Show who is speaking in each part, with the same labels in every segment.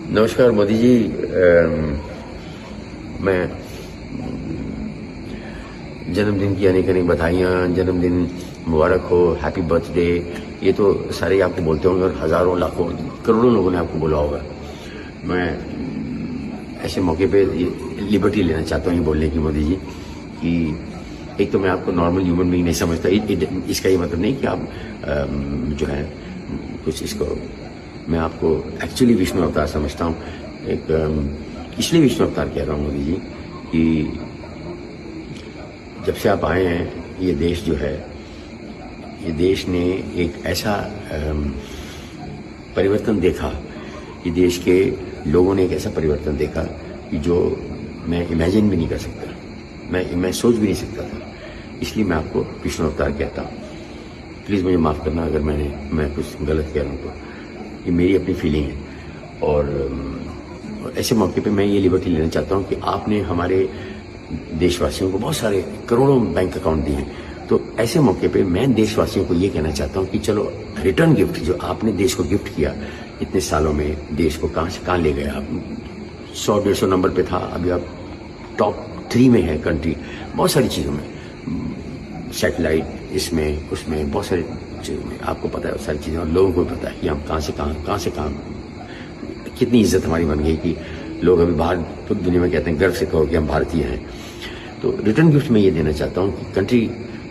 Speaker 1: नमस्कार मोदी जी। मैं जन्मदिन की अनेक अनेक बधाइयाँ, जन्मदिन मुबारक हो, हैप्पी बर्थडे, ये तो सारे आपको बोलते होंगे और हज़ारों लाखों करोड़ों लोगों ने आपको बोला होगा। मैं ऐसे मौके पे लिबर्टी लेना चाहता हूँ ये बोलने की मोदी जी कि एक तो मैं आपको नॉर्मल ह्यूमन बीइंग नहीं समझता। इसका ये मतलब नहीं कि आप जो है कुछ इसको, मैं आपको एक्चुअली विष्णु अवतार समझता हूँ। इसलिए विष्णु अवतार कह रहा हूँ मोदी जी कि जब से आप आए हैं ये देश जो है, ये देश ने एक ऐसा परिवर्तन देखा, ये देश के लोगों ने एक ऐसा परिवर्तन देखा कि जो मैं इमेजिन भी नहीं कर सकता, मैं सोच भी नहीं सकता था। इसलिए मैं आपको विष्णु अवतार कहता हूँ। प्लीज़ मुझे माफ़ करना अगर मैं कुछ गलत कह रहा हूँ, तो ये मेरी अपनी फीलिंग है। और ऐसे मौके पे मैं ये लिबर्टी लेना चाहता हूँ कि आपने हमारे देशवासियों को बहुत सारे करोड़ों बैंक अकाउंट दिए हैं, तो ऐसे मौके पे मैं देशवासियों को ये कहना चाहता हूँ कि चलो रिटर्न गिफ्ट जो आपने देश को गिफ्ट किया इतने सालों में, देश को कहाँ से कहाँ ले गए आप। 100-150 नंबर पे था, अभी आप टॉप 3 में है कंट्री, बहुत सारी चीज़ों में, सैटेलाइट इसमें उसमें बहुत सारी चीज़ों में आपको पता है, सारी चीज़ें, और लोगों को पता है कि हम कहाँ से कहाँ कितनी इज्जत हमारी बन गई कि लोग अभी बाहर पूरी दुनिया में कहते हैं, गर्व से कहो कि हम भारतीय हैं। तो रिटर्न गिफ्ट में ये देना चाहता हूँ कि कंट्री,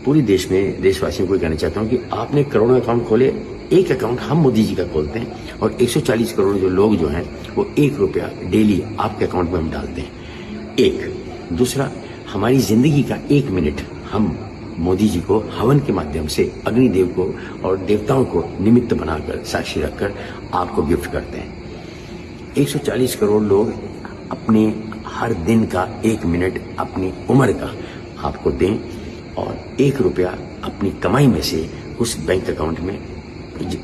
Speaker 1: पूरी देश में देशवासियों को कहना चाहता हूँ कि आपने करोड़ों अकाउंट खोले, एक अकाउंट हम मोदी जी का खोलते हैं और 140 करोड़ जो लोग जो हैं वो 1 रुपया डेली आपके अकाउंट में हम डालते हैं। एक दूसरा, हमारी जिंदगी का 1 मिनट हम मोदी जी को हवन के माध्यम से अग्निदेव को और देवताओं को निमित्त बनाकर, साक्षी रखकर आपको गिफ्ट करते हैं। 140 करोड़ लोग अपने हर दिन का 1 मिनट अपनी उम्र का आपको दें और 1 रुपया अपनी कमाई में से उस बैंक अकाउंट में,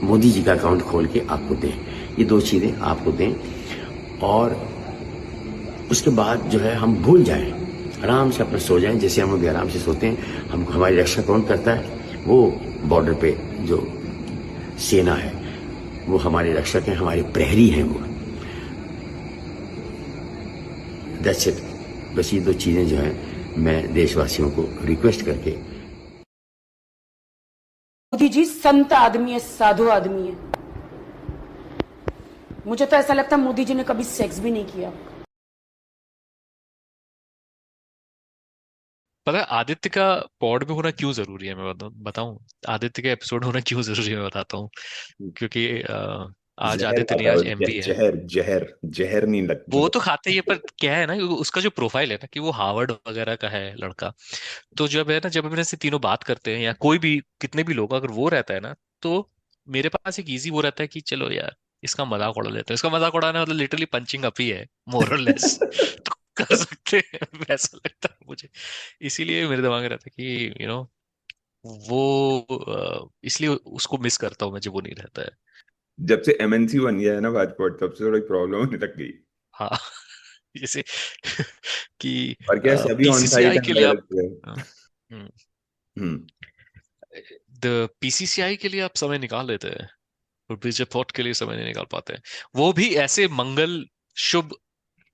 Speaker 1: मोदी जी का अकाउंट खोल के आपको दें। ये 2 चीज़ें आपको दें और उसके बाद जो है हम भूल जाएं, आराम से अपना सो जाएं, जैसे हम अभी आराम से सोते हैं। हमको हमारी रक्षा कौन करता है? वो बॉर्डर पे जो सेना है, वो हमारे रक्षक हैं, हमारे प्रहरी हैं वो। That's it. बस ये 2 चीज़ें जो हैं मैं देशवासियों को रिक्वेस्ट करके।
Speaker 2: मोदी जी संत आदमी है, साधु आदमी है। मुझे तो ऐसा लगता है मोदी जी ने कभी सेक्स भी नहीं किया।
Speaker 3: पता है आदित्य का पॉड में होना क्यों जरूरी है? मैं बताऊं आदित्य का एपिसोड होना क्यों जरूरी है, मैं बताता हूँ। क्योंकि आज
Speaker 4: जहर
Speaker 3: आदित्य नहीं,
Speaker 4: खाता है
Speaker 3: आज
Speaker 4: वो,
Speaker 3: एमवी है।
Speaker 4: जहर जहर जहर नहीं लगता।
Speaker 3: वो तो खाते ही है, पर क्या है ना, उसका जो प्रोफाइल है ना, कि वो हार्वर्ड वगैरह का है लड़का। तो जब है ना, जब अपने से तीनों बात करते हैं या कोई भी, कितने भी लोग, अगर वो रहता है ना, तो मेरे पास एक इजी वो रहता है कि चलो यार इसका मजाक उड़ा लेते हैं। इसका मजाक उड़ाना मतलब लिटरली पंचिंग अप ही है, मोर और लेस। तो कर सकते हैं, वैसा लगता है मुझे। इसीलिए मेरे दिमाग में रहता है कि वो इसलिए उसको मिस करता हूँ मैं जब वो नहीं रहता है।
Speaker 4: जब से एमएनसी बन गया है ना भाजपा, तब से थोड़ी प्रॉब्लम होने लग गई।
Speaker 3: हाँ। जैसे कि
Speaker 4: और क्या, सभी ऑन साइट
Speaker 3: पीसीसीआई
Speaker 4: है
Speaker 3: के लिए
Speaker 4: अलग
Speaker 3: आप,
Speaker 4: अलग जगह।
Speaker 3: हाँ, हम्म,
Speaker 4: हम्म।
Speaker 3: पीसीसीआई के लिए आप समय निकाल लेते हैं, और बीजे थॉट के लिए समय नहीं निकाल पाते हैं। वो भी ऐसे मंगल शुभ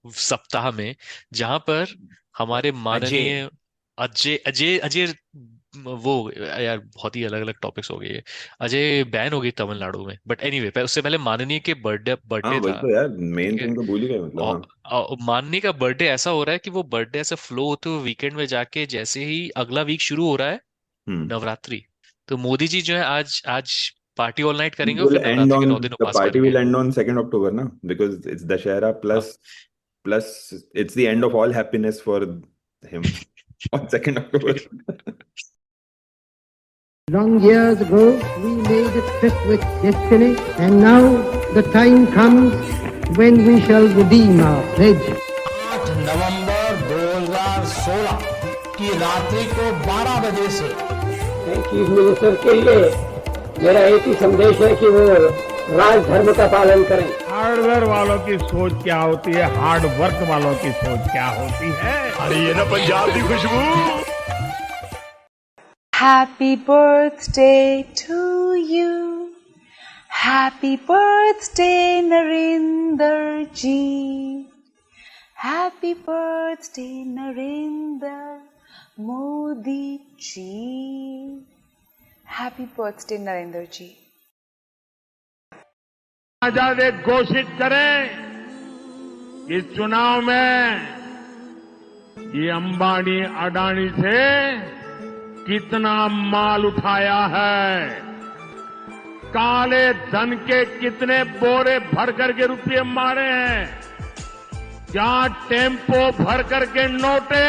Speaker 3: सप्ताह में जहां पर हमारे
Speaker 1: अजय,
Speaker 3: माननीय अजय अजय अजय वो, यार बहुत ही अलग अलग टॉपिक्स हो गए ये। अजय बैन हो गई तमिलनाडु में, बट एनीवे उससे पहले माननीय के बर्थडे
Speaker 4: हाँ
Speaker 3: बर्थडे
Speaker 4: वही
Speaker 3: था।
Speaker 4: तो यार, मेन
Speaker 3: ठीक है।
Speaker 4: थिंग तो भूल ही गए मतलब। हाँ।
Speaker 3: और माननीय का बर्थडे ऐसा हो रहा है कि वो बर्थडे ऐसे फ्लो होते हुए वीकेंड में जाके, जैसे ही अगला वीक शुरू हो रहा है,
Speaker 4: हम्म।
Speaker 3: नवरात्रि। तो मोदी जी जो है आज आज पार्टी ऑल नाइट करेंगे और
Speaker 4: विल
Speaker 3: फिर
Speaker 4: एंड
Speaker 3: नवरात्रि के
Speaker 4: ऑन,
Speaker 3: 9 दिन
Speaker 4: द
Speaker 3: उपवास
Speaker 4: पार्टी
Speaker 3: करेंगे।
Speaker 4: विल एंड ऑन 2nd अक्टूबर ना, बिकॉज इट्स दशहरा
Speaker 3: हाँ।
Speaker 4: Plus plus it's the end of all happiness for him on 2nd October.
Speaker 5: Long years ago, we made a trip with destiny, and now the time comes when we shall redeem our pledge.
Speaker 6: 8 नवंबर 2016 की रात्रि को 12 बजे से
Speaker 7: chief minister के लिए मेरा एक ही संदेश है कि वो राज धर्म का पालन करें।
Speaker 8: हार्डवेयर वालों की सोच क्या होती है, हार्ड वर्क वालों की सोच क्या होती है। अरे ये ना पंजाब की खुशबू।
Speaker 9: Happy birthday to you. Happy birthday, Narendra ji. Happy birthday, Narendra Modi ji. Happy birthday, Narendra ji.
Speaker 8: आजाद एक घोषित करें कि इस चुनाव में ये अंबानी अडानी से कितना माल उठाया है, काले धन के कितने बोरे भर करके रुपये मारे हैं, क्या टेम्पो भर करके नोटे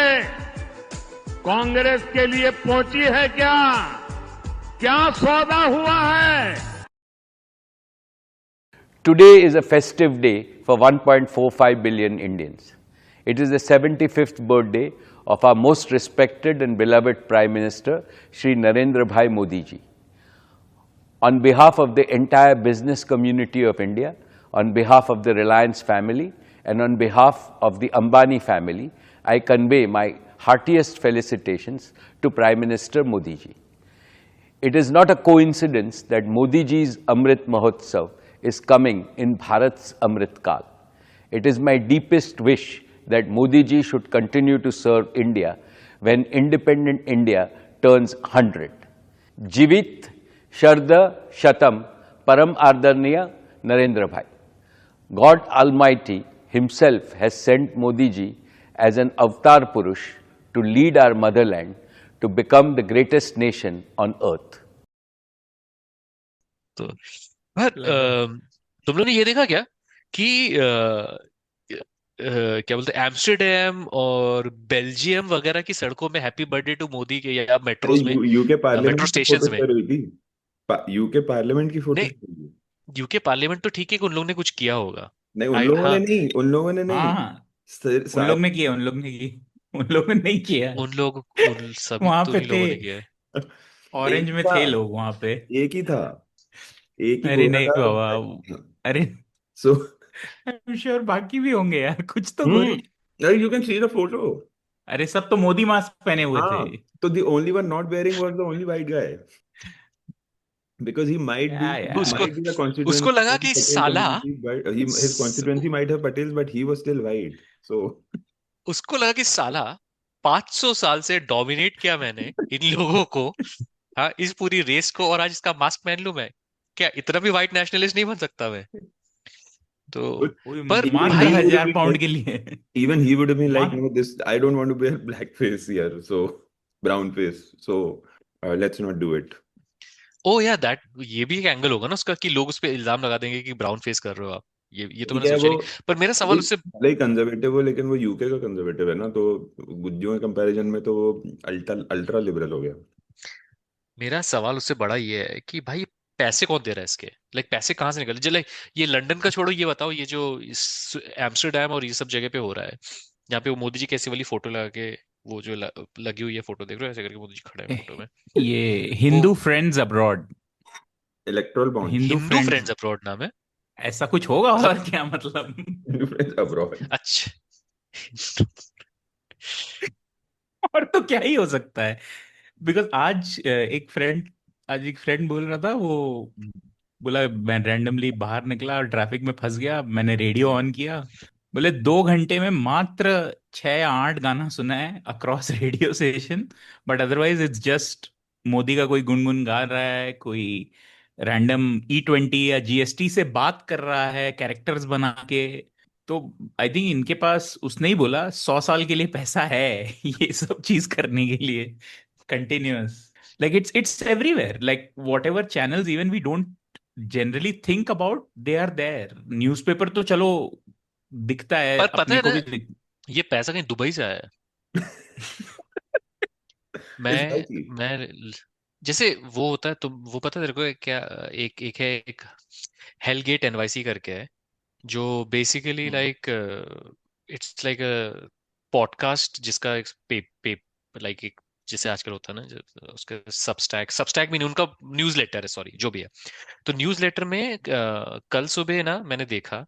Speaker 8: कांग्रेस के लिए पहुंची है, क्या सौदा हुआ है।
Speaker 10: Today is a festive day for 1.45 billion Indians. It is the 75th birthday of our most respected and beloved Prime Minister, Shri Narendra Bhai Modi ji. On behalf of the entire business community of India, on behalf of the Reliance family, and on behalf of the Ambani family, I convey my heartiest felicitations to Prime Minister Modi ji. It is not a coincidence that Modi ji's Amrit Mahotsav is coming in Bharat's Amrit Kal. It is my deepest wish that Modi ji should continue to serve India when independent India turns 100. Jivit Sharda Shatam Param Ardarniya Narendra Bhai. God Almighty Himself has sent Modi ji as an Avatar Purush to lead our motherland to become the greatest nation on earth.
Speaker 3: तो पर तुम लोगों ने ये देखा क्या कि क्या बोलते हैं, एम्स्टर्डम और बेल्जियम वगैरह की सड़कों में हैप्पी बर्थडे टू मोदी के या मेट्रोज में,
Speaker 4: यूके पार्लियामेंट
Speaker 3: मेट्रो
Speaker 4: की
Speaker 3: स्टेशंस
Speaker 4: फोटो
Speaker 3: में
Speaker 4: शेयर हुई थी, यूके पार्लियामेंट की फोटो
Speaker 3: नहीं,
Speaker 4: शेयर हुई।
Speaker 3: यूके पार्लियामेंट तो ठीक है कि उन लोगों ने कुछ किया होगा,
Speaker 4: नहीं उन लोगों ने नहीं, उन लोगों ने नहीं,
Speaker 11: हाँ उन लोग ने किया, उन लोग ने की, उन लोगों ने नहीं किया।
Speaker 3: उन सभी
Speaker 11: वहां
Speaker 3: तो
Speaker 11: पे
Speaker 3: नहीं
Speaker 11: थे,
Speaker 3: लोगों ने किया है।
Speaker 11: ऑरेंज में थे लोग वहां पे।
Speaker 4: एक ही था, एक ही
Speaker 11: अरे
Speaker 4: गोरा
Speaker 11: नहीं
Speaker 4: था।
Speaker 11: बाबा, अरे
Speaker 4: सो
Speaker 11: आई एम श्योर बाकी भी होंगे यार, कुछ तो गोरे।
Speaker 4: You can see the photo.
Speaker 11: अरे सब तो मोदी मास्क पहने हुए
Speaker 4: हाँ,
Speaker 11: थे।
Speaker 4: तो the only one not wearing was the only white guy, because he might be
Speaker 11: क्या यार,
Speaker 3: उसको
Speaker 4: might be the constituency
Speaker 3: उसको लगा
Speaker 4: of
Speaker 3: कि
Speaker 4: Patel
Speaker 3: साला
Speaker 4: community, but his constituency might have Patels, but he was still white. So
Speaker 3: उसको लगा कि साला 500 साल से डोमिनेट किया मैंने इन लोगों को, हाँ, इस पूरी रेस को, और आज इसका मास्क पहन लूं मैं, क्या इतना भी व्हाइट नेशनलिस्ट नहीं बन सकता मैं? तो पर
Speaker 11: मार
Speaker 3: भाई
Speaker 11: 1000 पाउंड के लिए।
Speaker 4: even he would have been like,
Speaker 11: मार
Speaker 4: no, this I don't want to wear black face here, so brown face, so let's not do it.
Speaker 3: ओ या दैट, ये भी एक एंगल होगा ना उसका कि लोग उस पर इल्जाम लगा देंगे कि ब्राउन फेस कर रहे हो आप। ये तो
Speaker 4: ठीक
Speaker 3: मैंने
Speaker 4: है,
Speaker 3: सोचा
Speaker 4: वो
Speaker 3: नहीं, पर मेरा सवाल उससे
Speaker 4: भले ही कंजर्वेटिव हो, लेकिन वो यूके का कंजर्वेटिव है ना, तो गुज्जों के कंपैरिजन में तो वो अल्ट्रा लिबरल हो गया।
Speaker 3: मेरा सवाल उससे बड़ा ये है कि भाई पैसे कौन दे रहा है इसके, लाइक पैसे कहाँ से निकले? लाइक ये लंदन का छोड़ो, ये बताओ ये जो एम्स्टर्डम और ये सब जगह पे हो रहा है, जहाँ पे वो मोदी जी कैसी वाली फोटो लगा के, वो जो लगी हुई है फोटो, देख रहे हो ऐसे करके मोदी जी खड़े हैं फोटो में,
Speaker 11: ये Hindu friends abroad,
Speaker 4: electoral bond,
Speaker 11: Hindu
Speaker 3: Hindu
Speaker 11: friends,
Speaker 3: friends abroad नाम है।
Speaker 11: ऐसा कुछ होगा और क्या मतलब।
Speaker 4: Hindu friends abroad.
Speaker 3: अच्छा
Speaker 11: और तो क्या ही हो सकता है, बिकॉज आज एक फ्रेंड बोल रहा था, वो बोला मैं रैंडमली बाहर निकला और ट्रैफिक में फंस गया, मैंने रेडियो ऑन किया, बोले 2 घंटे में मात्र 6 या 8 गाना सुना है across radio station, but otherwise it's just Modi का कोई गुनगुन गा रहा है, कोई रैंडम E20 या GST से बात कर रहा है कैरेक्टर्स बना के। तो आई थिंक इनके पास, उसने ही बोला 100 साल के लिए पैसा है ये सब चीज करने के लिए, continuous, like it's everywhere, like whatever channels even we don't generally think about, they are there. Newspaper तो चलो दिखता है,
Speaker 3: पर पता
Speaker 11: अपने
Speaker 3: है
Speaker 11: को
Speaker 3: ना,
Speaker 11: भी
Speaker 3: ये पैसा कहीं दुबई से आया है। मैं जैसे वो होता है, तुम वो पता है तेरे को क्या, एक है, एक हेलगेट एनवाईसी करके है, जो basically like it's like a podcast जिसका एक लाइक एक जैसे आजकल होता है ना, उसका सबस्टैक भी नहीं, उनका न्यूज़लेटर है, सॉरी जो भी है। तो न्यूज़लेटर में कल सुबह ना मैंने देखा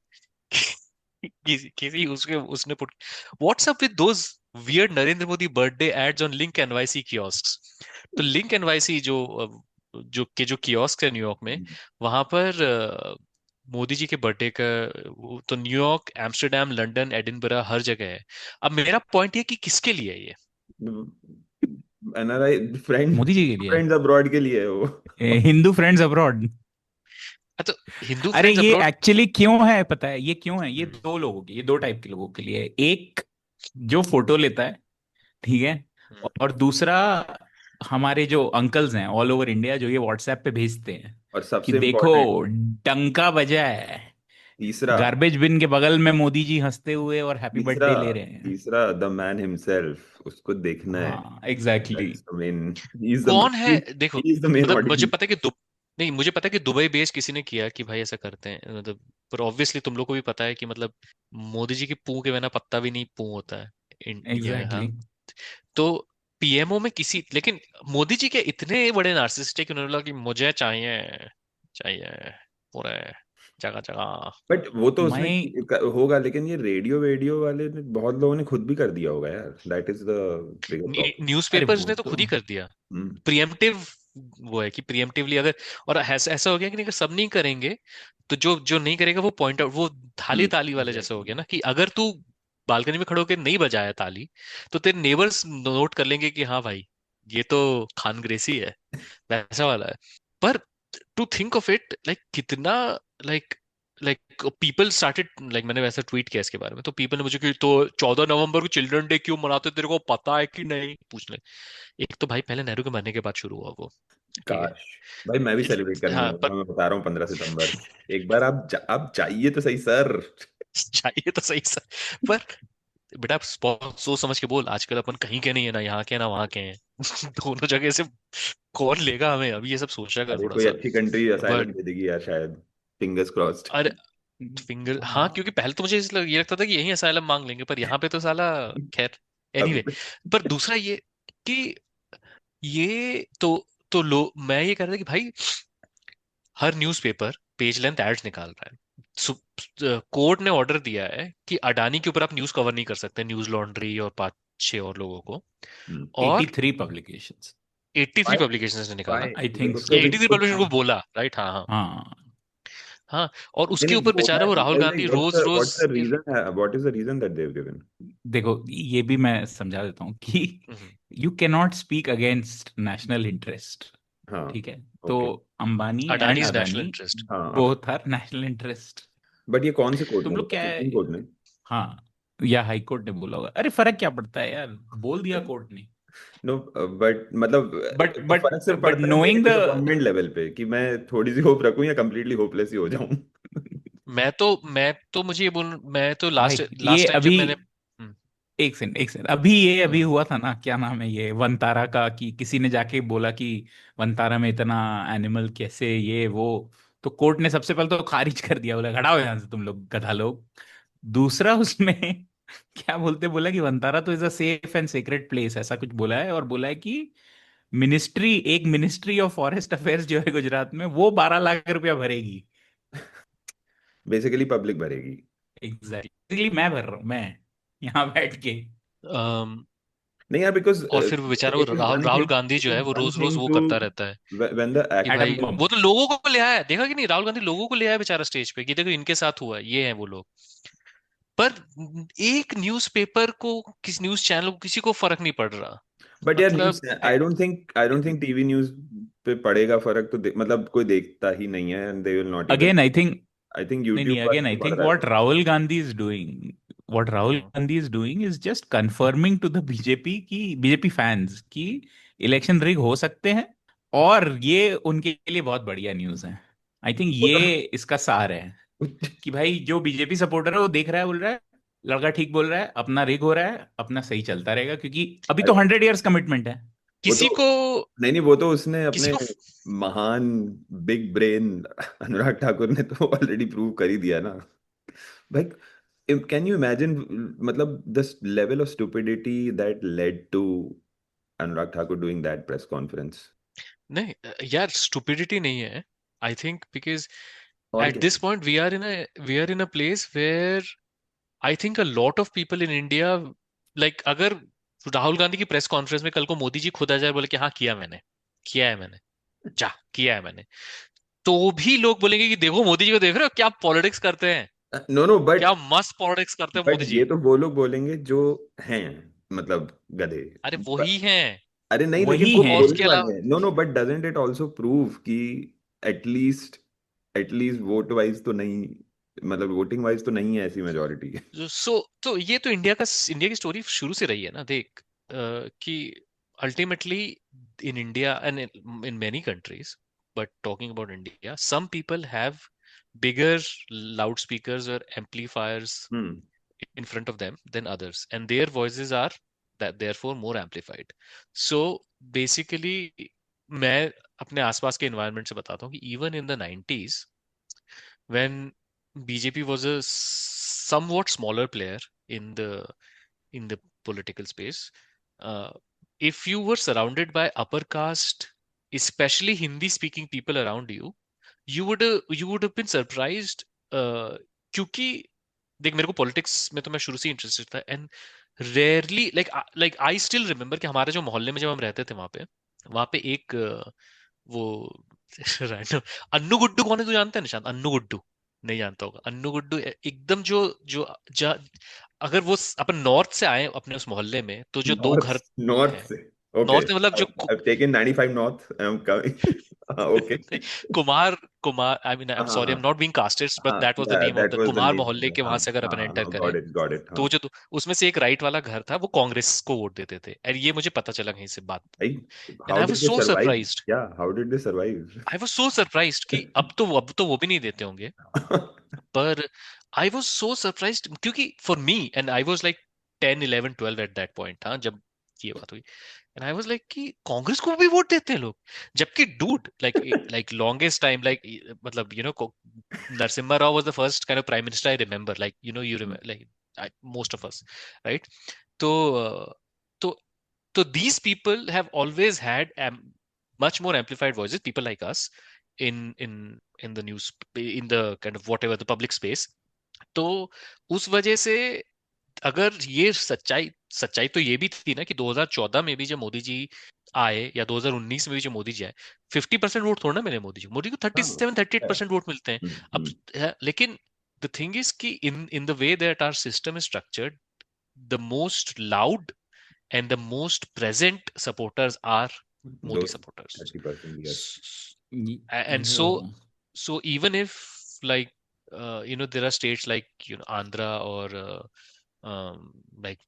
Speaker 3: किसी उसने put what's up with those weird Narendra Modi birthday ads on link NYC kiosks. तो लिंक एनवाईसी जो जो कियोस्क है न्यूयॉर्क में, वहां पर मोदी जी के बर्थडे का तो न्यूयॉर्क, एम्स्टर्डम, लंदन, एडिनबरा हर जगह है। अब मेरा पॉइंट ये कि किसके लिए है ये?
Speaker 4: एनआरआई फ्रेंड,
Speaker 11: मोदी जी के लिए,
Speaker 4: फ्रेंड्स अब्रॉड के लिए है वो।
Speaker 11: Hindu friends abroad.
Speaker 3: तो हिंदू
Speaker 11: अरे
Speaker 3: फ्रेंड्स
Speaker 11: ये
Speaker 3: अब्रॉड।
Speaker 11: एक्चुअली क्यों है पता है? ये क्यों है? ये दो लोगों के, ये दो टाइप के लोगों के लिए है। एक जो फोटो लेता है, ठीक है, और दूसरा हमारे जो अंकल्स हैं ऑल ओवर इंडिया जो ये व्हाट्सएप पे भेजते हैं
Speaker 4: और
Speaker 11: कि
Speaker 4: सबसे
Speaker 11: देखो
Speaker 4: इम्पोर्टेंट
Speaker 11: डंका बजा है,
Speaker 4: तीसरा,
Speaker 11: गार्बेज बिन के बगल में मोदी जी हंसते हुए और हैप्पी
Speaker 4: तीसरा
Speaker 11: बर्थडे ले रहे हैं।
Speaker 4: तीसरा द मैन हिमसेल्फ, उसको देखना है।
Speaker 11: हाँ exactly.
Speaker 4: That's the main, he is the
Speaker 3: कौन है? देखो,
Speaker 4: ही इज द मेन
Speaker 3: मतलब मुझे
Speaker 4: ऑडियंस।
Speaker 3: पता है कि नहीं, मुझे पता है कि दुबई बेस्ड किसी ने किया कि भाई ऐसा करते हैं, मतलब, पर ऑब्वियसली तुम लोग को भी पता है कि मतलब मोदी जी की पू के बिना पत्ता भी नहीं पू होता है इंडिया यहाँ।
Speaker 11: एग्जैक्टली।
Speaker 3: तो पीएमओ में किसी, लेकिन मोदी जी के इतने बड़े नार्सिसिस्टिक, उन्होंने बोला कि मुझे चाहिए, चाहिए पूरे जगह जगह।
Speaker 4: बट वो तो उसने
Speaker 11: मैं
Speaker 4: होगा, लेकिन ये रेडियो वेडियो वाले ने, बहुत लोगों ने खुद भी कर दिया होगा यार, that is the bigger problem.
Speaker 11: अरे
Speaker 3: न्यूज़पेपर्स
Speaker 11: वो
Speaker 3: ने तो
Speaker 11: तो
Speaker 3: खुद ही कर दिया
Speaker 4: हम्म
Speaker 3: प्रिएम्प्टिव। वो है कि प्रिएम्प्टिवली अगर, और ऐसा ऐसा हो गया कि नहीं, अगर सब नहीं करेंगे तो जो जो नहीं करेगा वो पॉइंट आउट, वो थाली ताली वाले जैसा हो
Speaker 4: एग्जैक्टली।
Speaker 3: गया ना, कि अगर तू बालकनी में खड़े होकर नहीं बजाया ताली तो तेरे नेबर्स नोट कर लेंगे कि हाँ भाई ये तो खान ग्रेसी है, वैसा वाला है। पर to think of it, like कितना, like like people started, like मैंने वैसा ट्वीट किया इसके बारे में, तो पीपल ने मुझे कि तो 14 नवंबर को चिल्ड्रन डे क्यों मनाते, तेरे को पता है कि नहीं, पूछने। एक तो भाई पहले नेहरू के मरने के बाद शुरू हुआ वो, ठीक है।
Speaker 4: काश भाई मैं भी सेलिब्रेट करने
Speaker 3: हाँ
Speaker 4: वाला
Speaker 3: पर
Speaker 4: हूँ, मैं बता रहा हूँ 15 सितंबर। एक बार आप जाइए तो सही सर।
Speaker 3: चाहिए तो सही सर, पर बेटा बहुत सोच समझ के बोल, आजकल अपन कहीं के नहीं है, ना यहाँ के ना वहाँ के हैं। दोनों जगह से कौन लेगा हमें, अभी ये सब सोचा कर
Speaker 4: अरे
Speaker 3: थोड़ा
Speaker 4: कोई
Speaker 3: सा।
Speaker 4: अच्छी कंट्री असाइलम
Speaker 3: बट
Speaker 4: दे देगी यार शायद, फिंगर्स क्रॉस्ड।
Speaker 3: अरे फिंगर, हाँ, क्योंकि पहले तो मुझे ये लगता था कि यही असाइलम मांग लेंगे, पर यहाँ पे तो साला, खैर,
Speaker 4: अभी
Speaker 3: एनीवे। पर दूसरा ये कि ये तो लो, मैं ये कह रहा था कि भाई हर न्यूज़पेपर पेज लेंथ एड्स निकाल रहा है। कोर्ट ने ऑर्डर दिया है कि अडानी के ऊपर आप न्यूज़ कवर नहीं कर सकते, न्यूज़ लॉन्ड्री और 5-6 और लोगों को। और
Speaker 11: 83 पब्लिकेशंस
Speaker 3: 83
Speaker 4: व्हाई
Speaker 3: पब्लिकेशंस ने निकाला,
Speaker 4: व्हाई
Speaker 11: आई थिंक
Speaker 4: उसको
Speaker 3: या
Speaker 11: सो।
Speaker 4: भी
Speaker 3: 83
Speaker 4: कुछ
Speaker 3: पब्लिकेशन को
Speaker 4: नहीं।
Speaker 3: बोला, राइट, हाँ हाँ
Speaker 11: हाँ
Speaker 3: हाँ। और
Speaker 4: नहीं
Speaker 3: उसके
Speaker 4: नहीं,
Speaker 3: ऊपर
Speaker 4: वो
Speaker 3: बेचारा
Speaker 4: मैं
Speaker 3: वो राहुल
Speaker 4: नहीं,
Speaker 3: Gandhi
Speaker 4: what's
Speaker 3: rose
Speaker 4: the
Speaker 3: rose
Speaker 4: what's the reason है, what is the reason that they have given.
Speaker 11: देखो ये भी मैं समझा देता हूँ कि you can not speak against national interest,
Speaker 4: हाँ
Speaker 11: ठीक है? तो
Speaker 4: okay.
Speaker 11: Ambani and
Speaker 3: Adanis national
Speaker 11: Adani
Speaker 3: interest.
Speaker 4: हाँ
Speaker 11: both are national interest.
Speaker 4: But ये कौन से कोर्ट
Speaker 11: तुम
Speaker 4: ने
Speaker 11: लोग
Speaker 4: बोला,
Speaker 11: क्या है?
Speaker 4: सुप्रीम कोर्ट ने?
Speaker 11: हाँ, या हाई कोर्ट ने बोला होगा। अरे फर्क क्या पड़ता है यार, बोल दिया कोर्ट ने।
Speaker 4: नो बट मतलब
Speaker 11: बट
Speaker 4: तो
Speaker 11: बट
Speaker 4: फर्क सिर्फ
Speaker 11: बट
Speaker 4: पड़ता है मेरे
Speaker 11: नोइंग द,
Speaker 4: डिसअपॉइंटमेंट लेवल पे, कि मैं थोड़ी सी होप रखूं या कंप्लीटली होपलेस ही हो जाऊं।
Speaker 3: मैं तो मुझे ये बोल, मैं तो लास्ट
Speaker 11: भाई ये
Speaker 3: लास्ट टाइम जब
Speaker 11: अभी
Speaker 3: मैंने
Speaker 11: एक सेकंड एक सेकंड, अभी ये अभी
Speaker 3: हम्म,
Speaker 11: हुआ था ना, क्या नाम है ये, वनतारा का, कि किसी ने जाके बोला कि वनतारा में इतना एनिमल कैसे, ये वो, तो कोर्ट ने सबसे पहले तो खारिज कर दिया, बोला हटाओ यहाँ से तुम लोग गधा लोग। दूसरा उसमें क्या बोलते, बोला कि वनतारा तो is a safe and secret place, ऐसा कुछ बोला है, और बोला है कि मिनिस्ट्री ऑफ फॉरेस्ट अफेयर्स जो है गुजरात में, वो 12 लाख रुपया भरेगी।
Speaker 4: बेसिकली पब्लिक भरेगी।
Speaker 11: एग्जैक्टली मैं भर रहा हूँ, मैं यहाँ बैठ के।
Speaker 3: अम,
Speaker 4: नहीं यार, बिकॉज
Speaker 3: और फिर वो बेचारा वो
Speaker 4: it is
Speaker 3: Rahul
Speaker 4: one
Speaker 3: Rahul
Speaker 4: thing,
Speaker 3: Gandhi जो है वो रोज रोज वो
Speaker 4: टू
Speaker 3: करता रहता है
Speaker 4: व्हेन द
Speaker 3: कि
Speaker 11: एटम
Speaker 3: भाई,
Speaker 11: बम।
Speaker 3: वो तो लोगों को ले आया, देखा कि नहीं, राहुल गांधी लोगों को ले आया बेचारा स्टेज पे कि देखो इनके साथ हुआ है, ये है वो लोग। पर एक न्यूज़पेपर को, किस न्यूज़ चैनल को, किसी को फर्क नहीं पड़ रहा।
Speaker 4: बट यार न्यूज,
Speaker 3: मतलब
Speaker 4: I don't think TV news पे पड़ेगा फर्क, तो मतलब कोई देखता ही नहीं है, and they will not even,
Speaker 11: again I think,
Speaker 4: I think
Speaker 11: नहीं
Speaker 4: यूट्यूब
Speaker 11: नहीं,
Speaker 4: पर
Speaker 11: अगेन आई
Speaker 4: तो पड़
Speaker 11: थिंक
Speaker 4: रहा है।
Speaker 11: What Rahul Gandhi is doing, what Rahul
Speaker 3: hmm,
Speaker 11: Gandhi is doing is just confirming to the BJP की, बीजेपी फैंस की इलेक्शन रिग हो सकते हैं, और ये उनके लिए बहुत बढ़िया न्यूज़ है। आई थिंक
Speaker 4: वो
Speaker 11: ये इसका सार है
Speaker 4: तो
Speaker 11: कि भाई जो बीजेपी सपोर्टर है वो देख रहा है, बोल रहा है लड़का ठीक बोल रहा है, अपना रिग हो रहा है, अपना सही चलता रहेगा, क्योंकि अभी तो 100 years कमिटमेंट है।
Speaker 4: वो
Speaker 3: किसी
Speaker 4: तो
Speaker 3: को
Speaker 4: नहीं नहीं, वो तो उसने
Speaker 3: किसी
Speaker 4: अपने
Speaker 3: को
Speaker 4: महान बिग ब्रेन अनुराग ठाकुर ने तो ऑलरेडी प्रूव कर ही दिया ना भाई। कैन यू इमेजिन, मतलब the level of stupidity that led to Anurag Thakur doing that press conference.
Speaker 3: नहीं यार, स्टुपिडिटी नहीं है, आई थिंक, बिकॉज
Speaker 4: और
Speaker 3: at
Speaker 4: क्या?
Speaker 3: this point we are in a place where I think a lot of people in India, like, अगर राहुल गांधी की press conference में कल को मोदी जी खुद आ जाए बोले कि हाँ किया मैंने, किया है मैंने, जा किया है मैंने, तो भी लोग बोलेंगे कि देखो मोदी जी को देख रहे हो क्या पॉलिटिक्स करते हैं,
Speaker 4: नो नो,
Speaker 3: क्या मस्त पॉलिटिक्स करते हैं
Speaker 4: बट
Speaker 3: मोदी जी।
Speaker 4: ये तो वो लोग बोलेंगे जो हैं, मतलब गधे।
Speaker 3: अरे
Speaker 4: प-
Speaker 3: वही हैं,
Speaker 4: अरे नहीं, लेकिन
Speaker 11: वही
Speaker 4: वो
Speaker 11: हैं।
Speaker 3: और उसके
Speaker 4: बोलने
Speaker 3: अलावा
Speaker 4: वाले हैं। No no, but doesn't it also prove कि एटलीस्ट एटलीस्ट वोट वाइज तो नहीं, मतलब वोटिंग वाइज तो नहीं है ऐसी मेजोरिटी।
Speaker 3: तो ये तो इंडिया की स्टोरी शुरू से रही है ना, देख कि ultimately in India and in many countries, but talking about India, some people have bigger loudspeakers or amplifiers
Speaker 4: hmm.
Speaker 3: in front of them than others, and their voices are that therefore more amplified. So basically मैं अपने आसपास के environment से बताता हूँ कि even in the 90s when BJP was a somewhat smaller player in the political space, uh, if you were surrounded by upper caste, especially Hindi speaking people around you, you would have been surprised, क्योंकि देख मेरे को politics में तो मैं शुरू से interested था, and rarely like I still remember कि हमारे जो मोहल्ले में जब हम रहते थे वहां पे एक वो रैंडम अन्नू गुड्डू, कौन है तू जानता है निशांत? अन्नू गुड्डू नहीं जानता होगा। अन्नू गुड्डू एकदम जो जो जा, अगर वो अपन नॉर्थ से आए अपने उस मोहल्ले में, तो जो दो
Speaker 4: नॉर्थ,
Speaker 3: घर
Speaker 4: नॉर्थ
Speaker 3: हैं
Speaker 4: से? ओके,
Speaker 3: नॉर्थ में, मतलब जो
Speaker 4: I have taken 95 north, I am coming. Okay.
Speaker 3: नहीं, Kumar Kumar I mean I am
Speaker 4: हाँ
Speaker 3: सॉरी, आई
Speaker 4: हाँ
Speaker 3: am not being casted, but
Speaker 4: हाँ,
Speaker 3: that was the name of
Speaker 4: that
Speaker 3: the
Speaker 4: was the
Speaker 3: Kumar मोहल्ले
Speaker 4: नेम।
Speaker 3: के।
Speaker 4: हाँ
Speaker 3: वहां से अगर अपन
Speaker 4: हाँ
Speaker 3: एंटर
Speaker 4: हाँ,
Speaker 3: करें,
Speaker 4: गॉट इट
Speaker 3: तो
Speaker 4: हाँ।
Speaker 3: जो तो उसमें से एक राइट वाला घर था, वो कांग्रेस को वोट देते थे, और ये मुझे पता चला कहीं से बात,
Speaker 4: भाई,
Speaker 3: and
Speaker 4: how
Speaker 3: I was
Speaker 4: did they
Speaker 3: so
Speaker 4: survive?
Speaker 3: Surprised.
Speaker 4: क्या, how did they survive?
Speaker 3: I was so surprised कि अब तो वो भी नहीं देते होंगे, पर आई वाज सो सरप्राइज्ड क्योंकि for me, and I was like 10 11 12 at that point, हाँ, जब ये बात हुई, एंड आई वाज लाइक कि कांग्रेस को भी वोट देते हैं लोग, जबकि dude like longest time, like मतलब Narasimha Rao was the first kind of prime minister I remember, like you remember, like most of us, right? So so so these people have always had much more amplified voices, people like us, in the news, in the kind of whatever the public space. तो उस वजह से अगर ये सच्चाई सच्चाई तो ये भी थी ना कि 2014 में भी जब मोदी जी आए, या 2019 में भी जब मोदी जी आए, 50% वोट थोड़ा ना मिले मोदी को
Speaker 4: हाँ,
Speaker 3: 37-38% वोट मिलते हैं। अब
Speaker 4: हम्म।
Speaker 3: लेकिन द थिंग इज कि in the way that our system is structured, the most loud and the most present supporters are Modi
Speaker 4: Those
Speaker 3: supporters.
Speaker 4: 30%, yes.
Speaker 3: And
Speaker 11: वो
Speaker 3: so even if, like, there are states like Andhra, or like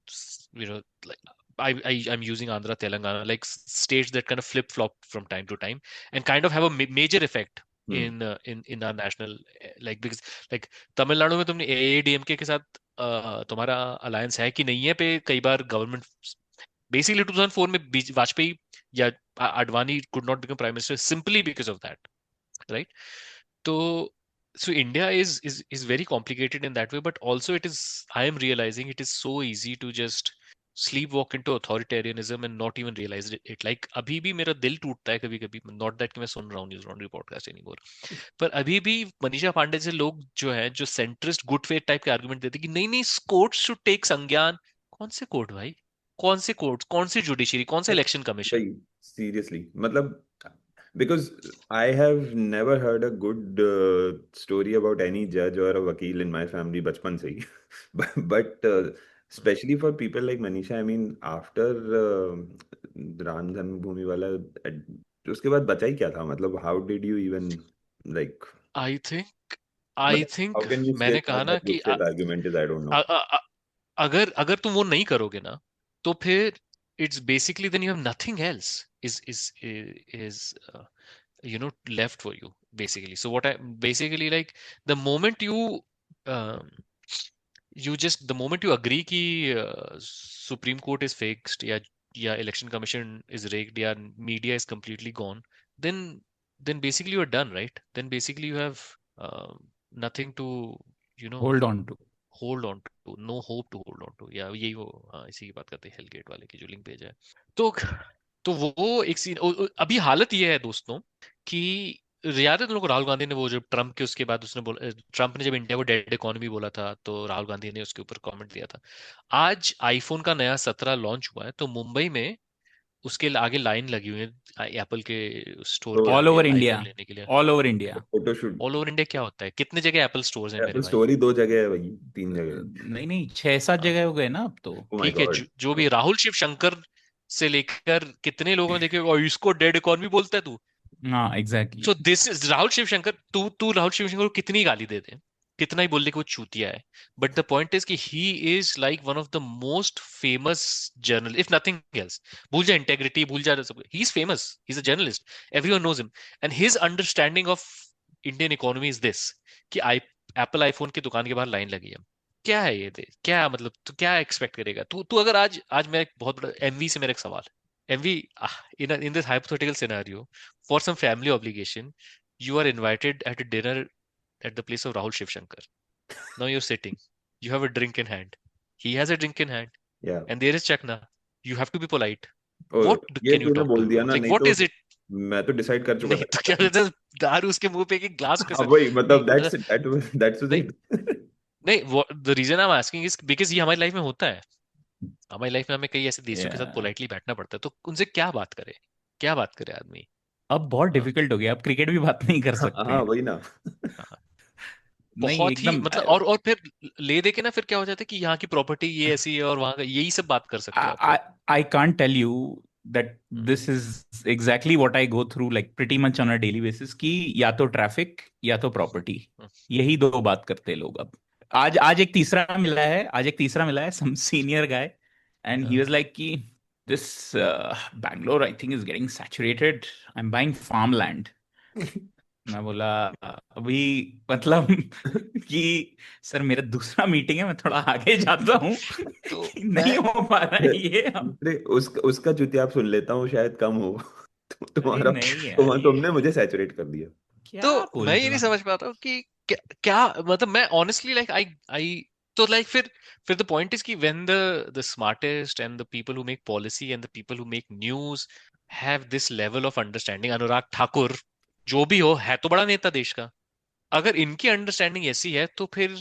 Speaker 3: like I'm using Andhra, Telangana, like states that kind of flip flop from time to time and kind of have a major effect in our national, like, because like Tamil Nadu में तुमने AADMK के साथ तुम्हारा alliance है कि नहीं है पे कई बार गवर्नमेंट, बेसिकली 2004 में वाजपेयी या Advani could not become prime minister simply because of that, right? So India is very complicated in that way, but also I am realizing it is so easy to just sleepwalk into authoritarianism and not even realize it. Like अभी भी मेरा दिल टूटता है कभी कभी, not that कि मैं सुन रहा हूँ न्यूज लॉन्ड्री पॉडकास्ट anymore, पर अभी भी मनीषा पांडे से लोग जो है, जो सेंट्रिस्ट गुड फेथ टाइप के आर्गुमेंट देते हैं कि नहीं नहीं कोर्ट शुड टेक संज्ञान। कौन से कोर्ट भाई? कौन से कोर्ट? कौन से जुडिशरी? कौन सा इलेक्शन कमीशन?
Speaker 4: भाई सीरियसली, मतलब because I have never heard a good story about any judge or a vakil in my family बचपन से ही but especially for people like Manisha, I mean after Ram जन्मभूमि वाला उसके बाद बचा ही क्या था? मतलब how did you even like,
Speaker 3: I think
Speaker 4: मतलब how can you
Speaker 3: मैंने
Speaker 4: say
Speaker 3: कहा
Speaker 4: that
Speaker 3: ना
Speaker 4: the
Speaker 3: कि
Speaker 4: good faith argument is I don't know.
Speaker 3: अगर अगर तुम वो नहीं करोगे ना, तो फिर it's basically then you have nothing else is left for you, basically. So what I basically, like, the moment the moment you agree कि Supreme Court is fixed, या election commission is rigged, या media is completely gone, then basically you are done, right? Then basically you have nothing to you know
Speaker 11: hold on to.
Speaker 3: Hold on to, no hope to hold on to, या यही वो, हाँ, इसी की बात करते हैं हेलगेट वाले की जो लिंक भेजा है। तो वो एक सीन, अभी हालत ये है दोस्तों कि याद है तुम लोग को राहुल गांधी ने वो जब ट्रम्प के उसके बाद उसने बोला, ट्रम्प ने जब इंडिया को डेड इकोनॉमी बोला था, तो राहुल गांधी ने उसके ऊपर कमेंट दिया था। आज आईफोन का नया 17 लॉन्च हुआ है, तो मुंबई में उसके आगे लाइन लगी हुई है एप्पल के स्टोर
Speaker 4: तो
Speaker 3: के
Speaker 11: ऑल
Speaker 3: आगे
Speaker 11: ओवर
Speaker 3: आईफोन
Speaker 11: इंडिया,
Speaker 3: लेने के लिए।
Speaker 11: All over India.
Speaker 4: Photoshoot.
Speaker 3: All over India क्या होता है? कितने जगह एप्पल स्टोर्स हैं मेरे
Speaker 4: एप्पल
Speaker 3: भाई?
Speaker 4: स्टोर ही 2 जगह है भाई, 3 जगह।
Speaker 11: नहीं नहीं, 6-7
Speaker 3: हाँ,
Speaker 11: जगह हो गए ना अब तो।
Speaker 4: ओ माय
Speaker 3: ठीक है,
Speaker 4: गॉड।
Speaker 3: जो भी राहुल शिव शंकर से लेकर कितने लोगों ने देखे, और इसको डेड इकॉनमी बोलता है तू।
Speaker 11: हाँ exactly.
Speaker 3: So this is Rahul Shivshankar. तू तू राहुल शिवशंकर को कितनी गाली दे दे, कितना ही बोल दे कि वो चूतिया है, बट द पॉइंट इज कि he is like one of the most famous journal, if nothing else. भूल जा इंटेग्रिटी, भूल जा सब, he is famous, he is a journalist, everyone knows him. And his understanding of Indian economy is this, कि I Apple iPhone की दुकान के बाहर लाइन लगी है। क्या है ये? क्या मतलब, तू क्या एक्सपेक्ट करेगा? तू तू अगर आज आज मेरा एक बहुत बड़ा एमवी से मेरा एक सवाल है। MV, in this hypothetical scenario, for some family obligation, you are invited at a dinner at the place of Rahul Shivshankar. Now you're sitting, you have a drink in hand, he has a drink in hand,
Speaker 4: या
Speaker 3: and there is Chakna. You have to be polite.
Speaker 4: Oh
Speaker 3: What
Speaker 4: ये
Speaker 3: can you
Speaker 4: तूने
Speaker 3: talk to
Speaker 4: बोल
Speaker 3: him
Speaker 4: दिया
Speaker 3: about?
Speaker 4: ना,
Speaker 3: Like,
Speaker 4: नहीं
Speaker 3: what
Speaker 4: तो
Speaker 3: is it?
Speaker 4: मैं तो डिसाइड कर चुका
Speaker 3: नहीं तो
Speaker 4: था।
Speaker 3: क्या कहते हैं, दारू उसके मुंह पे एक ग्लास के
Speaker 4: हाँ
Speaker 3: साथ।
Speaker 4: वही, मतलब
Speaker 3: नहीं
Speaker 4: दैट्स
Speaker 3: नहीं
Speaker 4: इट।
Speaker 3: नहीं, the reason I am asking is because ये हमारी लाइफ में होता है। हमारी लाइफ में हमें कई ऐसे देशों के साथ पोलाइटली बैठना पड़ता है, तो उनसे क्या बात करे, क्या बात करे आदमी?
Speaker 11: अब बहुत
Speaker 3: हाँ,
Speaker 11: डिफिकल्ट हो गया, अब क्रिकेट भी बात नहीं कर सकते
Speaker 4: हाँ
Speaker 11: हैं।
Speaker 4: वही ना।
Speaker 3: हाँ।
Speaker 11: नहीं
Speaker 3: बहुत ही
Speaker 11: एकदम।
Speaker 3: मतलब, और फिर ले दे के ना, फिर क्या हो जाता है कि यहाँ की प्रॉपर्टी ये ऐसी है और वहां का, यही सब बात कर सकते हो आप
Speaker 11: I,
Speaker 3: लोग।
Speaker 11: I can't tell you that
Speaker 3: hmm,
Speaker 11: this is exactly what I go through like pretty much on a daily basis कि या तो ट्रैफिक या तो प्रॉपर्टी,
Speaker 3: हम्म,
Speaker 11: यही दो बात करते हैं लोग अब। आज आज एक तीसरा मिला है, आज एक तीसरा मिला है, सम सीनियर गाय, एंड ही
Speaker 3: हाँ।
Speaker 11: वाज लाइक कि this Bangalore I think is getting saturated, I am buying farm land. मैं बोला अभी मतलब कि सर मेरा दूसरा मीटिंग है, मैं थोड़ा आगे जाता हूँ
Speaker 3: तो
Speaker 11: कि नहीं हो पा रहा है ये अब।
Speaker 4: अरे उसका चुतिया आप सुन लेता हूँ, शायद कम हो।
Speaker 11: अरे
Speaker 4: तुम्हारा
Speaker 11: नहीं यार,
Speaker 4: तुमने मुझे सैचुरेट कर दिया।
Speaker 11: क्या
Speaker 3: तो
Speaker 11: बोल
Speaker 3: मैं
Speaker 11: रहे
Speaker 3: ये
Speaker 11: हो
Speaker 3: नहीं
Speaker 11: आप?
Speaker 3: समझ पा रहा हूँ कि क्या, क्या मतलब, मैं ऑनेस्टली लाइक आई आई तो लाइक फिर द पॉइंट इज कि when the smartest and the people who make policy and the people who make news have this level of understanding, Anurag Thakur जो भी हो, है तो बड़ा नेता देश का, अगर इनकी अंडरस्टैंडिंग ऐसी है तो फिर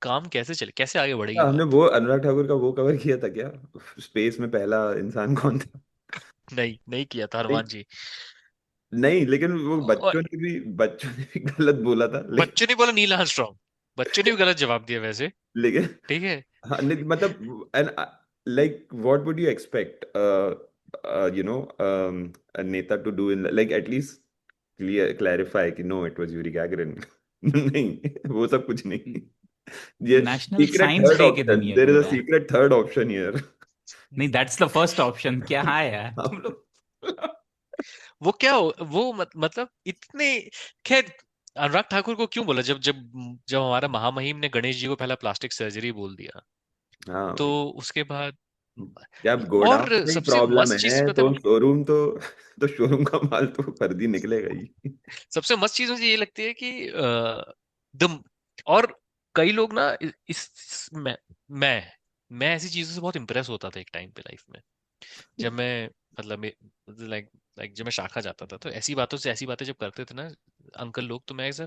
Speaker 3: काम कैसे चले, कैसे आगे बढ़ेगी
Speaker 4: हमने
Speaker 3: बात?
Speaker 4: वो अनुराग ठाकुर का वो कवर किया था क्या, स्पेस में पहला इंसान कौन था?
Speaker 3: नहीं, नहीं किया था
Speaker 4: नहीं,
Speaker 3: हनुमान जी।
Speaker 4: नहीं, लेकिन वो
Speaker 3: और
Speaker 4: बच्चों ने भी गलत बोला था,
Speaker 3: बच्चों ने बोला नील आर्मस्ट्रॉन्ग, बच्चों ने भी गलत जवाब दिया वैसे।
Speaker 4: लेकिन
Speaker 3: ठीक है।
Speaker 4: हाँ, नहीं, मतलब and like what would you expect you know a नेता to do in, like at least clarify कि no it was Yuri Gagarin. नहीं, वो सब कुछ नहीं। ये
Speaker 11: national
Speaker 4: secret
Speaker 11: science
Speaker 4: third
Speaker 11: day के दिन
Speaker 4: ऑप्शन,
Speaker 11: ये
Speaker 4: देयर इज
Speaker 11: बोला
Speaker 4: अ
Speaker 11: है।
Speaker 4: Secret third option here.
Speaker 11: नहीं, दैट्स द फर्स्ट ऑप्शन। क्या है यार तुम लोग।
Speaker 3: वो क्या वो मतलब इतने, खैर, अनुराग ठाकुर को क्यों बोला? जब जब जब हमारा महामहिम ने गणेश जी को पहला प्लास्टिक सर्जरी बोल दिया,
Speaker 4: हाँ
Speaker 3: तो
Speaker 4: भाई,
Speaker 3: उसके बाद,
Speaker 4: जब
Speaker 3: और
Speaker 4: गोडाउन में ही
Speaker 3: सबसे
Speaker 4: प्रॉब्लम
Speaker 3: मस्त चीज
Speaker 4: है
Speaker 3: पता है,
Speaker 4: तो शोरूम तो शोरूम का माल तो फर्जी निकलेगा ही।
Speaker 3: सबसे मस्त चीज मुझे ये लगती है कि दम, और कई लोग ना मैं मैं ऐसी चीजों से बहुत इंप्रेस होता था एक टाइम पे लाइफ में, जब मैं मतलब लाइक लाइक जब मैं शाखा जाता था, तो ऐसी बातों से ऐसी बातें जब करते थे ना अंकल लोग, तो मैं ऐसा,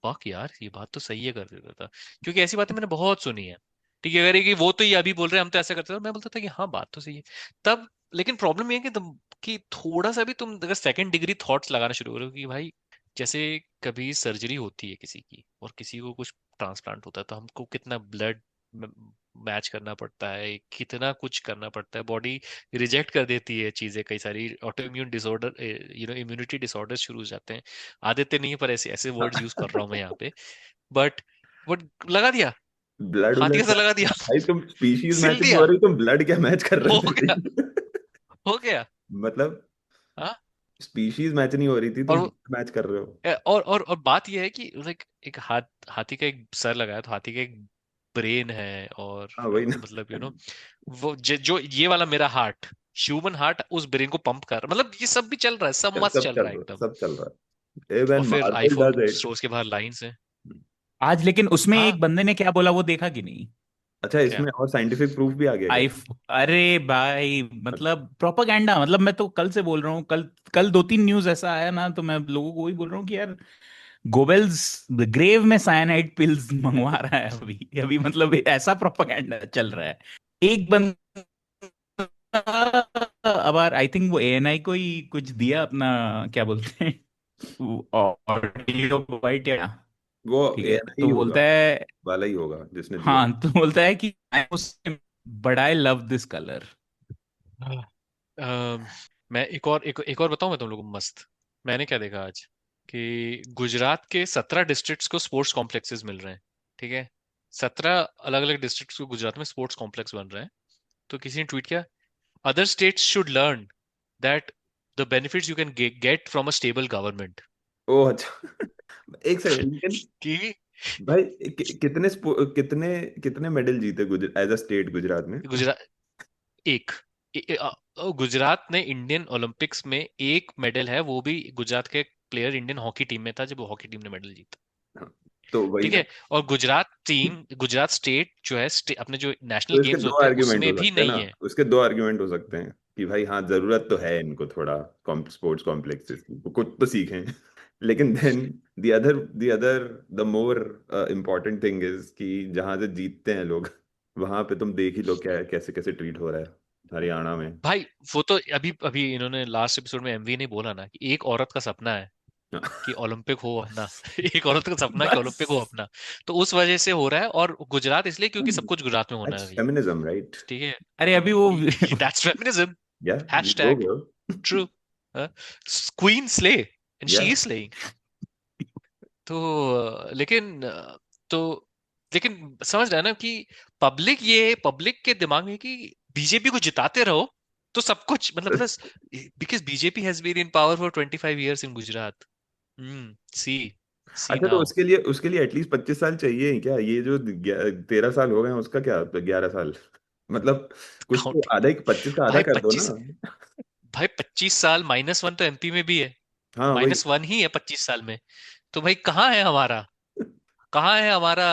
Speaker 3: फक यार ये बात तो सही है कर देता था, क्योंकि ऐसी बातें मैंने बहुत सुनी है। ठीक है, अगर ये कि वो तो ये अभी बोल रहे हैं हम तो ऐसा करते थे, मैं बोलता था कि हाँ बात तो सही है तब। लेकिन प्रॉब्लम ये है कि कि थोड़ा सा भी तुम अगर सेकंड डिग्री थॉट्स लगाना शुरू करो कि भाई, जैसे कभी सर्जरी होती है किसी की और किसी को कुछ ट्रांसप्लांट होता है, तो हमको कितना ब्लड मैच करना पड़ता है, कितना कुछ करना पड़ता है, बॉडी रिजेक्ट कर देती है चीजें, कई सारी auto immune disorder, immunity disorder शुरू हो जाते हैं। आदित्य नहीं है, पर ऐसे ऐसे वर्ड्स यूज कर रहा हूँ मैं यहाँ पे, बट बट लगा दिया,
Speaker 4: ब्लड
Speaker 3: हाथी
Speaker 4: ब्लड
Speaker 3: का सा लगा दिया।
Speaker 4: भाई, तुम स्पीशीज
Speaker 3: सिल
Speaker 4: मैच नहीं
Speaker 3: दिया,
Speaker 4: हो रही, तुम ब्लड क्या मैच कर रहे
Speaker 3: हो
Speaker 4: थे
Speaker 3: गया,
Speaker 4: भाई?
Speaker 3: हो गया।
Speaker 4: मतलब
Speaker 3: हाँ,
Speaker 4: स्पीशीज मैच नहीं हो रही थी,
Speaker 3: और
Speaker 4: तुम मैच कर रहे हो।
Speaker 3: और बात यह है कि लाइक एक हाथी का एक सर लगाया, तो हाथी का एक ब्रेन है, और
Speaker 4: हाँ वही ना।
Speaker 3: मतलब वो जो ये वाला मेरा हार्ट, ह्यूमन हार्ट उस ब्रेन को पंप कर, मतलब ये सब भी चल रहा है, सब मस्त
Speaker 4: सब
Speaker 3: चल
Speaker 4: चल
Speaker 3: रहा है
Speaker 4: रहा है,
Speaker 3: एकदम।
Speaker 4: सब चल रहा है।
Speaker 3: और
Speaker 4: इवन
Speaker 3: फिर
Speaker 4: Marvel
Speaker 3: iPhone
Speaker 4: does it.
Speaker 3: Stores के बाहर लाइन से।
Speaker 11: आज लेकिन उसमें
Speaker 3: हाँ,
Speaker 11: एक बंदे ने क्या बोला वो देखा कि नहीं?
Speaker 4: अच्छा,
Speaker 3: क्या?
Speaker 4: इसमें और साइंटिफिक प्रूफ भी आ गया क्या?
Speaker 11: आई अरे भाई, मतलब प्रोपागेंडा, मतलब मैं तो कल से बोल रहा हूँ, कल कल 2-3 न्यूज ऐसा आया ना, तो मैं लोगों को वही बोल रहा हूँ कि यार गोबेल्स ग्रेव में साइनाइड पिल्स मंगवा रहा है अभी अभी, मतलब ऐसा प्रोपागेंडा चल रहा है। एक बंदा अब आई थिंक वो एएनआई को ही कुछ दिया अपना, क्या बोलते हैं, ऑडियो वाइट या,
Speaker 4: वो
Speaker 11: ठीक है,
Speaker 4: एएनआई
Speaker 11: तो
Speaker 4: होगा
Speaker 11: बोलता है,
Speaker 4: वाला ही होगा जिसने दिया।
Speaker 11: हाँ, तो बोलता है कि but I love this colour.
Speaker 3: मैं एक और बताऊं मैं तुम लोगों को मस्त। मैंने क्या देखा आज कि गुजरात के 17 डिस्ट्रिक्ट्स को स्पोर्ट्स कॉम्प्लेक्सेस मिल रहे हैं। ठीक है, 17 अलग अलग डिस्ट्रिक्ट्स को गुजरात में स्पोर्ट्स कॉम्प्लेक्स बन रहे हैं। तो किसी ने ट्वीट किया, other states should learn that the benefits you can get from a stable government.
Speaker 4: Oh अच्छा। एक सेकंड, लेकिन
Speaker 3: कि
Speaker 4: भाई कितने कितने मेडल जीते एज अ स्टेट गुजरात में?
Speaker 3: गुजरात एक गुजरात ने इंडियन ओलंपिक्स में एक मेडल है, वो भी गुजरात के प्लेयर इंडियन हॉकी टीम में था जब वो हॉकी टीम ने मेडल जीता।
Speaker 4: हाँ, तो वही
Speaker 3: ठीक
Speaker 4: ना।
Speaker 3: है, और गुजरात स्टेट जो है अपने जो नेशनल
Speaker 4: तो इसके
Speaker 3: गेम्स
Speaker 4: दो
Speaker 3: होते हैं
Speaker 4: आर्ग्यूमेंट हो
Speaker 3: उसमें भी
Speaker 4: सकते हैं ना,
Speaker 3: नहीं है।
Speaker 4: उसके दो आर्ग्यूमेंट हो सकते हैं कि भाई हाँ जरूरत तो है इनको थोड़ा स्पोर्ट्स कॉम्प्लेक्सेस की, वो कुछ तो सीखें। लेकिन then the other the more important thing is कि जहां से जीतते हैं लोग वहां पे तुम देख ही लो क्या कैसे कैसे ट्रीट हो रहा है हरियाणा में।
Speaker 3: भाई वो तो अभी अभी इन्होंने लास्ट एपिसोड में एमवी ने बोला ना कि एक औरत का सपना है कि ओलंपिक हो अपना। एक औरत का सपना है कि ओलंपिक हो
Speaker 4: बस
Speaker 3: अपना। तो उस वजह से हो रहा है, और गुजरात इसलिए क्योंकि सब कुछ गुजरात में होना है
Speaker 4: दैट्स
Speaker 3: अभी।
Speaker 4: Feminism right.
Speaker 3: ठीक है,
Speaker 11: अरे अभी वो
Speaker 3: दैट्स फेमिनिज्म,
Speaker 4: या you go
Speaker 3: hashtag
Speaker 4: girl.
Speaker 3: True, queen slay and
Speaker 4: या
Speaker 3: शी इज स्लेइंग। तो तो लेकिन समझ रहे हैं ना कि पब्लिक के दिमाग में कि बीजेपी को जिताते रहो तो सब कुछ मतलब बस, because BJP has been in power for 25 years in Gujarat. See see
Speaker 4: अच्छा, तो
Speaker 3: नाउ।
Speaker 4: उसके लिए एटलीस्ट 25 साल चाहिए ही क्या? ये जो 13 साल हो गए हैं उसका क्या, 11 साल मतलब कुछ तो
Speaker 3: काउंट
Speaker 4: आधा, 25 का आधा
Speaker 3: भाई
Speaker 4: कर दो
Speaker 3: 25,
Speaker 4: ना।
Speaker 3: भाई 25 साल -1 तो एमपी में भी है।
Speaker 4: हाँ वही।
Speaker 3: -1 ही है 25 साल में। तो भाई कहाँ है हमारा, कहाँ है हमारा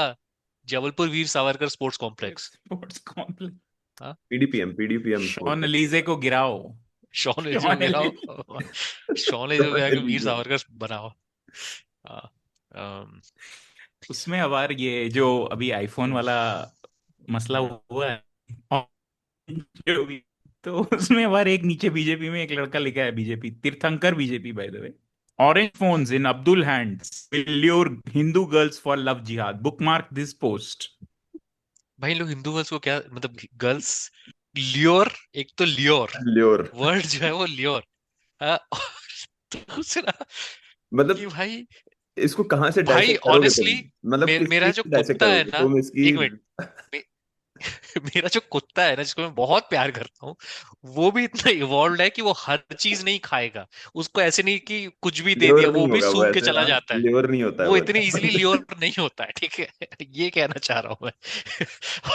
Speaker 3: Jabalpur Veer Savarkar sports complex?
Speaker 11: Sports complex,
Speaker 3: हाँ,
Speaker 4: पीडीपीएम
Speaker 11: शॉन
Speaker 4: स्पोर्ट्स।
Speaker 11: अलीजे को गिराओ,
Speaker 3: शॉन एलिजे को
Speaker 11: शॉन अलीजे।
Speaker 3: गिराओ, शॉन एलिजे को गिरा के वीर सावरकर बनाओ। हाँ, अम,
Speaker 11: उसमें अब ये जो अभी आईफोन वाला मसला हुआ है, और जो भी, तो उसमें अब एक नीचे बीजेपी में एक लड़का लिखा है, बीजेपी तीर्थंकर BJP by the way, orange phones in Abdul hands will lure Hindu girls for love जिहाद, बुकमार्क दिस पोस्ट।
Speaker 3: भाई लोग हिंदू गर्ल्स को क्या मतलब, गर्ल्स लियोर, एक तो लियोर
Speaker 4: ल्योर
Speaker 3: वर्ड जो है वो लियोर, और दूसरा कि
Speaker 4: मतलब
Speaker 3: भाई,
Speaker 4: इसको कहाँ से
Speaker 3: भाई
Speaker 4: डायसेक्ट करोगे तुम?
Speaker 3: ऑनेस्टली
Speaker 4: मतलब किस
Speaker 3: मेरा
Speaker 4: चीज
Speaker 3: जो
Speaker 4: से डायसेक्ट
Speaker 3: कुत्ता है
Speaker 4: करोगे
Speaker 3: ना,
Speaker 4: तुम इसकी?
Speaker 3: एक मिनट, मे- मेरा जो कुत्ता है ना जिसको मैं बहुत प्यार करता हूँ, वो भी इतना इवॉल्व है कि वो हर चीज नहीं खाएगा। उसको ऐसे नहीं कि कुछ भी दे दिया
Speaker 4: ल्योर
Speaker 3: वो
Speaker 4: नहीं
Speaker 3: भी
Speaker 4: होगा वो
Speaker 3: सूंघ के
Speaker 4: ऐसे,
Speaker 3: चला
Speaker 4: हाँ
Speaker 3: जाता है।
Speaker 4: ल्योर नहीं होता है
Speaker 3: वो
Speaker 4: वो
Speaker 3: इतनी इजीली
Speaker 4: ऐसा।
Speaker 3: लियोर नहीं होता है, ठीक है। ये कहना चाह रहा हूं मैं।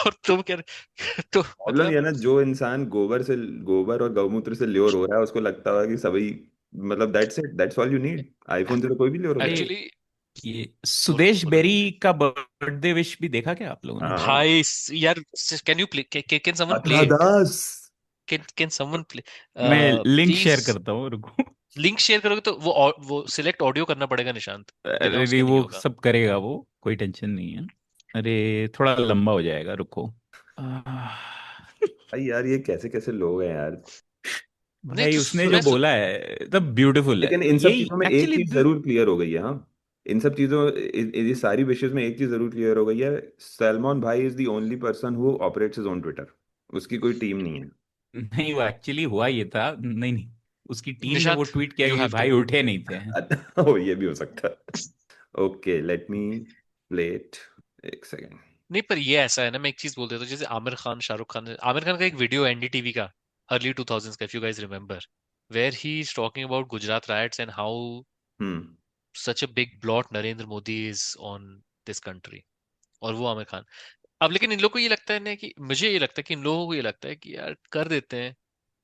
Speaker 3: और तुम कह रहे तो
Speaker 4: प्रॉब्लम ये
Speaker 3: मतलब
Speaker 4: है ना, जो इंसान गोबर और गौमूत्र से ल्योर हो रहा है उसको लगता है कि सभी, मतलब that's it, that's all you need. IPhone से तो कोई भी ल्योर हो
Speaker 11: अरे,
Speaker 4: जाएगा।
Speaker 3: एक्चुअली,
Speaker 11: ये
Speaker 3: बोलो
Speaker 11: सुदेश
Speaker 3: बोलो
Speaker 11: बेरी का बर्थडे विश भी देखा क्या आप लोगों ने?
Speaker 4: हाँ।
Speaker 3: भाई यार, can you play, can someone play
Speaker 4: अथरा
Speaker 3: it,
Speaker 4: Das.
Speaker 3: Can someone play
Speaker 11: मैं लिंक
Speaker 3: प्लीज?
Speaker 11: शेयर करता हूँ, रुको।
Speaker 3: लिंक शेयर करोगे तो वो सिलेक्ट ऑडियो करना पड़ेगा निशांत, बिना
Speaker 11: अरे नहीं,
Speaker 3: उसके नहीं
Speaker 11: वो
Speaker 3: होगा।
Speaker 11: सब करेगा वो, कोई टेंशन नहीं है। अरे थोड़ा लंबा हो जाएगा, रुको। आह,
Speaker 4: भाई यार ये कैसे कैसे लोग हैं यार।
Speaker 3: नहीं
Speaker 11: भाई
Speaker 3: तो
Speaker 11: उसने जो
Speaker 3: मैं
Speaker 11: बोला है तब ब्यूटीफुल है,
Speaker 4: लेकिन इन सब
Speaker 11: यही
Speaker 4: चीजों में एक
Speaker 11: एक्चुअली।
Speaker 4: चीज जरूर क्लियर हो गई है, हाँ। इन सब चीजों, ये सारी विशेष में एक चीज जरूर क्लियर हो गई है। सलमान भाई is the only person who operates his own Twitter. उसकी कोई टीम नहीं है।
Speaker 11: नहीं, वो एक्चुअली हुआ ये था, नहीं नहीं, उसकी टीम ने वो
Speaker 3: निशांत,
Speaker 11: ट्वीट किया
Speaker 3: यू
Speaker 11: कि
Speaker 3: हैव
Speaker 11: भाई
Speaker 3: टू।
Speaker 11: उठे नहीं थे।
Speaker 4: ओ ये भी हो सकता है। Okay let me play it, एक सेकेंड।
Speaker 3: नहीं पर ये ऐसा है ना, मैं एक चीज बोल देता हूँ, जैसे आमिर खान शाहरुख खान, आमिर खान का एक वीडियो एनडीटीवी का अर्ली 2000s का, if you guys remember, where he is talking about Gujarat riots and how
Speaker 4: hmm.
Speaker 3: Such a big blot Narendra Modi is on this country, और वो आमिर खान। अब लेकिन इन लोगों को ये लगता है ना, कि मुझे ये लगता है कि इन लोगों को ये लगता है कि यार कर देते हैं,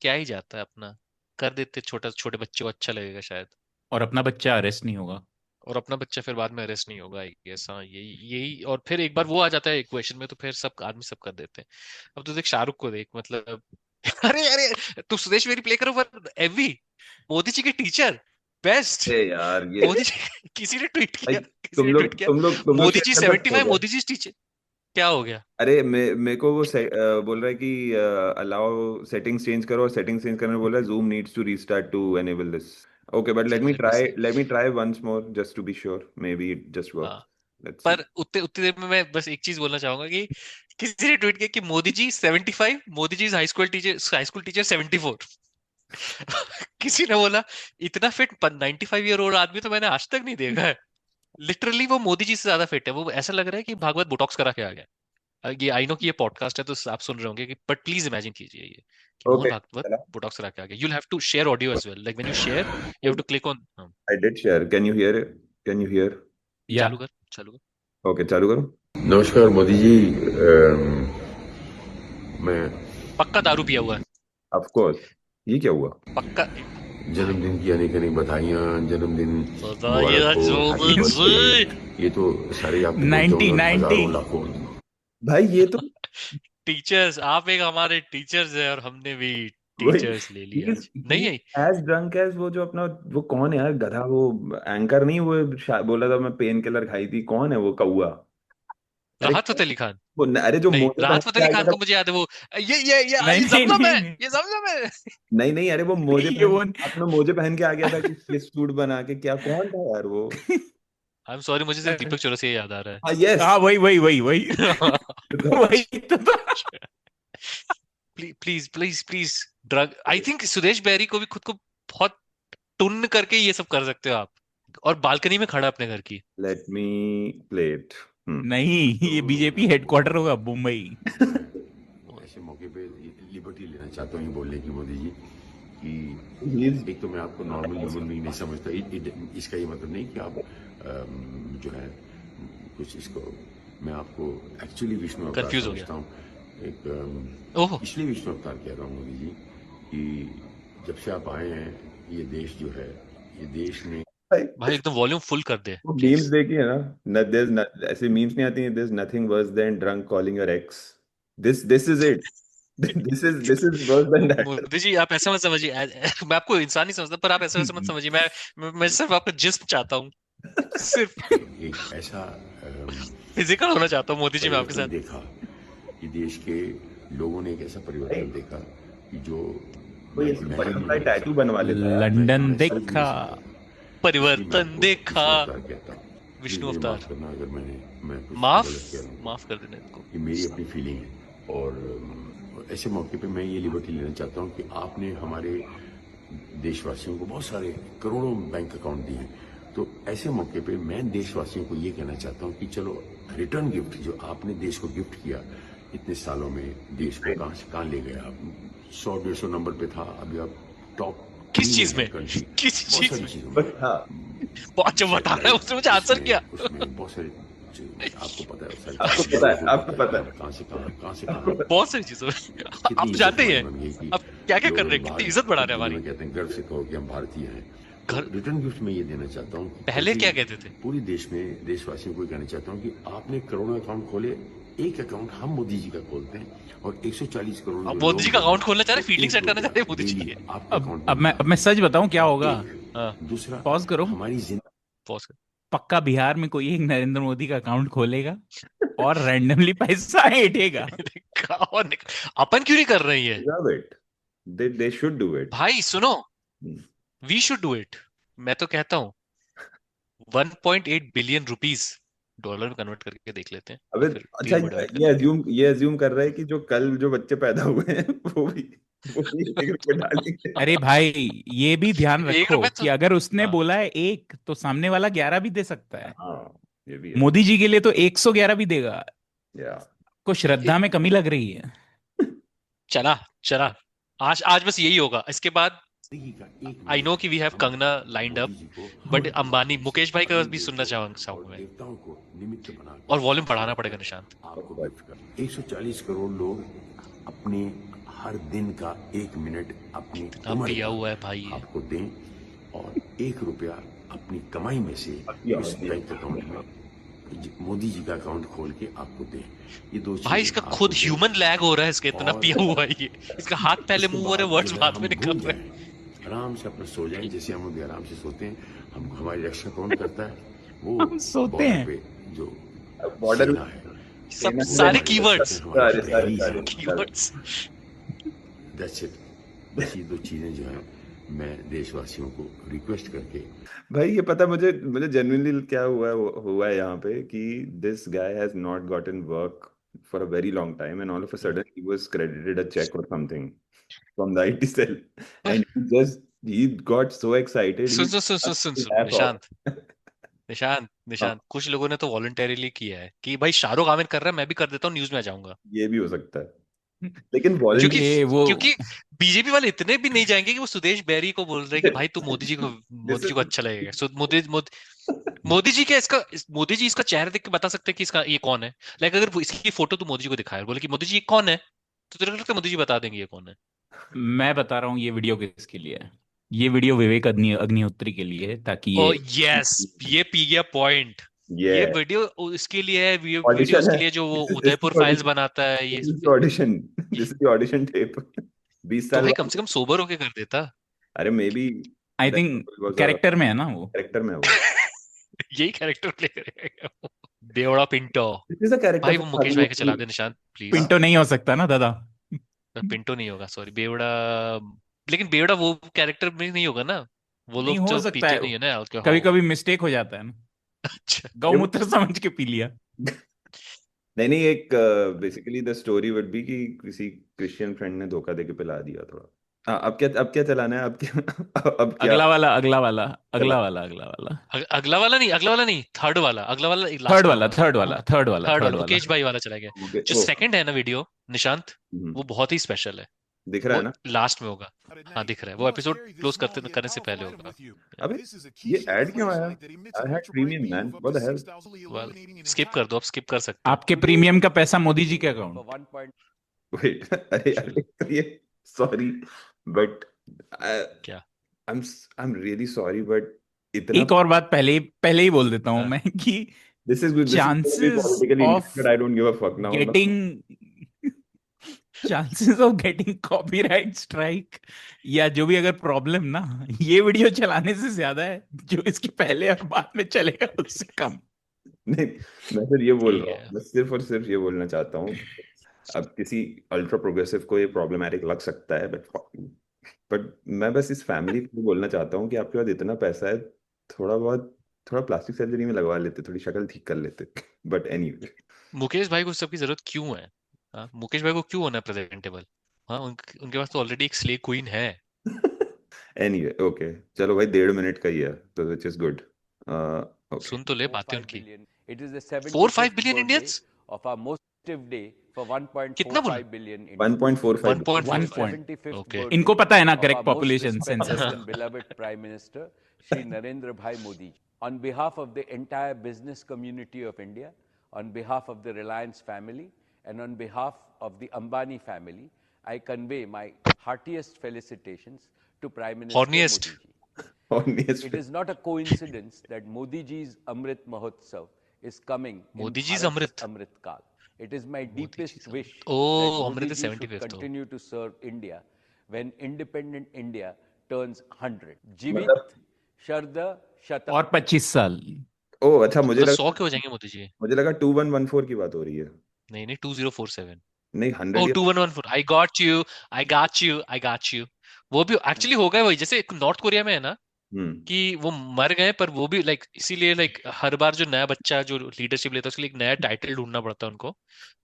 Speaker 3: क्या ही जाता है अपना, कर देते, छोटे बच्चों को अच्छा लगेगा शायद,
Speaker 11: और अपना बच्चा अरेस्ट नहीं होगा।
Speaker 3: और अपना बच्चा फिर बाद में अरेस्ट नहीं होगा, आई गेस। हाँ, यही और फिर एक बार वो आ जाता है इक्वेशन में तो फिर सब आदमी सब कर देते हैं। अब तो देख शाहरुख को देख, मतलब अरे अरे, तू सुदेश मेरी प्ले करो पर एवी, मोदी जी के टीचर बेस्ट।
Speaker 4: ए यार ये
Speaker 3: मोदी जी किसी ने ट्वीट
Speaker 4: भाई,
Speaker 3: किया, किसी ने ट्वीट किया,
Speaker 4: तुम लोग
Speaker 3: मोदी
Speaker 4: शेयर
Speaker 3: जी
Speaker 4: कर सकते हो
Speaker 3: 75,
Speaker 4: क्या?
Speaker 3: मोदी जी टीचर। क्या हो गया?
Speaker 4: अरे मेरे को वो बोल रहा है कि अलाउ सेटिंग्स चेंज करो, और सेटिंग्स चेंज करने बोल रहा है Zoom needs to restart to enable this. Okay, but
Speaker 3: चलो let me see.
Speaker 4: Let me try once more just to be sure, maybe it just
Speaker 3: हाँ,
Speaker 4: वर्क्स. Let's see.
Speaker 3: पर उतने उतनी देर में मैं बस एक चीज बोलना चाहूंगा कि किसी ने ट्वीट किया कि Modi ji 75, Modi ji high school teacher 74। किसी ने बोला इतना फिट 95 ईयर ओल्ड आदमी तो मैंने आज तक नहीं देखा है। लिटरली वो मोदी जी से ज्यादा फिट है। वो ऐसा लग रहा है कि भागवत बोटॉक्स करा के आ गया। ये आई नो कि ये पॉडकास्ट है तो आप सुन रहे होंगे कि, बट प्लीज इमेजिन कीजिए ये कि मोहन
Speaker 4: ओके,
Speaker 3: भागवत
Speaker 4: चला.
Speaker 3: बोटॉक्स करा के आ गया। You have to share audio as well, like when you share you have to click on.
Speaker 4: I did share. Can you hear? Can you hear?
Speaker 11: या
Speaker 3: चालू कर।
Speaker 4: ओके, चालू करो.
Speaker 1: नमस्कार मोदी जी. मैं
Speaker 3: पक्का दारू पिया हुआ है,
Speaker 4: ऑफ कोर्स. ये क्या हुआ?
Speaker 3: पक्का।
Speaker 1: जन्मदिन की अनेक अनेक बधाइयाँ, जन्मदिन
Speaker 3: बधाइयाँ
Speaker 1: मुबारक हो,
Speaker 3: जोबन
Speaker 1: हैप्पी
Speaker 3: से।
Speaker 1: बर्थडे. ये तो सारे आपको
Speaker 11: 90
Speaker 1: हजारों लाखों.
Speaker 4: भाई ये तो
Speaker 3: टीचर्स, आप एक हमारे टीचर्स है और हमने भी
Speaker 4: वही,
Speaker 3: टीचर्स ले लिया आज। नहीं है
Speaker 4: एज ड्रंक एज वो जो अपना, वो कौन है यार गधा, वो एंकर नहीं, वो बोला था मैं पेन किलर खाई थी, कौन है वो कौआ? अरे
Speaker 3: राहत फतेह अली खान।
Speaker 4: वो अरे जो
Speaker 3: नहीं,
Speaker 4: मोजे पहन
Speaker 3: राहत
Speaker 4: के
Speaker 3: फतेह
Speaker 4: आ
Speaker 3: अली
Speaker 4: गया
Speaker 3: खान
Speaker 4: था.
Speaker 3: को मुझे याद है। वो ये
Speaker 11: नहीं नहीं
Speaker 3: जमजम है,
Speaker 11: नहीं
Speaker 3: ये जमजम है।
Speaker 4: नहीं नहीं, अरे वो मोजे
Speaker 11: ये वो
Speaker 4: अपना मोजे पहन के आ गया था कि सूट बना के, क्या कौन था यार वो?
Speaker 3: आई एम सॉरी, मुझे सिर्फ दीपक चौरसिया याद आ रहा
Speaker 4: हाँ, यस.
Speaker 11: हाँ वही वही तो था।
Speaker 3: Please please please drug. I think Sudesh Berry को भी खुद को बहुत टुन करके ये सब कर सकते हो आप, और बालकनी में खड़ा अपने घर की।
Speaker 4: Let me play it.
Speaker 11: नहीं, ये बीजेपी हेडक्वार्टर होगा मुंबई।
Speaker 1: ऐसे मौके पे लिबर्टी लेना चाहता हूँ ये बोलने की मोदी जी कि एक तो मैं आपको नॉर्मल ह्यूमन बीइंग नहीं समझता. इसका ये मतलब नहीं कि आप जो है कुछ इसको, मैं आपको एक्चुअली विष्णु अवतार
Speaker 3: कंफ्यूज हो गया।
Speaker 1: समझता हूँ. एक
Speaker 3: ओह,
Speaker 1: इसलिए विष्णु अवतार कह रहा हूँ मोदी जी कि जब से आप आए हैं ये देश जो है, ये देश ने
Speaker 3: भाई एकदम वॉल्यूम फुल कर दे
Speaker 4: वो
Speaker 3: प्लीज।
Speaker 4: मीम्स देखिए ना, ऐसे मीम्स नहीं आती हैं, there's nothing worse than drunk calling your ex. This is it. this is worse than that.
Speaker 3: Modi ji आप ऐसा मत समझिए, मैं आपको इंसान नहीं समझता, पर आप ऐसा वैसा मत समझिए। मैं सिर्फ आपको जिस्म चाहता हूँ, सिर्फ
Speaker 1: एक ऐसा
Speaker 3: फिजिकल होना चाहता हूँ मोदी जी मैं आपके
Speaker 1: परिवर्तन
Speaker 3: साथ।
Speaker 1: देखा कि देश के लोगों ने एक ऐसा परिवर्तन देखा कि जो
Speaker 4: कोई
Speaker 1: मैं
Speaker 4: ऐसे
Speaker 1: imagine
Speaker 4: बटरफ्लाई
Speaker 1: नहीं कर
Speaker 4: टैटू
Speaker 1: सकता.
Speaker 4: बनवा लेता है.
Speaker 11: लंदन
Speaker 1: मैं समझ नहीं
Speaker 11: देखा।
Speaker 1: सकता.
Speaker 3: परिवर्तन देखा।
Speaker 1: विष्णु
Speaker 3: विष्णु
Speaker 1: अवतार
Speaker 3: अवतार।
Speaker 1: करना अगर मैं कुछ
Speaker 3: माफ
Speaker 1: गलत कह रहा हूँ.
Speaker 3: माफ कर देना इनको।
Speaker 1: ये मेरी अपनी फीलिंग है. और ऐसे मौके पे मैं ये लिबर्टी लेना चाहता हूँ कि आपने हमारे देशवासियों को बहुत सारे करोड़ों बैंक अकाउंट दिए हैं. तो ऐसे मौके पे मैं देशवासियों को ये कहना चाहता हूँ कि चलो रिटर्न गिफ्ट जो आपने देश को गिफ्ट किया इतने सालों में, देश को कहाँ से कहाँ ले गए आप. 100-150 नंबर पे था, अभी आप टॉप
Speaker 3: किस चीज में?
Speaker 1: कंट्री.
Speaker 3: किस
Speaker 1: बहुत
Speaker 3: चीज
Speaker 1: सारी
Speaker 3: में?
Speaker 1: चीजों में.
Speaker 4: बस हाँ,
Speaker 3: बहुत जब बता रहा है उसने मुझे आंसर किया।
Speaker 1: उसमें बहुत सारी आपको पता है सारी
Speaker 4: आपको पता है, आपको पता है.
Speaker 1: कहाँ से कहाँ
Speaker 3: बहुत सारी चीजों में आप जानते ही हैं आप क्या क्या कर रहे हैं, कितनी इज्जत बढ़ा रहे हैं हमारी।
Speaker 1: कहते हैं गर्व से कहो कि हम भारतीय हैं.
Speaker 3: घर-
Speaker 1: रिटर्न गिफ्ट में ये देना चाहता हूँ.
Speaker 3: पहले क्या कहते थे?
Speaker 1: पूरी देश में देशवासियों को ये कहना चाहता हूँ कि आपने करोड़ों अकाउंट खोले, एक अकाउंट हम मोदी जी का खोलते हैं और 140 करोड़
Speaker 3: अब
Speaker 1: जो
Speaker 3: मोदी जी का
Speaker 1: लोग
Speaker 3: अकाउंट खोलना चाह रहे,
Speaker 1: हैं,
Speaker 3: फील्डिंग सेट करना चाह रहे हैं मोदी जी
Speaker 1: डेली
Speaker 3: के।
Speaker 1: आपका अकाउंट
Speaker 11: अब मैं सच बताऊं क्या होगा।
Speaker 3: हाँ,
Speaker 1: दूसरा
Speaker 11: पॉज करो।
Speaker 1: हमारी जिंदगी
Speaker 3: पॉज कर।
Speaker 11: पक्का बिहार में कोई एक नरेंद्र मोदी का अकाउंट खोलेगा और रैंडमली पैसा ऐंठेगा।
Speaker 3: अपन क्यों नहीं कर रहे हैं ये?
Speaker 4: deserve it. They should do it.
Speaker 3: भाई सुनो,
Speaker 4: hmm.
Speaker 3: We should do it. मैं तो कहता हूँ 1.8 बिलियन रुपीस डॉलर में कन्वर्ट करके देख लेते हैं।
Speaker 4: अबे
Speaker 3: फिर
Speaker 4: अच्छा,
Speaker 3: deal में divide
Speaker 4: ये अज्यूम कर रहा है कि जो कल जो बच्चे पैदा हुए हैं वो भी 1 रुपये डालेंगे.
Speaker 11: अरे भाई ये भी ध्यान
Speaker 3: 1
Speaker 11: रखो
Speaker 3: रुपए तो-
Speaker 11: कि अगर उसने
Speaker 3: हाँ।
Speaker 11: बोला है 1 तो सामने वाला 11 भी दे सकता है।
Speaker 4: हाँ, ये भी है.
Speaker 11: मोदी जी के लिए तो 111 भी देगा।
Speaker 4: Yeah.
Speaker 11: को श्रद्धा में कमी लग रही है।
Speaker 3: चला आज बस यही होगा। इसके बाद
Speaker 1: का एक
Speaker 3: आई नो कि we have Kangana lined up,
Speaker 1: Modi ji को
Speaker 3: बट
Speaker 1: हर
Speaker 3: अंबानी मुकेश भाई का भी सुनना चाहूंगा
Speaker 1: और
Speaker 3: मैं,
Speaker 1: देवताओं को निमित्त बना
Speaker 3: और वॉल्यूम बढ़ाना पड़ेगा निशांत।
Speaker 1: आपको गिफ्ट कर 140 करोड़ लोग अपने हर दिन का 1 मिनट अपनी
Speaker 3: इतना
Speaker 1: उम्र
Speaker 3: पिया
Speaker 1: का
Speaker 3: हुआ है भाई ये।
Speaker 1: आपको दें और 1 रुपया अपनी कमाई में से उस बैंक अकाउंट में मोदी जी का अकाउंट खोल के आपको दें. ये दो
Speaker 3: भाई इसका खुद ह्यूमन लैग हो रहा है, इसका इतना पिया हुआ है ये। इसका हाथ पहले मूव हो रहे, वर्ड्स बाद में निकल रहे हैं।
Speaker 1: आराम से अपना सो जाएं जैसे हम भी आराम से सोते हैं. हम हमारी रक्षा कौन करता है? वो
Speaker 11: हम सोते
Speaker 1: border
Speaker 11: हैं।
Speaker 1: पे जो
Speaker 4: बॉर्डर
Speaker 1: सेना है,
Speaker 3: सब सारे कीवर्ड्स
Speaker 4: सारे
Speaker 3: कीवर्ड्स
Speaker 1: दैट्स इट। बस ये दो चीजें जो हैं मैं देशवासियों को रिक्वेस्ट करके
Speaker 4: भाई ये पता मुझे मुझे जेन्युइनली क्या हुआ है यहाँ पे कि this guy has not gotten work for a very long time and all of a sudden he was credited a cheque or something from the IT cell and he got so excited he
Speaker 3: सुन सुन सुन सुन सुन
Speaker 4: to
Speaker 3: सुन
Speaker 4: laugh
Speaker 3: Nishant
Speaker 4: off.
Speaker 3: Nishant
Speaker 4: हाँ,
Speaker 3: निशांत कुछ लोगों ने तो वॉलंटरीली किया है कि भाई शाहरुख आमिर कर रहा है मैं भी कर देता हूँ न्यूज में आ जाऊंगा
Speaker 4: ये भी हो सकता है लेकिन
Speaker 3: क्योंकि
Speaker 11: ये वो
Speaker 3: क्योंकि बीजेपी वाले इतने भी नहीं जाएंगे कि वो सुदेश बैरी को बोल रहे हैं कि भाई तू
Speaker 4: दिस
Speaker 3: मोदी जी को
Speaker 4: इज
Speaker 3: अच्छा लगेगा सो मोदी जी क्या मोदी जी इसका चेहरा देख के बता सकते हैं कि इसका ये कौन है। लाइक अगर इसकी फोटो तू मोदी जी को दिखाए बोले कि मोदी जी ये कौन है तो तेरे को लगता है मोदी जी बता देंगे ये कौन है।
Speaker 11: मैं बता रहा हूँ ये वीडियो किसके लिए है। ये वीडियो विवेक अग्निहोत्री के लिए है ताकि
Speaker 3: ओ
Speaker 11: ये
Speaker 3: यस ये पी गया पॉइंट।
Speaker 4: ये
Speaker 3: ये वीडियो इसके लिए है वीडियो
Speaker 4: ऑडिशन
Speaker 3: उसके
Speaker 4: है
Speaker 3: लिए जो वो
Speaker 4: दिस
Speaker 3: उदयपुर
Speaker 4: इज
Speaker 3: फाइल्स बनाता है ये
Speaker 4: this is audition this is audition tape 20
Speaker 3: तो
Speaker 4: साल
Speaker 3: भाई कम
Speaker 4: बाद
Speaker 3: से कम सोबर होके कर देता।
Speaker 4: अरे maybe
Speaker 11: I
Speaker 4: that
Speaker 11: think
Speaker 4: was a
Speaker 11: character में है ना वो।
Speaker 4: कैरेक्टर में है वो
Speaker 3: यही कैरेक्टर प्ले करेगा वो। बेवड़ा Pinto.
Speaker 4: This is a character
Speaker 3: भाई वो मुकेश भाई के चला
Speaker 4: from
Speaker 3: the Nishant please.
Speaker 11: Pinto नहीं हो सकता ना दादा।
Speaker 3: पिंटो नहीं होगा सॉरी बेवड़ा। लेकिन बेवड़ा वो कैरेक्टर में नहीं होगा ना। वो
Speaker 11: नहीं
Speaker 3: लोग
Speaker 11: हो
Speaker 3: जो
Speaker 11: सकता
Speaker 3: पीते
Speaker 11: है,
Speaker 3: नहीं है ना
Speaker 11: कभी
Speaker 3: अल्कोहल।
Speaker 11: कभी मिस्टेक हो जाता है ना,
Speaker 3: अच्छा
Speaker 11: गौमूत्र समझ के पी लिया।
Speaker 4: नहीं नहीं एक basically the story would be कि किसी क्रिश्चियन फ्रेंड ने धोखा देके पिला दिया थोड़ा। हाँ अब क्या चलाना है अब क्या अब क्या
Speaker 11: अगला वाला अगला वाला
Speaker 4: चला
Speaker 11: अगला वाला अगला वाला
Speaker 3: अगला वाला नहीं थर्ड वाला अगला वाला
Speaker 11: थर्ड
Speaker 3: लास्ट में
Speaker 11: वाला
Speaker 3: होगा।
Speaker 11: थर्ड वाला थर्ड वाला
Speaker 3: थर्ड
Speaker 11: थर्ड
Speaker 3: वाला
Speaker 11: वाला
Speaker 3: मुकेश भाई वाला चला गया। जो
Speaker 4: ओ
Speaker 3: सेकंड है ना वीडियो निशांत
Speaker 4: हम्म,
Speaker 3: वो बहुत ही स्पेशल है।
Speaker 4: दिख रहा है
Speaker 3: वो
Speaker 4: ना
Speaker 3: लास्ट में होगा। हाँ दिख रहा है वो एपिसोड क्लोज करने से पहले होगा।
Speaker 4: अबे ये ऐड क्यों आया I had premium man what the hell
Speaker 3: skip कर दो आप स्किप कर सकते हो।
Speaker 11: आपके प्रीमियम का पैसा मोदी जी के
Speaker 10: for
Speaker 11: अकाउंट।
Speaker 10: 1 point
Speaker 4: वेट अरे अरे ये सॉरी बट
Speaker 3: क्या
Speaker 4: I am really sorry but इतना
Speaker 11: एक और बात पहले ही बोल देता हूं
Speaker 3: हाँ,
Speaker 11: मैं कि
Speaker 4: this is
Speaker 11: chances
Speaker 4: politically
Speaker 11: of
Speaker 4: interested I don't give a fuck now
Speaker 11: getting chances of getting copyright strike या जो भी अगर प्रॉब्लम ना ये वीडियो चलाने से ज्यादा है जो इसके पहले और बाद में चलेगा उससे कम।
Speaker 4: नहीं मैं सिर्फ ये बोल
Speaker 3: ठीक
Speaker 4: रहा
Speaker 3: है
Speaker 4: हूँ मैं सिर्फ और सिर्फ ये बोलना चाहता हूँ अब किसी अल्ट्रा प्रोग्रेसिव को ये प्रॉब्लमैटिक लग सकता है बट मैं बस इस फैमिली को बोलना चाहता हूँ कि आपके पास इतना पैसा है थोड़ा प्लास्टिक सर्जरी में लगवा लेते थोड़ी शक्ल ठीक कर लेते बट एनीवे
Speaker 3: मुकेश भाई को इस सबकी जरूरत क्यों है। हाँ मुकेश भाई को क्यों होना है प्रेजेंटेबल। हाँ उनके पास तो ऑलरेडी एक स्ले क्वीन है।
Speaker 4: एनीवे ओके चलो भाई 1.5 मिनट का ही है तो विच इज गुड ओके
Speaker 3: सुन तो ले बातें
Speaker 10: 4-5
Speaker 3: उनकी।
Speaker 10: billion. It is the
Speaker 3: 4-5
Speaker 10: 75th
Speaker 3: billion
Speaker 10: birthday
Speaker 3: Indians
Speaker 10: of our most active day for
Speaker 3: कितना बोला
Speaker 10: 1.45 billion Indians.
Speaker 4: 1.45
Speaker 3: 1.45
Speaker 11: 1
Speaker 10: The
Speaker 11: point
Speaker 10: 75th
Speaker 3: okay
Speaker 10: birthday
Speaker 11: इनको पता है ना
Speaker 10: of
Speaker 11: correct
Speaker 10: our most
Speaker 11: population
Speaker 10: respected
Speaker 11: census का।
Speaker 10: and beloved Prime Minister, Shri Narendra Bhai Modi. On behalf of the entire business community of India, on behalf of the Reliance family, and on behalf of the Ambani family, I convey my heartiest felicitations to Prime Minister
Speaker 3: हॉर्निएस्ट
Speaker 10: Modi ji.
Speaker 4: Honest.
Speaker 10: It is not a coincidence that Modi ji's Amrit Mahotsav is coming in
Speaker 3: Modi ji
Speaker 10: Bharat's
Speaker 3: Amrit
Speaker 10: Amrit Kal. It is my deepest wish
Speaker 3: oh
Speaker 10: that Modi
Speaker 3: Amrit
Speaker 10: ji should
Speaker 3: 75th हो
Speaker 10: continue to serve India when independent India turns 100.
Speaker 4: मतलब
Speaker 10: Jivit Sharda Shata.
Speaker 11: और 25 साल।
Speaker 4: ओ अच्छा
Speaker 3: तो मतलब 100 के हो जाएंगे मोदी जी।
Speaker 4: मुझे लगा 2114 की बात हो रही है
Speaker 3: नहीं नहीं 2047
Speaker 4: नहीं
Speaker 3: ओ
Speaker 4: 100
Speaker 3: 2114 I got you I got you I got you. वो भी एक्चुअली हो गया वही जैसे नॉर्थ कोरिया में है ना कि वो मर गए पर वो भी लाइक इसीलिए लाइक हर बार जो नया बच्चा जो लीडरशिप लेता है उसके लिए एक नया टाइटल ढूंढना पड़ता है उनको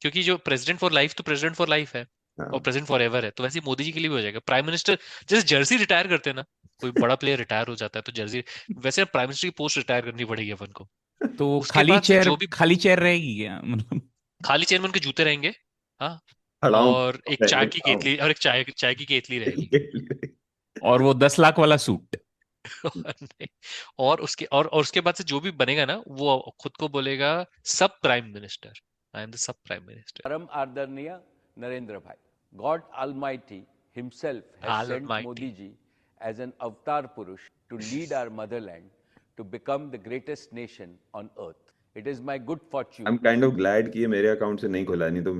Speaker 3: क्योंकि जो प्रेसिडेंट फॉर लाइफ तो प्रेसिडेंट फॉर लाइफ है और
Speaker 4: हाँ
Speaker 3: प्रेसिडेंट फॉर एवर है तो वैसे ही मोदी जी के लिए भी हो जाएगा प्राइम मिनिस्टर जैसे जर्सी रिटायर करते हैं ना कोई बड़ा प्लेयर रिटायर हो जाता है तो जर्सी वैसे प्राइम मिनिस्टर की पोस्ट रिटायर करनी पड़ेगी अपन को।
Speaker 11: तो
Speaker 3: उसके बाद से जो भी
Speaker 11: खाली चेयर रहेगी क्या मतलब।
Speaker 3: खाली चेयर में उनके जूते रहेंगे। हाँ
Speaker 4: खड़ाऊं
Speaker 3: और एक चाय की केतली और एक चाय की केतली रहेगी।
Speaker 11: और वो 10 लाख वाला सूट।
Speaker 3: नहीं, और उसके बाद से जो भी बनेगा ना वो खुद को बोलेगा सब prime minister I am the sub prime minister.
Speaker 10: Param Ardharniya Narendra Bhai. God Almighty Himself has sent
Speaker 3: Almighty.
Speaker 10: Modi ji as an avatar Purush to lead our motherland to become the greatest nation on earth. It is my good fortune
Speaker 4: I am kind of glad कि ये मेरे account से नहीं खुला नहीं तो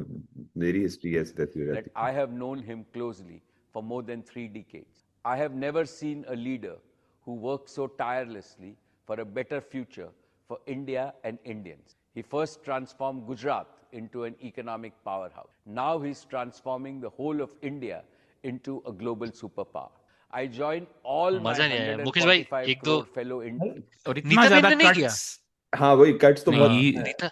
Speaker 4: मेरी history ऐसी तैसी हो
Speaker 10: that
Speaker 4: जाती
Speaker 10: I have known him closely for more than 3 decades. I have never seen a leader who works so tirelessly for a better future for India and Indians. He first transformed Gujarat into an economic powerhouse. Now he's transforming the whole of India into a global superpower. I join all my
Speaker 3: मजा नहीं आया मुकेश भाई
Speaker 10: 145
Speaker 3: एक दो
Speaker 10: crore fellow Indians.
Speaker 11: और इतना
Speaker 3: नीता
Speaker 11: ज्यादा
Speaker 3: बहन ने नहीं किया
Speaker 11: कट्स
Speaker 4: हाँ वही कट्स तो बहुत
Speaker 11: नहीं,
Speaker 4: है।
Speaker 3: Nita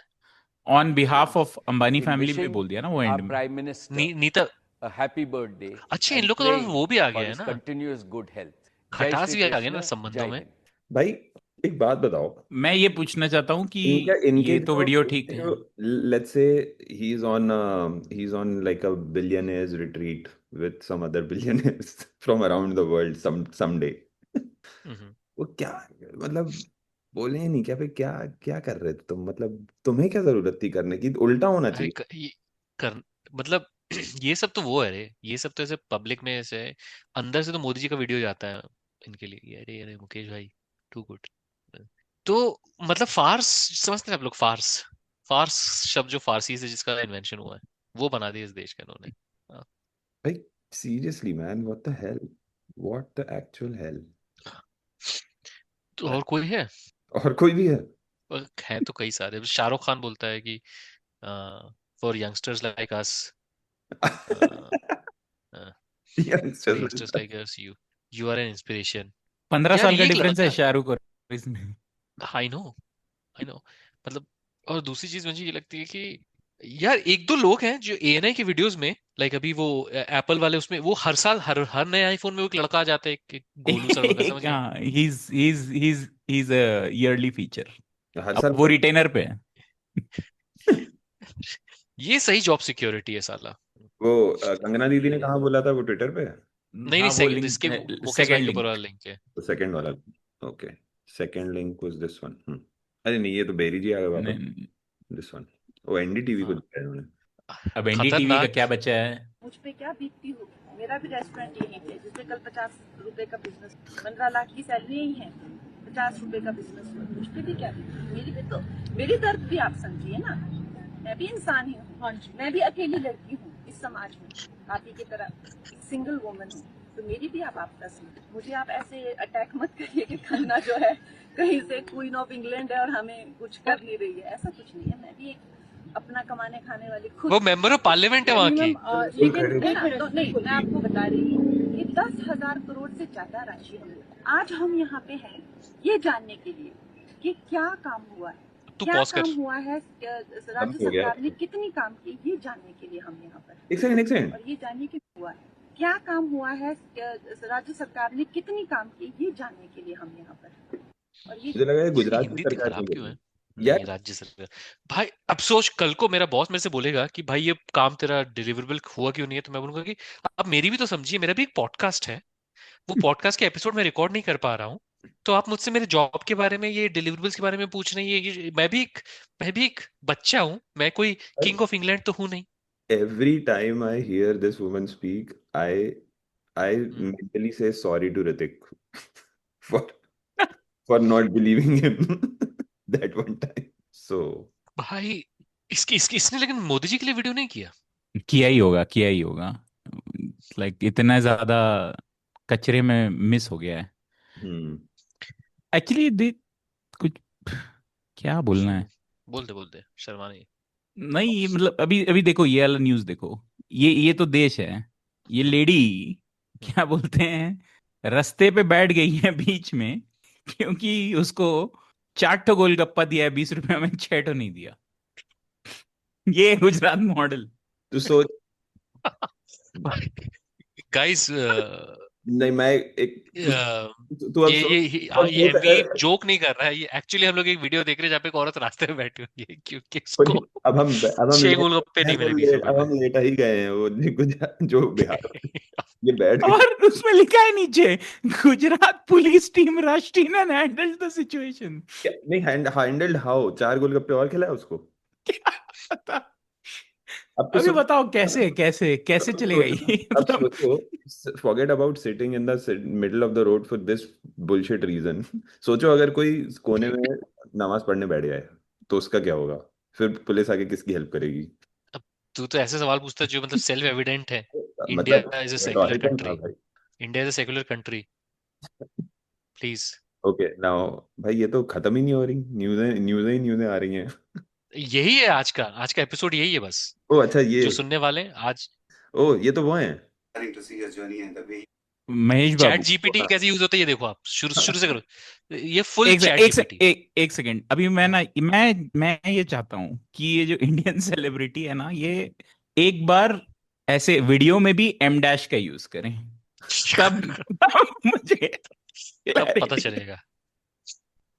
Speaker 11: on behalf of Ambani
Speaker 10: In
Speaker 11: family में
Speaker 10: wishing
Speaker 11: बोल दिया ना वो एंड
Speaker 10: our
Speaker 11: में।
Speaker 10: Prime Minister
Speaker 3: Nita
Speaker 10: a happy birthday
Speaker 3: अच्छा इन
Speaker 10: and
Speaker 3: लोग का थोड़ा
Speaker 10: praying
Speaker 3: वो भी आ
Speaker 10: for
Speaker 3: गया है
Speaker 10: his
Speaker 3: ना
Speaker 10: continuous good health. Jai
Speaker 3: खटास
Speaker 10: Shri
Speaker 3: भी आ गया ना
Speaker 10: Krishna,
Speaker 3: संबंधों
Speaker 10: Jai
Speaker 3: में
Speaker 10: Hind.
Speaker 4: भाई एक बात बताओ,
Speaker 11: मैं ये पूछना चाहता हूँ कि
Speaker 4: इनके
Speaker 11: ये तो
Speaker 4: जो
Speaker 11: वीडियो ठीक है,
Speaker 4: let's say he is on like a billionaires retreat with some other billionaires from around the world someday,
Speaker 3: hmm.
Speaker 4: वो क्या मतलब बोले नहीं क्या भाई, क्या क्या कर रहे थे तुम, मतलब तुम्हें क्या जरूरत थी करने की, उल्टा होना
Speaker 3: अरे
Speaker 4: चाहिए।
Speaker 3: ये कर मतलब ये सब तो वो है रे ये सब तो ऐसे पब्लिक में ऐसे अंदर से तो मोदी जी का वीडियो जाता है इनके लिए अरे अरे मुकेश भाई टू गुड तो मतलब फार्स समझते हैं आप लोग फार्स फार्स शब्द जो फारसी से जिसका इन्वेंशन हुआ है वो बना दिया इस देश का इन्होंने हाँ।
Speaker 4: भाई seriously man, what the actual hello.
Speaker 3: तो और कोई है
Speaker 4: और कोई भी है?
Speaker 3: और है तो कई सारे शाहरुख खान बोलता है कि for youngsters like us for youngsters like us you are an inspiration
Speaker 11: 15
Speaker 3: यार
Speaker 11: साल का
Speaker 3: ये
Speaker 11: डिफरेंस है शाहरुख और इसमें।
Speaker 3: आई नो आई नो मतलब और दूसरी चीज मुझे ये लगती है कि यार एक दो लोग हैं जो एएनआई के वीडियोस में लाइक अभी वो एप्पल वाले उसमें वो हर साल हर नए आईफोन में वो एक लड़का आ जाता है एक गोलू सर्मा का समझ गए
Speaker 11: हाँ, he's a yearly feature।
Speaker 4: हर
Speaker 11: अब
Speaker 4: साल
Speaker 11: वो रिटेनर पे है।
Speaker 3: ये सही जॉब सिक्योरिटी है साला
Speaker 4: वो कंगना दीदी ने कहाँ बोला था वो ट्विटर पे?
Speaker 3: नहीं नहीं
Speaker 11: हाँ, वो लिंक
Speaker 3: इसके मुकेश भाई
Speaker 11: सेकंड
Speaker 3: के ऊपर
Speaker 11: लिंक।
Speaker 3: वाला लिंक है
Speaker 4: तो सेकंड वाला, okay, second link was this one. अरे नहीं, ये तो बेरी जी आ गए वापस।
Speaker 11: नहीं,
Speaker 4: दिस वन, वो एनडीटीवी को
Speaker 11: हाँ,
Speaker 4: दिया है उन्होंने।
Speaker 11: अब एनडीटीवी का
Speaker 3: खतरनाक
Speaker 11: क्या बचा है?
Speaker 12: मुझ पे क्या बीतती होगी। मेरा भी रेस्टोरेंट यहीं पे जिसमें कल 50 रुपए का बिजनेस, 15 लाख की सैलरी ही है, 50 रुपए का बिजनेस हुआ, मुझ पे भी क्या बीती। मेरी भी तो मेरी दर्द भी आप समझिए ना, मैं भी इंसान ही हूँ, मैं भी अकेली लड़की हूँ इस समाज में, आप ही की तरह एक सिंगल वुमन हूँ, तो मेरी भी आप आपदा समझिए। मुझे आप ऐसे अटैक मत करिए कि खन्ना जो है कहीं से क्वीन ऑफ इंग्लैंड है और हमें कुछ कर नहीं रही है, ऐसा कुछ नहीं है। मैं भी एक अपना कमाने खाने वाली खुद
Speaker 3: वो मेंबर ऑफ पार्लियामेंट है वहां की
Speaker 12: लेकिन तो नहीं, मैं आपको बता रही हूँ कि 10,000 करोड़ से ज्यादा राशि हम आज हम यहाँ पे हैं ये जानने के लिए कि क्या काम हुआ है,
Speaker 3: तू
Speaker 12: क्या
Speaker 3: पॉज कर
Speaker 12: काम हुआ है, राज्य
Speaker 4: हो गया।
Speaker 12: सरकार ने कितनी काम की, ये जानने के लिए हम यहाँ पर
Speaker 4: एक सेकंड
Speaker 12: और ये जानने के हुआ है क्या काम हुआ है, राज्य सरकार ने कितनी काम की, ये जानने के लिए हम यहाँ पर और ये
Speaker 4: मुझे लगा है गुजरात की
Speaker 3: हिंदी इतनी
Speaker 4: सरकार
Speaker 3: खराब
Speaker 4: ने
Speaker 3: क्यों है
Speaker 4: यार।
Speaker 3: नहीं राज्य सरकार भाई अब सोच कल को मेरा बॉस मेरे से बोलेगा कि भाई ये काम तेरा डिलीवरेबल हुआ क्यों नहीं है तो मैं बोलूंगा कि अब मेरी भी तो समझिए मेरा भी एक पॉडकास्ट है वो पॉडकास्ट के एपिसोड में रिकॉर्ड नहीं कर पा रहा हूँ तो आप मुझसे मेरे जॉब के बारे में ये डिलीवरेबल्स के बारे में पूछ रहे हैं ये मैं भी एक बच्चा हूँ मैं कोई किंग ऑफ इंग्लैंड तो हूँ नहीं
Speaker 4: Every time I hear this woman speak, I mentally say sorry to Ritik for for not believing him that one time. So
Speaker 3: भाई इसने लेकिन मोदी जी के लिए वीडियो नहीं किया
Speaker 11: किया ही होगा लाइक इतना ज्यादा कचरे में मिस हो गया है एक्चुअली। कुछ क्या बोलना है,
Speaker 3: बोलते शर्मा नहीं
Speaker 11: नहीं मतलब अभी देखो ये वाला न्यूज़ देखो, ये तो देश है, ये लेडी क्या बोलते हैं रास्ते पे बैठ गई है बीच में क्योंकि उसको 4 ठो गोलगप्पा दिया है 20 रुपए में, 6 ठो नहीं दिया। ये गुजरात मॉडल
Speaker 4: तो सोच
Speaker 3: गाइस
Speaker 4: नहीं, मैं एक तू अब
Speaker 3: ये एमवी जोक नहीं कर रहा है ये एक्चुअली हम लोग एक वीडियो देख रहे हैं जहाँ पे एक औरत रास्ते में बैठी हुई है क्योंकि उसको
Speaker 4: अब हम
Speaker 3: 6 गोलगप्पे नहीं मिले 20 रुपए
Speaker 4: अब
Speaker 3: में
Speaker 4: हम लेटा ही गए हैं वो जो बिहार ये बैठ गए।
Speaker 11: और उसमें लिखा है नीचे Gujarat police team rushed in and handled the situation.
Speaker 4: नहीं हैंडल्ड हाउ, 4 गोलगप्पे और खिलाए उसको। अब तो
Speaker 11: अभी बताओ कैसे चलेगा ये
Speaker 4: अब सोचो, forget about sitting in the middle of the road for this bullshit reason. सोचो अगर कोई कोने में नमाज पढ़ने बैठ जाए तो उसका क्या होगा, फिर पुलिस आके किसकी हेल्प करेगी?
Speaker 3: तू तो ऐसे सवाल पूछता है जो मतलब सेल्फ एविडेंट है India is a secular country India is a secular country please
Speaker 4: okay now भाई ये तो खत्म ही नहीं हो रही, न्यूज़ें आ रही हैं
Speaker 3: यही है आज का एपिसोड, यही है बस।
Speaker 4: ओ अच्छा, ये
Speaker 3: जो सुनने वाले हैं आज,
Speaker 4: ओ ये तो वो हैं।
Speaker 11: महेश
Speaker 3: चैट
Speaker 11: बाबू,
Speaker 3: जीपीटी कैसे यूज होता है ये देखो आप, शुरू शुरू से करो। ये फुल
Speaker 11: एक
Speaker 3: चैट
Speaker 11: एक
Speaker 3: जीपीटी।
Speaker 11: एक सेकंड, अभी मैं ये चाहता हूँ कि ये जो इंडियन सेलिब्रिटी है ना, ये एक बार ऐसे वीडियो में भी एम डैश का यूज करें, तब मुझे
Speaker 3: तब पता
Speaker 11: clarity।
Speaker 3: चलेगा।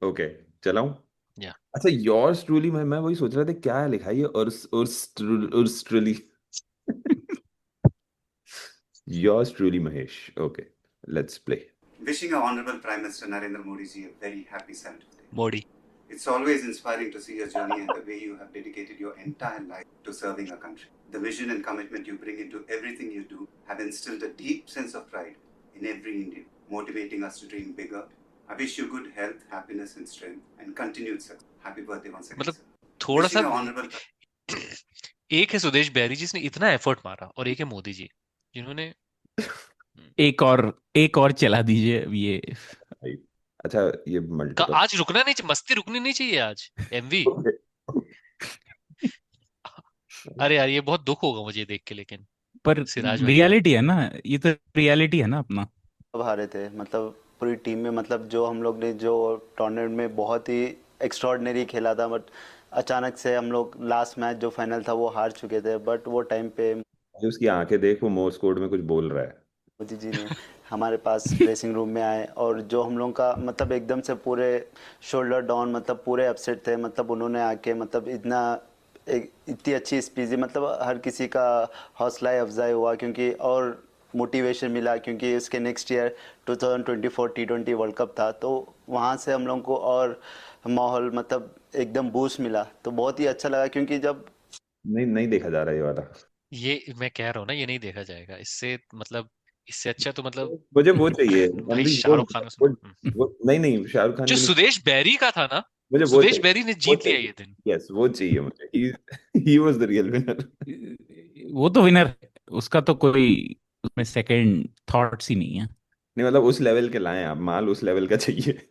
Speaker 4: ओके, चलाऊं?
Speaker 3: या
Speaker 4: अच्छा, योर्स ट्रूली, मैं वही सोच रहा था क्या लिखा है ये, yours truly. Yours truly Mahesh. Okay, let's play.
Speaker 13: Wishing our Honorable Prime Minister Narendra Modi ji a very happy 70th day.
Speaker 3: Modi.
Speaker 13: It's always inspiring to see your journey and the way you have dedicated your entire life to serving our country. The vision and commitment you bring into everything you do have instilled a deep sense of pride in every Indian, motivating us to dream bigger. I wish you good health, happiness and strength and continued success. Happy birthday once again,
Speaker 3: मतलब
Speaker 13: sir.
Speaker 3: थोड़ा सा
Speaker 13: Wishing our Honorable
Speaker 3: एक है सुदेश बैरी जिसने इतना effort मारा, और एक है मोदी जी जिन्होंने
Speaker 11: एक और चला दीजिए अब ये।
Speaker 4: अच्छा, ये मल्टीपल
Speaker 3: आज रुकना नहीं चाहिए, मस्ती रुकनी नहीं चाहिए आज। एमवी, अरे यार ये बहुत दुख होगा मुझे देख के, लेकिन
Speaker 11: पर
Speaker 3: सिराज भाई का।
Speaker 11: रियलिटी है ना, ये तो रियलिटी है ना अपना।
Speaker 14: हारे थे, मतलब पूरी टीम में, मतलब जो हम लोग ने जो टूर्नामेंट में बहुत ही एक्स्ट्रॉर्डिनरी खेला था, बट अचानक से हम लोग लास्ट मैच जो फाइनल था वो हार चुके थे। बट वो टाइम पे
Speaker 4: जो उसकी आंखें देख, वो मोर्स कोड में कुछ बोल रहा है।
Speaker 14: मोदी जी ने हमारे पास ड्रेसिंग रूम में आए और जो हम लोगों का मतलब एकदम से पूरे शोल्डर डाउन, मतलब पूरे अपसेट थे, मतलब उन्होंने आके मतलब इतनी अच्छी स्पीच दी, मतलब हर किसी का हौसला अफजाई हुआ, क्योंकि और मोटिवेशन मिला, क्योंकि उसके next year 2024 T20 world cup था, तो वहाँ से हम लोगों को और माहौल मतलब एकदम बूस्ट मिला, तो बहुत ही अच्छा लगा। क्योंकि जब
Speaker 4: नहीं देखा जा रहा ये वाला।
Speaker 3: ये मैं कह रहा हूँ ना, ये नहीं देखा जाएगा इससे, मतलब इससे अच्छा तो मतलब
Speaker 4: मुझे वो चाहिए
Speaker 3: भाई
Speaker 4: रणबीर,
Speaker 3: शाहरुख खान
Speaker 4: वो नहीं, शाहरुख खान
Speaker 3: जो
Speaker 4: की नहीं,
Speaker 3: सुदेश बैरी का था ना,
Speaker 4: मुझे वो
Speaker 3: सुदेश
Speaker 4: चाहिए,
Speaker 3: बैरी ने
Speaker 4: वो
Speaker 3: जीत लिया
Speaker 4: चाहिए।
Speaker 3: ये दिन।
Speaker 4: यस, वो चाहिए मुझे। He was the real winner.
Speaker 11: वो तो विनर है, उसका तो कोई उसमें सेकंड थॉट्स ही नहीं है।
Speaker 4: नहीं मतलब उस लेवल के लाए आप, माल उस लेवल का चाहिए।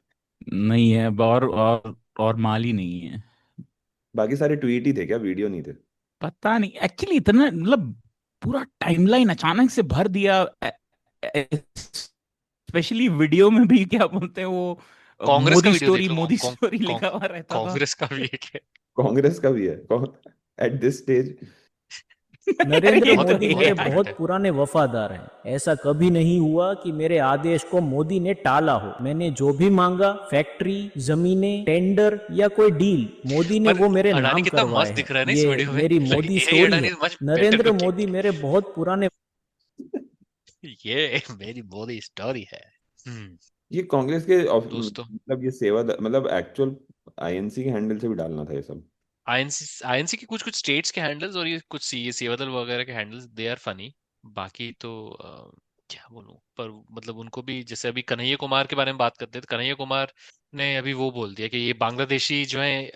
Speaker 11: नहीं है, और माल ही नहीं है।
Speaker 4: बाकी सारे ट्वीट ही थे क्या, वीडियो नहीं थे?
Speaker 11: पता नहीं एक्चुअली, इतना मतलब पूरा टाइमलाइन अचानक से भर दिया, स्पेशली वीडियो में भी क्या बोलते हैं वो,
Speaker 3: कांग्रेस का
Speaker 11: मोदी
Speaker 3: वीडियो देख
Speaker 11: स्टोरी
Speaker 3: लो,
Speaker 11: मोदी स्टोरी लिखा हुआ रहता था।
Speaker 3: कांग्रेस का भी एक है।
Speaker 4: कांग्रेस का भी है एट दिस स्टेज।
Speaker 15: नरेंद्र
Speaker 11: ये तो
Speaker 15: मोदी
Speaker 11: है
Speaker 15: मेरे
Speaker 11: यार।
Speaker 15: बहुत पुराने वफादार हैं। ऐसा कभी नहीं हुआ कि मेरे आदेश को मोदी ने टाला हो। मैंने जो भी मांगा, फैक्ट्री, जमीनें, टेंडर या कोई डील, मोदी ने
Speaker 3: पर
Speaker 15: वो मेरे
Speaker 3: अडानी
Speaker 15: नाम
Speaker 3: कितना
Speaker 15: करवाए
Speaker 3: मस्त
Speaker 15: हैं।
Speaker 3: दिख रहा है ना इस
Speaker 15: ये
Speaker 3: वीडियो में।
Speaker 15: मेरी
Speaker 3: Like,
Speaker 15: मोदी
Speaker 3: ये
Speaker 15: स्टोरी
Speaker 3: अडानी
Speaker 15: है।
Speaker 3: is much better
Speaker 15: Narendra
Speaker 3: looking.
Speaker 15: Modi मेरे बहुत पुराने
Speaker 3: ये मेरी मोदी स्टोरी है।
Speaker 4: ये कांग्रेस के
Speaker 3: दोस्तों,
Speaker 4: मतलब ये मतलब एक्चुअल आईएनसी के हैंडल से भी डालना था ये सब।
Speaker 3: आईएनसी के कुछ कुछ स्टेट्स के हैंडल्स और ये कुछ ये सेवादल वगैरह के हैंडल्स, दे आर फनी। बाकी तो क्या बोलूं, पर मतलब उनको भी, जैसे अभी कन्हैया कुमार के बारे में बात करते हैं, तो कन्हैया कुमार ने अभी वो बोल दिया कि ये बांग्लादेशी जो है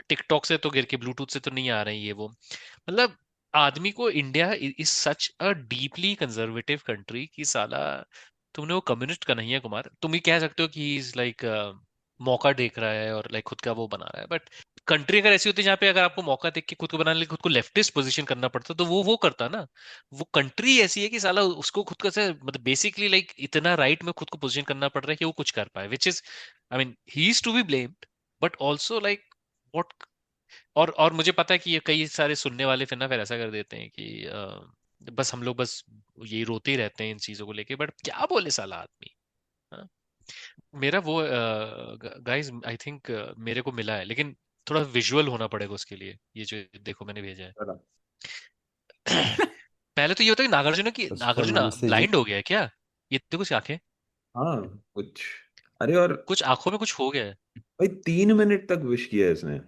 Speaker 3: टिकटॉक से तो गिर के, ब्लूटूथ से तो नहीं आ रही है वो। मतलब आदमी को, India is such a deeply conservative country कि साला तुमने वो कम्युनिस्ट कन्हैया कुमार, तुम ही कह सकते हो कि इज लाइक मौका देख रहा है और लाइक खुद का वो बना रहा है। बट कंट्री अगर ऐसी होती है जहाँ पे अगर आपको मौका देख के खुद को बनाने के लिए खुद को लेफ्टिस्ट पोजीशन करना पड़ता, तो वो करता ना। वो कंट्री ऐसी है कि साला उसको खुद का से मतलब बेसिकली लाइक इतना राइट में खुद को पोजीशन करना पड़ रहा है कि वो कुछ कर पाए, which is, I mean he is to be blamed, but also like what. और मुझे पता है कि ये कई सारे सुनने वाले फिर ऐसा कर देते हैं कि बस हम लोग बस यही रोते ही रहते हैं इन चीजों को लेके, बट क्या बोले साला आदमी। हाँ? मेरा वो गाइस आई थिंक मेरे को मिला है, लेकिन थोड़ा विजुअल होना पड़ेगा उसके लिए। ये जो देखो मैंने भेजा है। पहले तो ये होता है कि नागार्जुन ब्लाइंड हो गया है क्या? ये देखो उसकी आंखें,
Speaker 4: हाँ कुछ, अरे और
Speaker 3: कुछ आंखों में कुछ हो गया है।
Speaker 4: भाई 3 मिनट तक विश किया है इसने।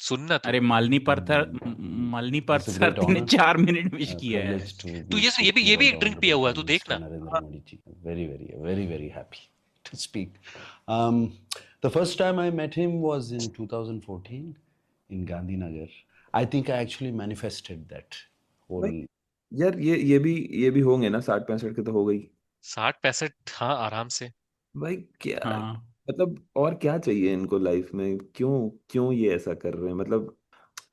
Speaker 3: सुनना तो
Speaker 11: अरे मालनी पार्थसारथी ने 4 मिनट विश किया है।
Speaker 3: तू ये भी एक ड्रिंक पिया हुआ है, तू देखना।
Speaker 16: Very, very, very, very happy to speak. The first time I met him was in 2014 in Gandhinagar. I think I actually manifested that whole.
Speaker 4: यार ये भी होंगे ना, 60-65 के तो हो गई।
Speaker 3: 60-65, हाँ आराम से।
Speaker 4: भाई क्या
Speaker 11: हाँ
Speaker 4: मतलब और क्या चाहिए इनको लाइफ में, क्यों क्यों ये ऐसा कर रहे हैं? मतलब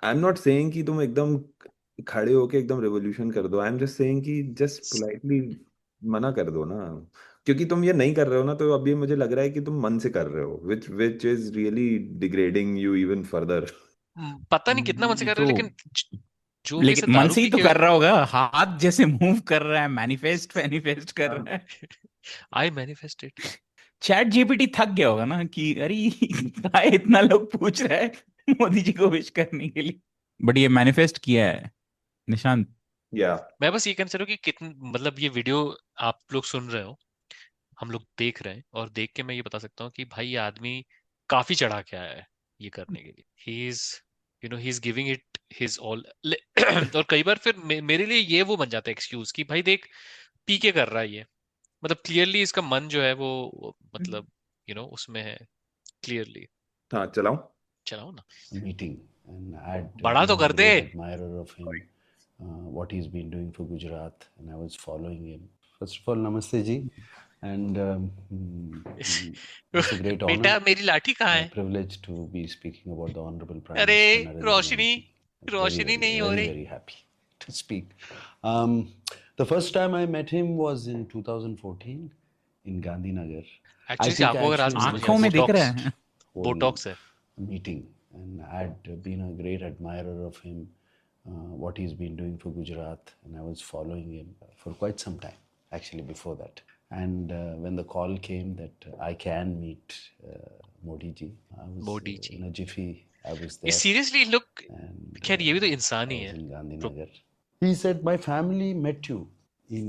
Speaker 4: आई एम नॉट सेइंग कि तुम एकदम खड़े होके एकदम रेवोल्यूशन कर दो, आई एम जस्ट सेइंग कि जस्ट पोलाइटली मना कर दो ना। क्योंकि तुम ये नहीं कर रहे हो ना, तो अभी मुझे लग रहा है कि तुम मन से कर रहे हो, which is really degrading you even further.
Speaker 3: पता नहीं कितना मन से कर रहे
Speaker 11: तो
Speaker 3: हैं, लेकिन जो भी इसे
Speaker 11: लेकिन मन
Speaker 3: दारू
Speaker 11: से ही
Speaker 3: पी
Speaker 11: तो
Speaker 3: के
Speaker 11: कर रहा होगा, हाथ जैसे मूव कर रहा है, मैनिफेस्ट मैनिफेस्ट कर रहा है।
Speaker 3: आई मैनिफेस्ट इट।
Speaker 11: चैट जीपीटी थक गया होगा ना कि अरे काय इतना लोग पूछ रहे हैं मोदी जी को विश करने के लिए, बट ये मैनिफेस्ट किया है निशांत।
Speaker 4: या
Speaker 3: मैं बस ये कहना चाह रहा हूँ कि कितन मतलब ये वीडियो आप लोग सुन रहे हो, हम लोग देख रहे हैं, और देख के मैं ये बता सकता हूँ कि भाई ये आदमी काफी चढ़ा के आया है ये करने के लिए। He is he is giving it his all. और कई बार फिर मेरे लिए ये वो बन जाता है एक्सक्यूज कि भाई देख पी के कर रहा है ये, मतलब क्लियरली इसका मन जो है वो मतलब उसमें है क्लियरली।
Speaker 4: हाँ चलाओ।
Speaker 3: चलाओ ना।
Speaker 16: meeting, and I had
Speaker 3: बड़ा तो
Speaker 16: been a
Speaker 3: कर दे।
Speaker 16: great admirer of him, what he's been doing for Gujarat, and I was following him. First of all, namaste ji, and it's a great honor,
Speaker 3: बेटा मेरी लाठी कहाँ है?
Speaker 16: privilege to be speaking about the Honorable Prime
Speaker 3: अरे
Speaker 16: Minister Narendra Modi
Speaker 3: रोशनी
Speaker 16: ji. Very,
Speaker 3: रोशनी
Speaker 16: very,
Speaker 3: नहीं हो
Speaker 16: very,
Speaker 3: रही।
Speaker 16: very happy to speak. The first time I met him was in 2014 in Gandhinagar. I
Speaker 3: actually
Speaker 16: think I
Speaker 3: आपको अगर आज
Speaker 16: actually
Speaker 11: आंखों में दिख रहा
Speaker 16: manifested
Speaker 11: है।
Speaker 16: whole
Speaker 3: बोटॉक्स है।
Speaker 16: meeting, and I had been a great admirer of him, what he's been doing for Gujarat, and I was following him for quite some time, actually before that. And when the call came that I can meet Modi ji, I was
Speaker 3: Modi ji
Speaker 16: in a jiffy. I was
Speaker 3: ये
Speaker 16: there,
Speaker 3: seriously look,
Speaker 16: and
Speaker 3: खैर ये भी तो इंसान
Speaker 16: I
Speaker 3: ही
Speaker 16: was
Speaker 3: है।
Speaker 16: in Gandhinagar. He said, "My family met you in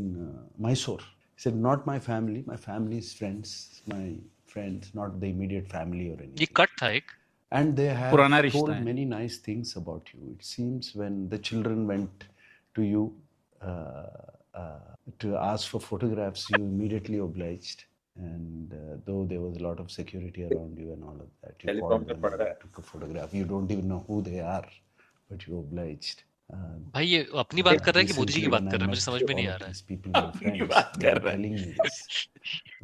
Speaker 16: Mysore." He said, "Not my family. My family's friends. My friends, not the immediate family or anything."
Speaker 3: ये cut था एक।
Speaker 16: And they have
Speaker 11: पुराना रिश्ता
Speaker 16: told
Speaker 11: है।
Speaker 16: many nice things about you. It seems when the children went to you to ask for photographs, you immediately obliged. And though there was a lot of security around you and all of that, you called
Speaker 4: helicopter
Speaker 16: them
Speaker 4: पड़ रहा
Speaker 16: and
Speaker 4: है।
Speaker 16: took a photograph. You don't even know who they are, but you obliged.
Speaker 3: भाई ये अपनी बात कर रहा है कि मोदी जी की
Speaker 16: Recently,
Speaker 3: बात
Speaker 16: when
Speaker 3: कर
Speaker 16: I
Speaker 3: रहा है, मुझे
Speaker 16: met
Speaker 3: समझ में नहीं
Speaker 16: all
Speaker 3: आ
Speaker 16: of
Speaker 3: रहा है।
Speaker 16: these people, my
Speaker 11: अपनी
Speaker 16: friends,
Speaker 11: बात
Speaker 16: they
Speaker 11: कर
Speaker 16: were
Speaker 11: रहा
Speaker 16: telling me
Speaker 11: है।
Speaker 16: this.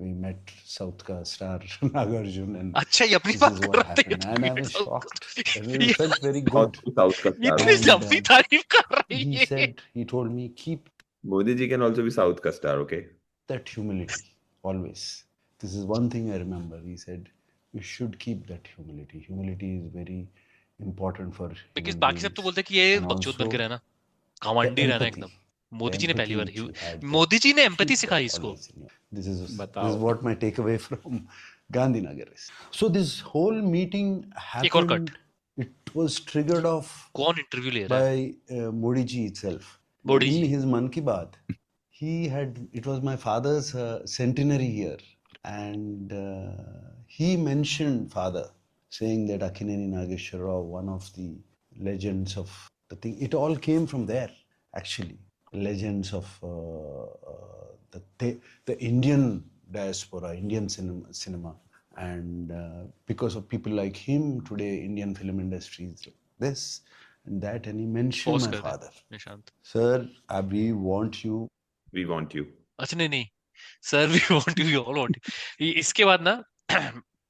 Speaker 16: We met South ka star Nagarjun, and
Speaker 3: अच्छा ये अपनी
Speaker 16: this
Speaker 3: बात
Speaker 16: is
Speaker 3: कर
Speaker 16: what
Speaker 3: रहा था ये
Speaker 16: happened.
Speaker 3: तो
Speaker 16: And I
Speaker 3: meet
Speaker 16: was
Speaker 3: south
Speaker 16: shocked. And
Speaker 3: ये
Speaker 16: it felt very
Speaker 4: बहुत
Speaker 16: good.
Speaker 4: साउथ का स्टार
Speaker 3: इतनी
Speaker 16: And
Speaker 3: लंबी तारीफ कर रही
Speaker 16: he
Speaker 3: है।
Speaker 16: said, he told me, keep
Speaker 4: Modi ji can also be south का star, okay.
Speaker 16: that humility always. This is one thing I remember. He said, you should keep that humility. Humility is very important for
Speaker 3: because
Speaker 16: human
Speaker 3: बाकी सब तो
Speaker 16: beings.
Speaker 3: बोलते हैं कि ये
Speaker 16: And
Speaker 3: बकचोद बन के
Speaker 16: also
Speaker 3: रहना,
Speaker 16: the
Speaker 3: घमंडी रहना
Speaker 16: empathy,
Speaker 3: एकदम।
Speaker 16: the
Speaker 3: मोदी जी ने पहली
Speaker 16: empathy
Speaker 3: bar
Speaker 16: which you had,
Speaker 3: Modi ji ने एम्पैथी
Speaker 16: keep
Speaker 3: सिखाई
Speaker 16: that
Speaker 3: इसको।
Speaker 16: always in you. This is
Speaker 11: बताओ।
Speaker 16: what my takeaway from Gandhinagar is. So this whole meeting
Speaker 3: एक और cut.
Speaker 16: happened. It was triggered off
Speaker 3: कौन इंटरव्यू ले रहा है?
Speaker 16: by Modi ji itself.
Speaker 3: Modi
Speaker 16: In
Speaker 3: ji.
Speaker 16: his Man Ki Baat, it was my father's centenary year, and he mentioned father, saying that Akineni Nageshwar Rao, one of the legends of the thing, it all came from there, actually. Legends of the Indian diaspora, Indian cinema. And because of people like him, today Indian film industry is like this and that, and he mentioned
Speaker 3: pause
Speaker 16: my
Speaker 3: कर दे
Speaker 16: father.
Speaker 3: Nishant.
Speaker 16: Sir, we want you.
Speaker 4: We want you.
Speaker 3: अच्छा नहीं नहीं sir, we want you, we all want you. इसके बाद ना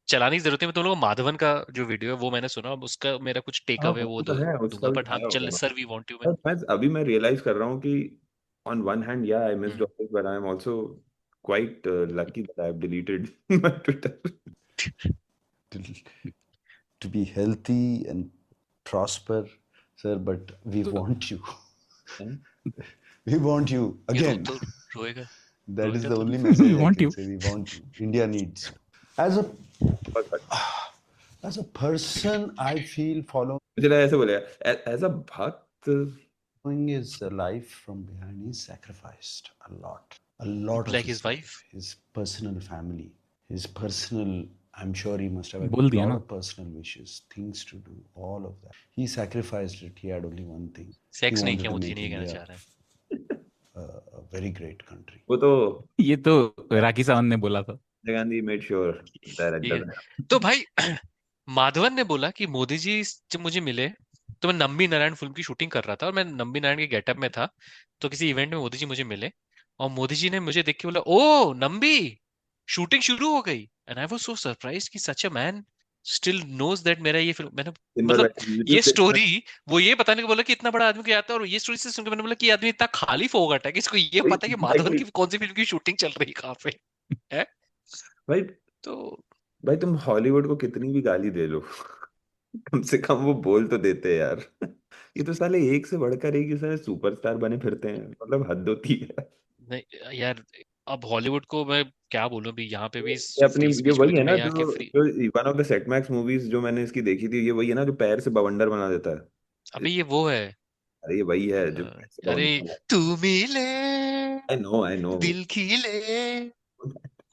Speaker 3: चलाने की जरूरत है। मैं तुम लोगों को माधवन का जो वीडियो है वो मैंने सुना, अब उसका मेरा कुछ टेक
Speaker 4: हाँ
Speaker 3: अवे वो
Speaker 4: वो तो है, उसका
Speaker 3: दूंगा,
Speaker 4: भी
Speaker 3: बट हाँ
Speaker 4: बनाया
Speaker 3: चल
Speaker 4: होगा।
Speaker 3: सर वी वांट यू में।
Speaker 4: पर अभी मैं रियलाइज कर रहा हूँ कि ऑन वन हैंड या I missed all this, but I am also quite lucky that I've deleted my Twitter.
Speaker 16: To be healthy and prosper, sir, but we want you. We want you
Speaker 3: ये
Speaker 16: again.
Speaker 3: तो रोएगा।
Speaker 16: That is
Speaker 3: रोएगा
Speaker 16: the
Speaker 3: तो।
Speaker 16: only message
Speaker 11: We
Speaker 16: I
Speaker 11: want
Speaker 16: can
Speaker 11: you.
Speaker 16: say. We want you. India needs you. As a person, I feel
Speaker 4: मुझे लगा ऐसे बोलेगा as a भक्त।
Speaker 16: following his life from behind. He sacrificed a lot of
Speaker 3: Like his
Speaker 16: his
Speaker 3: wife?
Speaker 16: life, his personal family, his personal. I'm sure he must have a
Speaker 11: बोल दिया
Speaker 16: lot
Speaker 11: ना।
Speaker 16: of personal wishes, things to do, all of that. He sacrificed it. He had only one thing.
Speaker 3: Sex
Speaker 16: He
Speaker 3: नहीं
Speaker 16: wanted
Speaker 3: किया
Speaker 16: to
Speaker 3: Modi ji
Speaker 16: make
Speaker 3: ने, ये कहना
Speaker 16: India
Speaker 3: चाह रहा है।
Speaker 16: a very great country.
Speaker 4: वो तो
Speaker 11: ये तो राखी सावंत ने बोला था।
Speaker 4: Gandhi made sure that it
Speaker 3: ठीक है
Speaker 4: डजंट।
Speaker 3: तो भाई माधवन ने बोला कि मोदी जी जब मुझे मिले तो मैं नंबी नारायण फिल्म की शूटिंग कर रहा था और मैं नंबी नारायण के गेटअप में था, तो किसी इवेंट में मोदी जी मुझे मिले और मोदी जी ने मुझे देख के बोला, ओ नंबी शूटिंग शुरू हो गई and I was so surprised कि such a man still knows that मेरा ये फिल्म मैंने
Speaker 4: दिन भर
Speaker 3: मतलब
Speaker 4: बैठे हैं,
Speaker 3: ये
Speaker 4: तो
Speaker 3: स्टोरी वो ये बताने को बोला कि इतना बड़ा आदमी क्या आता है, और ये स्टोरी से सुनकर मैंने बोला कि ये आदमी इतना खाली फोगट है कि इसको ये
Speaker 4: भाई
Speaker 3: पता है कि माधवन की कौन सी फिल्म की शूटिंग चल रही है कहाँ पे है।
Speaker 4: भाई
Speaker 3: तो
Speaker 4: भाई तुम हॉलीवुड को कितनी भी गाली दे लो, कम से कम वो बोल तो देते हैं यार। ये तो साले एक से बढ़कर एक ही साले सुपरस्टार बने फिरते हैं, मतलब हद होती है।
Speaker 3: नहीं यार, अब हॉलीवुड को मैं क्या बोलूं, अभी यहाँ पे भी
Speaker 4: ये अपनी
Speaker 3: फ्री
Speaker 4: ये
Speaker 3: स्पीच पे भी
Speaker 4: वही है
Speaker 3: तो
Speaker 4: ना
Speaker 3: मैं यहाँ के
Speaker 4: जो
Speaker 3: फ्री।
Speaker 4: जो one of the Set Max movies जो मैंने इसकी देखी थी, ये वही है ना जो पैर से बवंडर बना देता है।
Speaker 3: अभी ये वो है
Speaker 4: अरे ये वही है जो पैर से
Speaker 3: अरे
Speaker 4: बवंडर बना।
Speaker 3: तू मिले
Speaker 4: आई नो।
Speaker 3: दिल खिले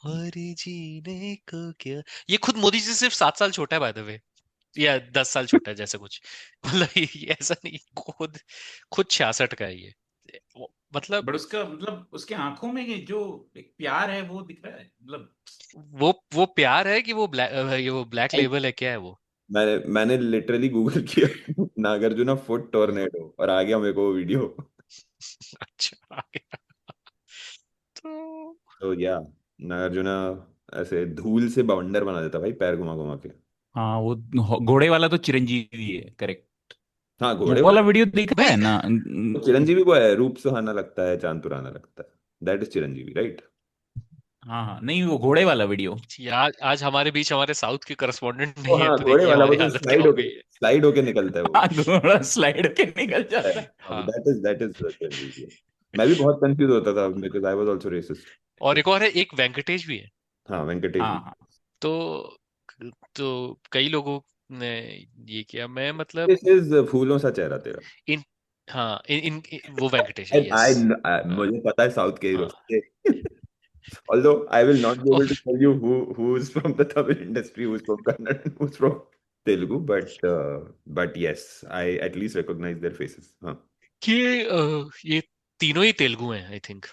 Speaker 3: और जीने को क्या। ये खुद मोदी जी से सिर्फ 7 साल छोटा है बाय द वे, या 10 साल छोटा है जैसे कुछ। मतलब ये ऐसा नहीं, खुद खुद 66 का है ये। मतलब
Speaker 11: बट उसका मतलब उसके आंखों में ये जो एक प्यार है वो दिख रहा है, मतलब
Speaker 3: वो प्यार है कि वो ब्लैक
Speaker 4: भाई
Speaker 3: लेबल है, क्या है वो।
Speaker 4: मैंने लिटरली गूगल किया नागार्जुना फुट टोर्नेडो और आ गया मेरे को वो वीडियो।
Speaker 3: अच्छा आ गया। तो
Speaker 4: तो या नागार्जुना ऐसे धूल से बवंडर बना देता भाई, पैर घुमा घुमा के।
Speaker 11: हाँ वो घोड़े वाला तो चिरंजीवी है, करेक्ट।
Speaker 4: हाँ
Speaker 11: वो
Speaker 4: घोड़े
Speaker 11: वाला
Speaker 4: वाला
Speaker 11: वीडियो देखा
Speaker 3: भाई
Speaker 11: है ना?
Speaker 4: तो चिरंजीवी वो है, रूप सुहाना लगता है चांद पुराना लगता है, दैट इज चिरंजीवी राइट।
Speaker 11: हाँ हाँ, नहीं वो घोड़े वाला वीडियो।
Speaker 3: आज हमारे बीच हमारे साउथ के करस्पॉन्डेंट
Speaker 4: ओ
Speaker 3: नहीं है,
Speaker 4: हाँ
Speaker 3: तो
Speaker 4: घोड़े
Speaker 3: देखिए
Speaker 4: वाला, वो
Speaker 3: हमारी
Speaker 4: जो
Speaker 3: हालत क्या हो गई है।
Speaker 4: स्लाइड होके निकलता है वो।
Speaker 11: हाँ घोड़ा स्लाइड होके निकल जाता है।
Speaker 3: हाँ
Speaker 4: दैट इज चिरंजीवी। मैं भी बहुत कंफ्यूज होता था because I was also racist.
Speaker 3: और एक और है, एक वेंकटेश भी है।
Speaker 4: हाँ वेंकटेश
Speaker 11: हाँ
Speaker 4: भी।
Speaker 11: हाँ,
Speaker 3: तो कई लोगों ने ये किया, मैं मतलब
Speaker 4: दिस इज फूलों सा चेहरा तेरा।
Speaker 3: इन हाँ वो वेंकटेश है, यस।
Speaker 4: मुझे पता है साउथ के
Speaker 3: हाँ
Speaker 4: hero. Although I will not be able to tell you who's from the Tamil industry, who's from Kannada, and who's from Telugu, but yes, I at least recognize their faces. हाँ.
Speaker 3: कि ये तीनों ही तेलुगु हैं I think,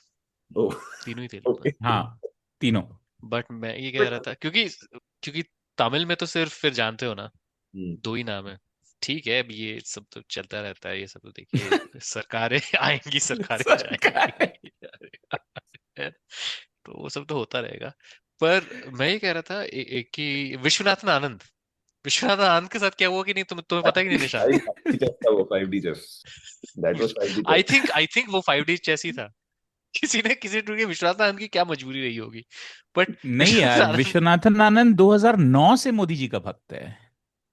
Speaker 4: Oh,
Speaker 3: तीनों ही Telugu
Speaker 4: okay.
Speaker 11: हाँ तीनों।
Speaker 3: But मैं ये कह रहा था क्योंकि क्योंकि तमिल में तो सिर्फ फिर जानते हो ना,
Speaker 4: हम्म,
Speaker 3: 2 ही नाम है। ठीक है, अब ये सब तो चलता रहता है, ये सब तो देखिए सरकारें आएंगी सरकारें
Speaker 11: सरकार।
Speaker 3: जाएंगी। तो वो सब तो होता रहेगा। पर मैं ये कह रहा था एक कि विश्वनाथन आनंद, विश्वनाथन आनंद के साथ क्या हुआ कि नहीं, तुम्हें पता है कि नहीं निशान।
Speaker 4: 5D chess था वो 5D chess. That was 5D chess.
Speaker 3: I think वो 5D चेस ही था। किसी ने विश्वनाथन आनंद की क्या मजबूरी रही होगी, बट
Speaker 11: नहीं यार,
Speaker 3: विश्वनाथन आनंद
Speaker 11: विश्वनाथन आनंद 2009 से मोदी जी का भक्त है,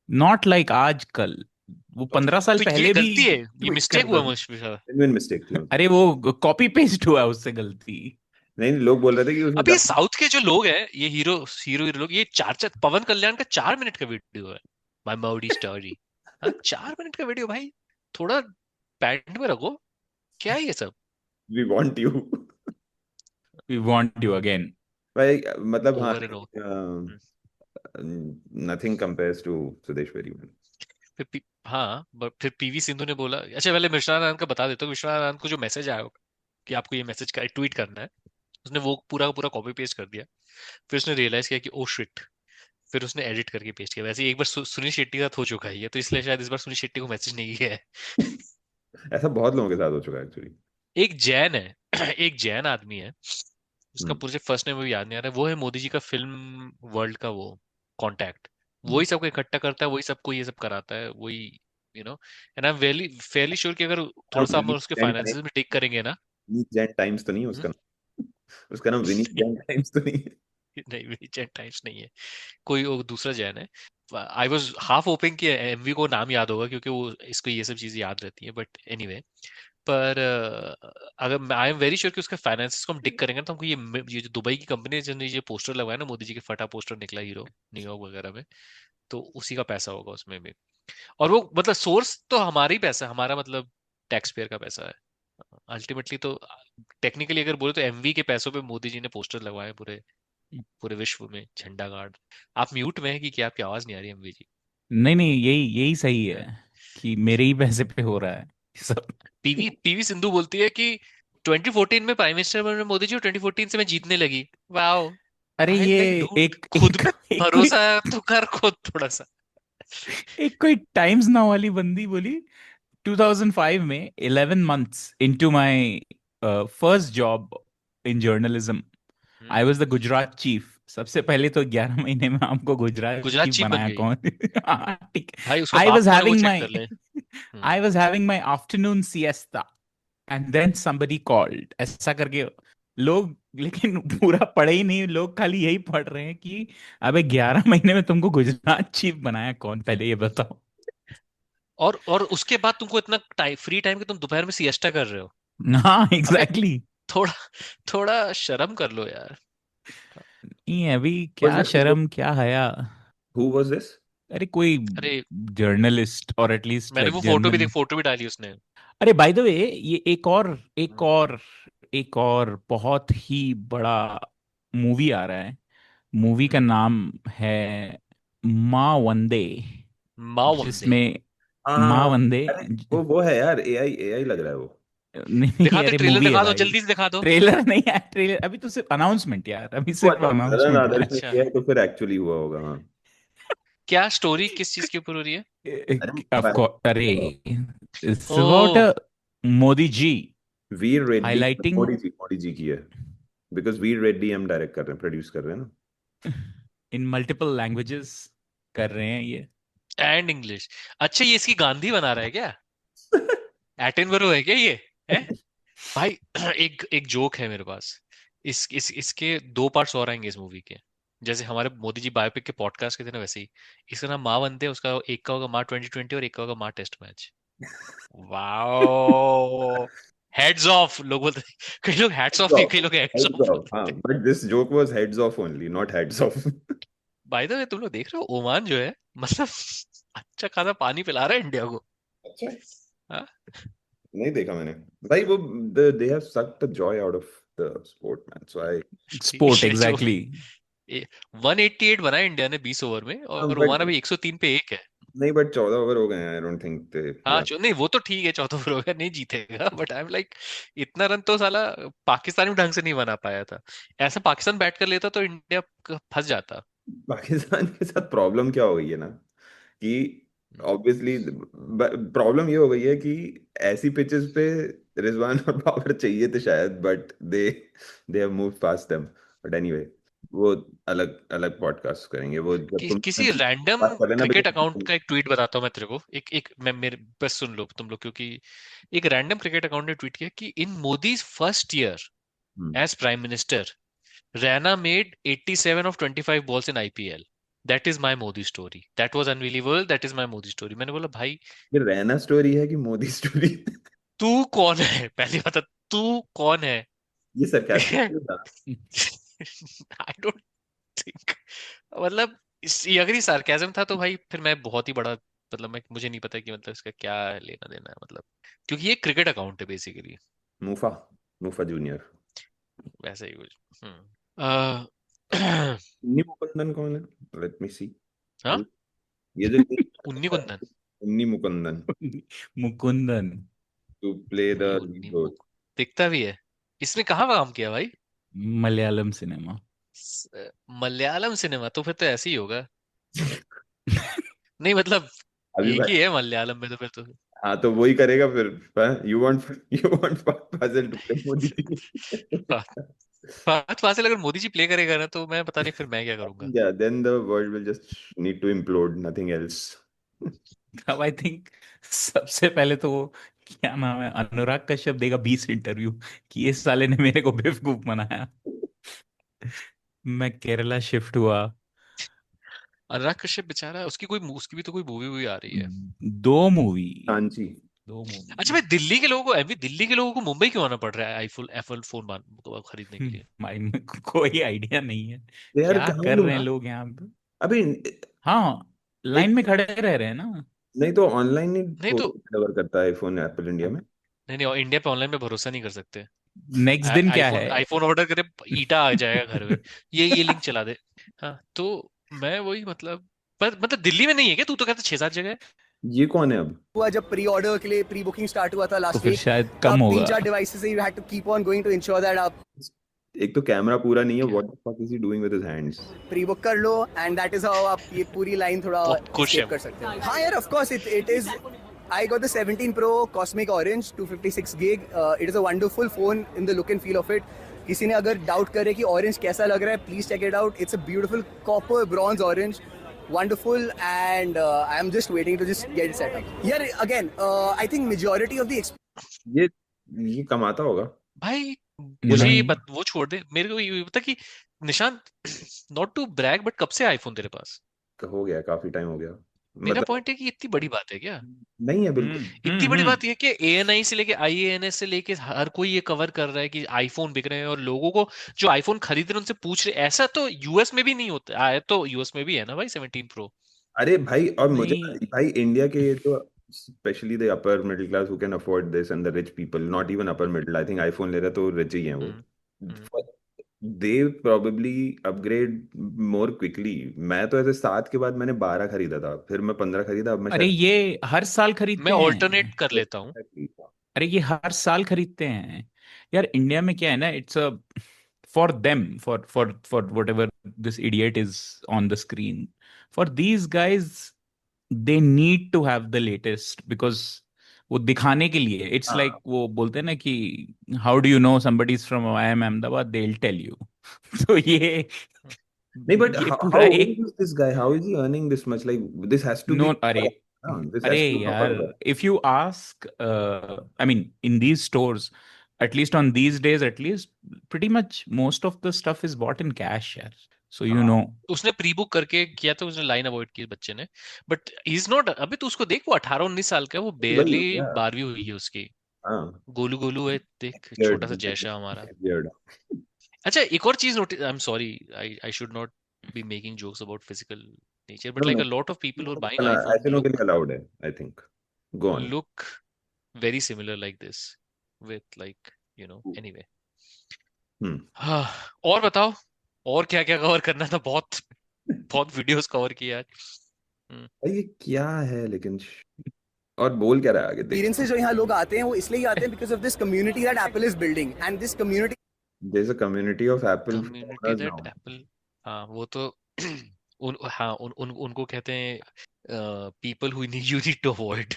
Speaker 11: नॉट लाइक आजकल। वो 15 साल
Speaker 3: तो ये
Speaker 11: पहले भी
Speaker 3: गलती है, ये
Speaker 11: ट्वीट
Speaker 3: मिस्टेक
Speaker 11: करता
Speaker 3: हुआ
Speaker 11: था।
Speaker 3: मुझे।
Speaker 4: Genuine mistake थी उनकी.
Speaker 11: अरे वो कॉपी पेस्ट हुआ उससे गलती।
Speaker 4: नहीं लोग बोल रहे थे कि उसमें
Speaker 3: अब ये साउथ के जो लोग हैं, ये हीरो लोग, ये 4 पवन कल्याण का 4 मिनट का वीडियो है, माय मौडी स्टोरी। हाँ 4 मिनट का वीडियो भाई, थोड़ा पैंट में रखो, क्या है ये सब।
Speaker 4: we want you.
Speaker 11: We want you again.
Speaker 4: भाई मतलब हाँ
Speaker 3: over and over.
Speaker 4: nothing compares to Sudesh Variman.
Speaker 3: हाँ बट फिर पीवी सिंधु ने बोला, अच्छा पहले विश्वनाथ आनंद का बता देता हूँ। विश्वनाथ आनंद को जो मैसेज आया होगा कि आपको ये मैसेज का ट्वीट करना है, उसने वो पूरा का पूरा कॉपी पेस्ट कर दिया। फिर उसने रियलाइज किया कि ओ शिट, फिर उसने एडिट करके पेस्ट किया। वैसे एक बार सुनील शेट्टी का साथ हो चुका है ये, तो इसलिए शायद इस बार सुनील शेट्टी को मैसेज नहीं गया है।
Speaker 4: ऐसा बहुत लोगों के साथ हो चुका है एक्चुअली।
Speaker 3: एक जैन है एक जैन आदमी है, उसका पूरे फर्स्ट नेम मुझे याद नहीं आ रहा है, वो है मोदी जी का फिल्म वर्ल्ड का वो कांटेक्ट, वही सबको इकट्ठा करता है, वही सबको ये सब कराता है, वही and I am very Fairlie sure कि अगर थोड़ा सा हम उसके फाइनेंसेस में टिक करेंगे ना।
Speaker 4: विनीत जैन टाइम्स तो नहीं है उसका नाम? उसका नाम विनीत जैन टाइम्स तो नहीं है?
Speaker 3: नहीं जैन टाइम्स नहीं है, कोई वो दूसरा जैन है। आई वॉज हाफ होपिंग कि एमवी को नाम याद होगा, क्योंकि वो इसको ये सब चीजें याद रहती है, बट एनीवे। पर अगर आई एम वेरी श्योर कि उसके फाइनेंसेस को हम डिक करेंगे तो हमको ये जो दुबई की कंपनी है जिन्होंने ये पोस्टर लगाया ना, मोदी जी के फटा पोस्टर निकला हीरो न्यूयॉर्क वगैरह में, तो उसी का पैसा होगा उसमें भी। और वो मतलब सोर्स तो हमारा ही पैसा है, हमारा मतलब टैक्स पेयर का पैसा है अल्टीमेटली। तो टेक्निकली अगर बोले तो एमवी के पैसों पे मोदी जी ने पोस्टर लगवाए पूरे पूरे विश्व में, झंडा गार्ड। आप म्यूट में है कि क्या, आपकी आवाज नहीं आ रही एमवी जी?
Speaker 11: नहीं नहीं, यही सही है कि मेरे ही पैसे पे हो रहा है सब।
Speaker 3: पीवी सिंधु बोलती है कि 2014 में प्राइम मिनिस्टर बने मोदी जी और 2014 से मैं जीतने लगी। वाओ।
Speaker 11: अरे
Speaker 3: आई
Speaker 11: ये
Speaker 3: लाइक डूड,
Speaker 11: एक
Speaker 3: खुद
Speaker 11: एक,
Speaker 3: पे
Speaker 11: एक कोई
Speaker 3: भरोसा है तो कर खुद थोड़ा सा।
Speaker 11: एक कोई टाइम्स नाउ वाली बंदी बोली 2005 में 11 months into my first job in journalism, I was the Gujarat chief सबसे पहले तो 11 महीने में हमको गुजरात
Speaker 3: गुजरात
Speaker 11: चीफ
Speaker 3: चीफ बन
Speaker 11: बनाया
Speaker 3: गई
Speaker 11: कौन? हाँ, ठीक।
Speaker 3: भाई, उसका
Speaker 11: आई
Speaker 3: बाप
Speaker 11: वॉज
Speaker 3: कौन है वो
Speaker 11: हैविंग
Speaker 3: चेक
Speaker 11: माई
Speaker 3: कर ले।
Speaker 11: I was having my afternoon siesta and then somebody called, ऐसा करके लोग, लेकिन पूरा पढ़े ही नहीं, लोग खाली यही पढ़ रहे हैं कि अबे 11 महीने में तुमको गुजरात चीफ बनाया कौन, पहले ये बताओ।
Speaker 3: और उसके बाद तुमको इतना फ्री टाइम कि तुम दोपहर में सिएस्टा कर रहे हो।
Speaker 11: हाँ
Speaker 3: अबे
Speaker 11: एग्जैक्टली।
Speaker 3: थोड़ा थोड़ा शर्म कर लो यार।
Speaker 11: नहीं अभी
Speaker 4: Was
Speaker 11: क्या
Speaker 4: it-
Speaker 11: शर्म क्या हया।
Speaker 4: Who was this?
Speaker 11: अरे कोई
Speaker 3: अरे
Speaker 11: जर्नलिस्ट और एटलीस्ट
Speaker 3: मैंने
Speaker 11: लाइक
Speaker 3: वो
Speaker 11: जर्नल।
Speaker 3: फोटो भी डाली उसने।
Speaker 11: अरे बाय द वे, ये एक और बहुत ही बड़ा मूवी आ रहा है। मूवी का नाम है माँ वंदे,
Speaker 3: माँ वंदे।
Speaker 11: जिसमें
Speaker 4: हाँ
Speaker 11: माँ वंदे
Speaker 4: अरे वो है यार, AI लग रहा है वो।
Speaker 11: नहीं, अरे
Speaker 3: ट्रेलर
Speaker 11: मूवी है
Speaker 3: दिखा दो,
Speaker 11: भाई।
Speaker 3: जल्दी से दिखा दो।
Speaker 11: ट्रेलर नहीं है, ट्रेलर अभी तो सिर्फ अनाउंसमेंट यार, अभी
Speaker 4: वो
Speaker 11: सिर्फ
Speaker 4: अच्छा करण
Speaker 11: अनाउंसमेंट
Speaker 4: आदर्श
Speaker 11: हुआ
Speaker 4: ने
Speaker 3: अच्छा,
Speaker 4: किया है तो फिर एक्चुअली हुआ होगा। हाँ
Speaker 3: क्या स्टोरी किस चीज के ऊपर हो रही है?
Speaker 4: अरे
Speaker 11: ऑफ कोर्स। अरे it's about
Speaker 3: oh
Speaker 11: Modi ji
Speaker 4: Veer Reddy,
Speaker 11: highlighting
Speaker 4: Modi ji की है, बिकॉज वीर रेड्डी हम डायरेक्ट कर रहे हैं, प्रोड्यूस कर रहे हैं ना।
Speaker 11: इन मल्टीपल लैंग्वेजेस कर रहे हैं ये।
Speaker 3: And English. अच्छा, ये इसकी गांधी बना रहा है क्या? एटनबरो है क्या ये? है भाई। एक जोक है मेरे पास। इसके 2 पार्ट्स और आएंगे इस मूवी के। जैसे हमारे मोदी जी बायोपिक के पॉडकास्ट के थे ना, वैसे ही इसका नाम माँ बनते हैं। उसका एक का होगा माँ 2020 और एक का होगा माँ test match. Wow, hats off लोग बोलते हैं। कई लोग हैट्स ऑफ, कई लोग हेड्स
Speaker 4: Heads
Speaker 3: ऑफ
Speaker 4: off,
Speaker 3: बोलते
Speaker 4: हाँ,
Speaker 3: हैं।
Speaker 4: but this joke was heads off only, not heads off.
Speaker 3: By the way, तुम लोग देख रहे हो ओमान जो है, मतलब अच्छा खासा पानी पिला रहा है इंडिया को।
Speaker 4: अच्छा,
Speaker 3: हाँ?
Speaker 4: नहीं देखा मैंने भाई वो। they have sucked the joy out of the sport, man. So I
Speaker 11: sport
Speaker 3: ये जो
Speaker 11: एग्जैक्टली।
Speaker 3: 188 बनाया इंडिया ने 20 ओवर में, और ओमान अभी 103 पे 1 है।
Speaker 4: नहीं, बट 14 ओवर हो गए हैं। आई डोंट थिंक they
Speaker 3: हाँ,
Speaker 4: yeah.
Speaker 3: नहीं वो तो ठीक है, 14 ओवर हो गया, नहीं जीतेगा, बट आई एम लाइक इतना रन तो साला पाकिस्तान भी ढंग से नहीं बना पाया था। ऐसा पाकिस्तान बैट कर लेता तो इंडिया फंस जाता।
Speaker 4: पाकिस्तान के साथ प्रॉब्लम क्या हो गई है ना कि ऑब्वियसली प्रॉब्लम ये हो गई है कि ऐसी पिचेस पे रिजवान और बाबर चाहिए थे शायद, but they have moved past them. But anyway, वो अलग अलग पॉडकास्ट करेंगे वो जब तुम
Speaker 3: किसी रैंडम
Speaker 4: बात कर लेना।
Speaker 3: क्रिकेट अकाउंट का एक ट्वीट बताता हूँ मैं तेरे को। एक मैं मेरे बस सुन लो तुम लोग, क्योंकि एक रैंडम क्रिकेट अकाउंट ने ट्वीट किया कि in Modi's first year as prime minister, Raina made 87 of 25 balls in IPL. That is my Modi story. That was unbelievable. That is my Modi story. मैंने बोला भाई
Speaker 4: ये रैना स्टोरी है कि मोदी स्टोरी?
Speaker 3: तू कौन है, पहली बात, तू कौन है?
Speaker 4: ये सरकास्टिक था।
Speaker 3: I don't think, मतलब अगर ये sarcasm था तो भाई फिर मैं बहुत ही बड़ा, मतलब मुझे नहीं पता कि मतलब इसका क्या लेना देना है, मतलब क्योंकि ये क्रिकेट अकाउंट है बेसिकली।
Speaker 4: मूफा जूनियर।
Speaker 3: वैसे ही कुछ।
Speaker 4: उन्नी मुकुंदन कौन है? Let me see.
Speaker 3: हाँ,
Speaker 4: ये जो
Speaker 3: Unni Kundan.
Speaker 4: Unni Mukundan
Speaker 11: Mukundan
Speaker 4: to play the
Speaker 3: Unni दिखता भी है। इसने कहाँ काम किया भाई?
Speaker 11: मलयालम सिनेमा।
Speaker 3: मलयालम सिनेमा तो फिर तो ऐसे ही होगा। नहीं मतलब
Speaker 4: अभी
Speaker 3: एक
Speaker 4: भाई,
Speaker 3: ही है मलयालम में तो फिर तो।
Speaker 4: हाँ तो वही करेगा फिर। You want Fazil to play Modi.
Speaker 3: Fahadh Faasil अगर मोदी जी प्ले करेगा ना तो मैं पता नहीं फिर मैं क्या करूंगा।
Speaker 4: Yeah, then the world will just need to implode, nothing else.
Speaker 11: अब आई थिंक सबसे पहले तो वो क्या नाम है, अनुराग कश्यप देगा 20 इंटरव्यू कि इस साले ने मेरे को बेवकूफ बनाया। मैं केरला शिफ्ट हुआ।
Speaker 3: अनुराग कश्यप बेचारा, उसकी भी तो कोई मूवी आ रही है।
Speaker 11: 2 मूवी।
Speaker 4: सांची।
Speaker 11: 2 मूवी।
Speaker 3: अच्छा भाई, दिल्ली के लोगों को मुंबई क्यों आना पड़ रहा है आईफोन एप्पल फोन खरीदने के लिए?
Speaker 11: भाई कोई आइडिया नहीं है
Speaker 4: यार
Speaker 11: क्या
Speaker 4: कहाँ
Speaker 11: कर रहे हैं
Speaker 4: लूंगा?
Speaker 11: लोग यहाँ पे।
Speaker 4: अभी
Speaker 11: हाँ, लाइन में खड़े रह रहे हैं ना।
Speaker 4: नहीं तो ऑनलाइन ही
Speaker 3: नहीं तो
Speaker 4: डिलीवर करता है आईफोन एप्पल इंडिया में।
Speaker 3: नहीं, इंडिया पे ऑनलाइन पे भरोसा नहीं कर सकते।
Speaker 11: नेक्स्ट दिन क्या है?
Speaker 3: आईफोन ऑर्डर करे, ईटा आ जाएगा घर में। ये लिंक चला दे। हाँ, तो मैं वही मतलब दिल्ली में नहीं है क्या? तू तो कहता 6-7 जगह है।
Speaker 4: ये कौन है अब?
Speaker 17: हुआ जब प्री ऑर्डर के लिए प्री बुकिंग स्टार्ट हुआ था
Speaker 11: तो
Speaker 17: लास्ट
Speaker 11: फिर
Speaker 17: वीक,
Speaker 11: शायद कम होगा।
Speaker 17: 3-4 डिवाइसेस से you had to keep on going to ensure that आप
Speaker 4: एक तो कैमरा पूरा नहीं है, what the fuck is he doing with his hands?
Speaker 17: Prebook कर लो एंड दैट इज हाउ आप ये पूरी लाइन थोड़ा
Speaker 3: खुश
Speaker 17: escape
Speaker 3: है।
Speaker 17: कर सकते हैं। हाँ यार, of course it is I got the 17 Pro Cosmic Orange 256 gig. It is a wonderful phone in the look and feel of it. किसी ने अगर डाउट करे कि ऑरेंज कैसा लग रहा है, please check it out. It's a beautiful copper bronze orange, wonderful, and I am just waiting to just get it set up. Yeah, again, I think majority of the
Speaker 4: ये कमाता होगा
Speaker 3: भाई मुझे ये
Speaker 11: नहीं
Speaker 3: वो छोड़ दे, मेरे को ये बता कि Nishant, not to brag but कब से आईफोन तेरे पास?
Speaker 4: हो गया, काफी टाइम हो गया.
Speaker 3: मेरा
Speaker 4: मतलब
Speaker 3: पॉइंट है कि इतनी बड़ी बात है क्या?
Speaker 4: नहीं है बिल्कुल.
Speaker 3: इतनी बड़ी बात यह है कि एएनआई से लेके आईएएनएस से लेके हर कोई ये कवर कर रहा है कि आईफोन बिक रहे हैं, और लोगों को जो आईफोन खरीद रहे हैं उनसे पूछ रहे. ऐसा तो यूएस में भी नहीं होता है, तो यूएस में भी है ना भाई 17 प्रो.
Speaker 4: अरे भाई, और मुझे
Speaker 11: नहीं
Speaker 4: भाई इंडिया के ये तो specially the upper middle class who can afford this and the rich people, not even upper middle, I think iPhone ले रहे तो रिच ही हैं वो. They probably upgrade more quickly. मैं तो ऐसे 7 के बाद मैंने 12 खरीदा था, फिर मैं 15 खरीदा, अब मैं
Speaker 11: अरे
Speaker 4: शायद
Speaker 11: ये हर साल
Speaker 3: मैं
Speaker 11: खरीदते हैं.
Speaker 3: ऑल्टरनेट कर लेता हूँ.
Speaker 11: अरे ये हर साल खरीदते हैं यार. इंडिया में क्या है ना, it's a for them, for whatever this idiot is on the screen, for these guys they need to have the latest, because वो दिखाने के लिए इट्स लाइक वो बोलते हैं ना कि how do you know somebody is from I am Ahmedabad, they will tell you. तो ये
Speaker 4: नहीं, बट
Speaker 11: ये
Speaker 4: how
Speaker 11: पूरा
Speaker 4: old
Speaker 11: एक
Speaker 4: is this guy? How is he earning this much? Like this has to
Speaker 11: no
Speaker 4: be
Speaker 11: अरे
Speaker 4: this
Speaker 11: अरे
Speaker 4: has to be
Speaker 11: यार,
Speaker 4: proper.
Speaker 11: if you ask I mean in these stores, at least on these days, at least pretty much most of the stuff is bought in cash यार. So you know
Speaker 3: उसने pre book करके किया, तो उसने line avoid की बच्चे ने. But he is not, अभी तो उसको देख, वो 18-19 साल का है, वो
Speaker 4: वही
Speaker 3: बेयरली
Speaker 4: yeah.
Speaker 3: 12वीं हुई है उसकी.
Speaker 4: हाँ,
Speaker 3: गोलू गोलू है, देख
Speaker 4: weird,
Speaker 3: छोटा सा जयशा हमारा.
Speaker 4: weird.
Speaker 3: अच्छा, एक और चीज notice, I am sorry, I should not be making jokes about physical nature, but
Speaker 4: No,
Speaker 3: like
Speaker 4: no.
Speaker 3: A lot of people who are buying
Speaker 4: ना,
Speaker 3: आईफोन
Speaker 4: ऐसे लोगों के लिए allowed है, I think. Go on.
Speaker 3: look very similar like this with like, you know, anyway. हाँ, और बताओ, और क्या क्या कवर करना था? बहुत बहुत वीडियोस कवर किए आज.
Speaker 4: भाई ये क्या है लेकिन, और बोल क्या रहा है आगे देख.
Speaker 17: experiences जो यहाँ लोग आते हैं वो इसलिए आते हैं because of this community that Apple is building, and this community
Speaker 4: There's a community of Apple
Speaker 3: community
Speaker 4: owners
Speaker 3: that
Speaker 4: now.
Speaker 3: Apple, हाँ वो तो उनको कहते हैं people who you need to avoid.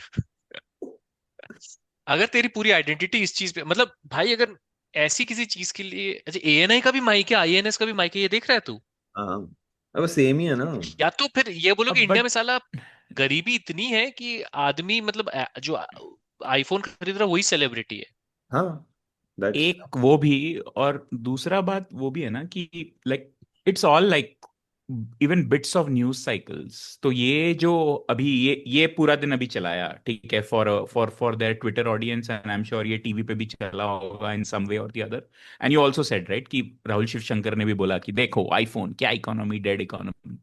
Speaker 3: अगर तेरी पूरी आइडेंटिटी इस चीज पे, मतलब भाई अगर ऐसी किसी चीज के लिए, अच्छा एएनआई का भी माइक है, आईएनएस का भी माइक है, ये देख रहा है तू?
Speaker 4: हाँ, अब सेम ही है ना.
Speaker 3: या तो फिर ये बोलो कि
Speaker 11: अब
Speaker 3: इंडिया में
Speaker 11: बट
Speaker 3: साला गरीबी इतनी है कि आदमी, मतलब जो आईफोन खरीद रहा है वही सेलिब्रिटी है.
Speaker 4: हाँ, that's
Speaker 11: एक वो भी, और दूसरा बात वो भी है ना कि like it's all like even bits of news cycles. तो ये जो अभी ये पूरा दिन अभी चलाया, ठीक है, for their Twitter audience, and I am sure ये टीवी पे भी चला होगा इन सम वे और the other. And you also said right कि राहुल शिवशंकर ने भी बोला कि देखो आईफोन क्या economy, dead economy.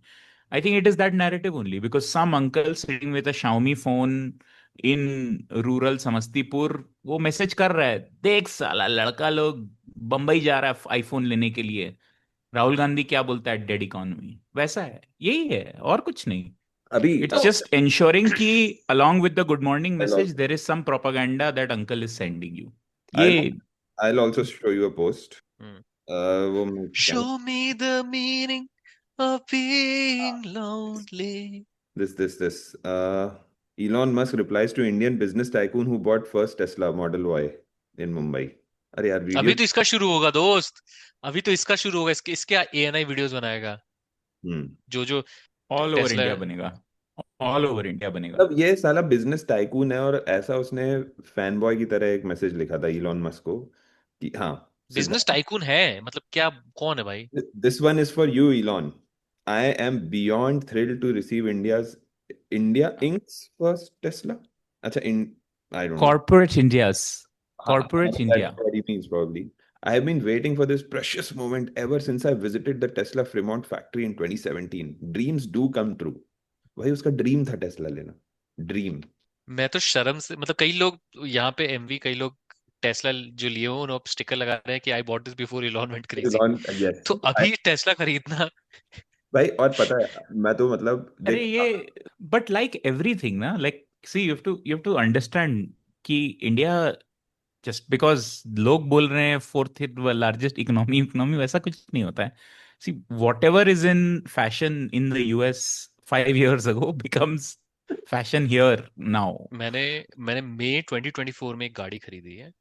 Speaker 11: I think it is that narrative only because some uncle sitting with a Xiaomi phone in rural Samastipur वो मैसेज कर रहा है, देख साला लड़का लोग बंबई जा रहा है आईफोन लेने के लिए. राहुल गांधी क्या बोलता है, डेड इकोनॉमी. वैसा है, यही है और कुछ नहीं.
Speaker 4: अभी
Speaker 11: It's just ensuring कि along with the good morning message there is some propaganda that uncle is sending you. ये
Speaker 4: I'll also show you a post. वो
Speaker 3: Show me the meaning of being lonely.
Speaker 4: This. Elon Musk replies to Indian business tycoon who bought first Tesla Model Y in Mumbai. अरे यार video
Speaker 3: अभी तो इसका शुरू होगा दोस्त, अभी तो इसका शुरू होगा, इसके एएनआई वीडियोस बनाएगा. जो
Speaker 11: ऑल ओवर
Speaker 3: टेस्ला
Speaker 11: इंडिया बनेगा, ऑल ओवर इंडिया बनेगा.
Speaker 4: मतलब ये साला बिजनेस टाइकून है, और ऐसा उसने फैन बॉय की तरह एक मैसेज लिखा था इलॉन मस्क को कि हाँ
Speaker 3: बिजनेस टाइकून है, मतलब क्या, कौन है भाई?
Speaker 4: This one is for you Elon. I am beyond thrilled to receive India Inc.'s first Tesla. अच्छा, I don't know.
Speaker 11: Corporate India's. Corporate India.
Speaker 4: That's what he means probably. I have been waiting for this precious moment ever since I visited the Tesla Fremont factory in 2017. Dreams do come true. भाई उसका dream था Tesla लेना, dream.
Speaker 3: मैं तो शर्म से, मतलब कई लोग यहाँ पे एमवी, कई लोग टेस्ला जो लिए हो उन्होंने स्टिकर लगा रहे हैं कि I bought this before Elon went crazy.
Speaker 4: Yes.
Speaker 3: तो अभी टेस्ला खरीदना
Speaker 4: भाई, और पता है मैं तो मतलब
Speaker 11: अरे ये बट लाइक एवरीथिंग ना, like see you have to understand कि इंडिया जस्ट बिकॉज लोग बोल रहे हैं फोर्थ लार्जेस्ट इकोनॉमी, वैसा कुछ नहीं होता है. See whatever is in fashion in the US 5 years ago becomes fashion here now.
Speaker 3: मैंने मैंने मई 2024 में एक गाड़ी खरीदी है,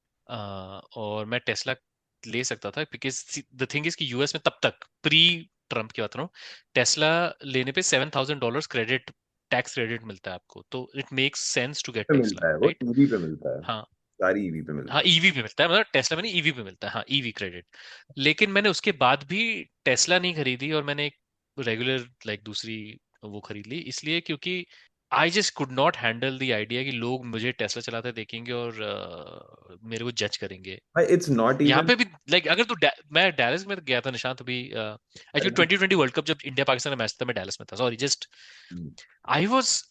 Speaker 3: और मैं टेस्ला ले सकता था, बिकॉज द थिंग इज कि यूएस में तब तक प्री ट्रम्प की बात कर रहा हूँ, टेस्ला लेने पे $7,000 क्रेडिट, टैक्स क्रेडिट मिलता है आपको, तो it makes sense to get
Speaker 4: पे
Speaker 3: टेस्ला,
Speaker 4: मिलता है, वो
Speaker 3: राइट?
Speaker 4: ईवी पे मिलता है,
Speaker 3: हाँ,
Speaker 4: सारी ईवी पे
Speaker 3: हाँ,
Speaker 4: मिलता है।
Speaker 3: ईवी पे मिलता है, मतलब टेस्ला में नहीं, ईवी पे मिलता है, हाँ, ईवी क्रेडिट। लेकिन मैंने उसके बाद भी टेस्ला नहीं खरीदी, और मैंने एक रेगुलर लाइक दूसरी वो खरीद ली, इसलिए क्योंकि I just could not handle the idea कि लोग मुझे टेस्ला चलाते देखेंगे और मेरे को जज करेंगे।
Speaker 4: भाई इट्स नॉट
Speaker 3: यहाँ
Speaker 4: इवन,
Speaker 3: पे भी लाइक अगर मैं डैलस में गया था निशांत, अभी एक्चुअली 2020 वर्ल्ड कप जब इंडिया पाकिस्तान का मैच था, मैं डैलस में था, सॉरी, जस्ट आई वाज,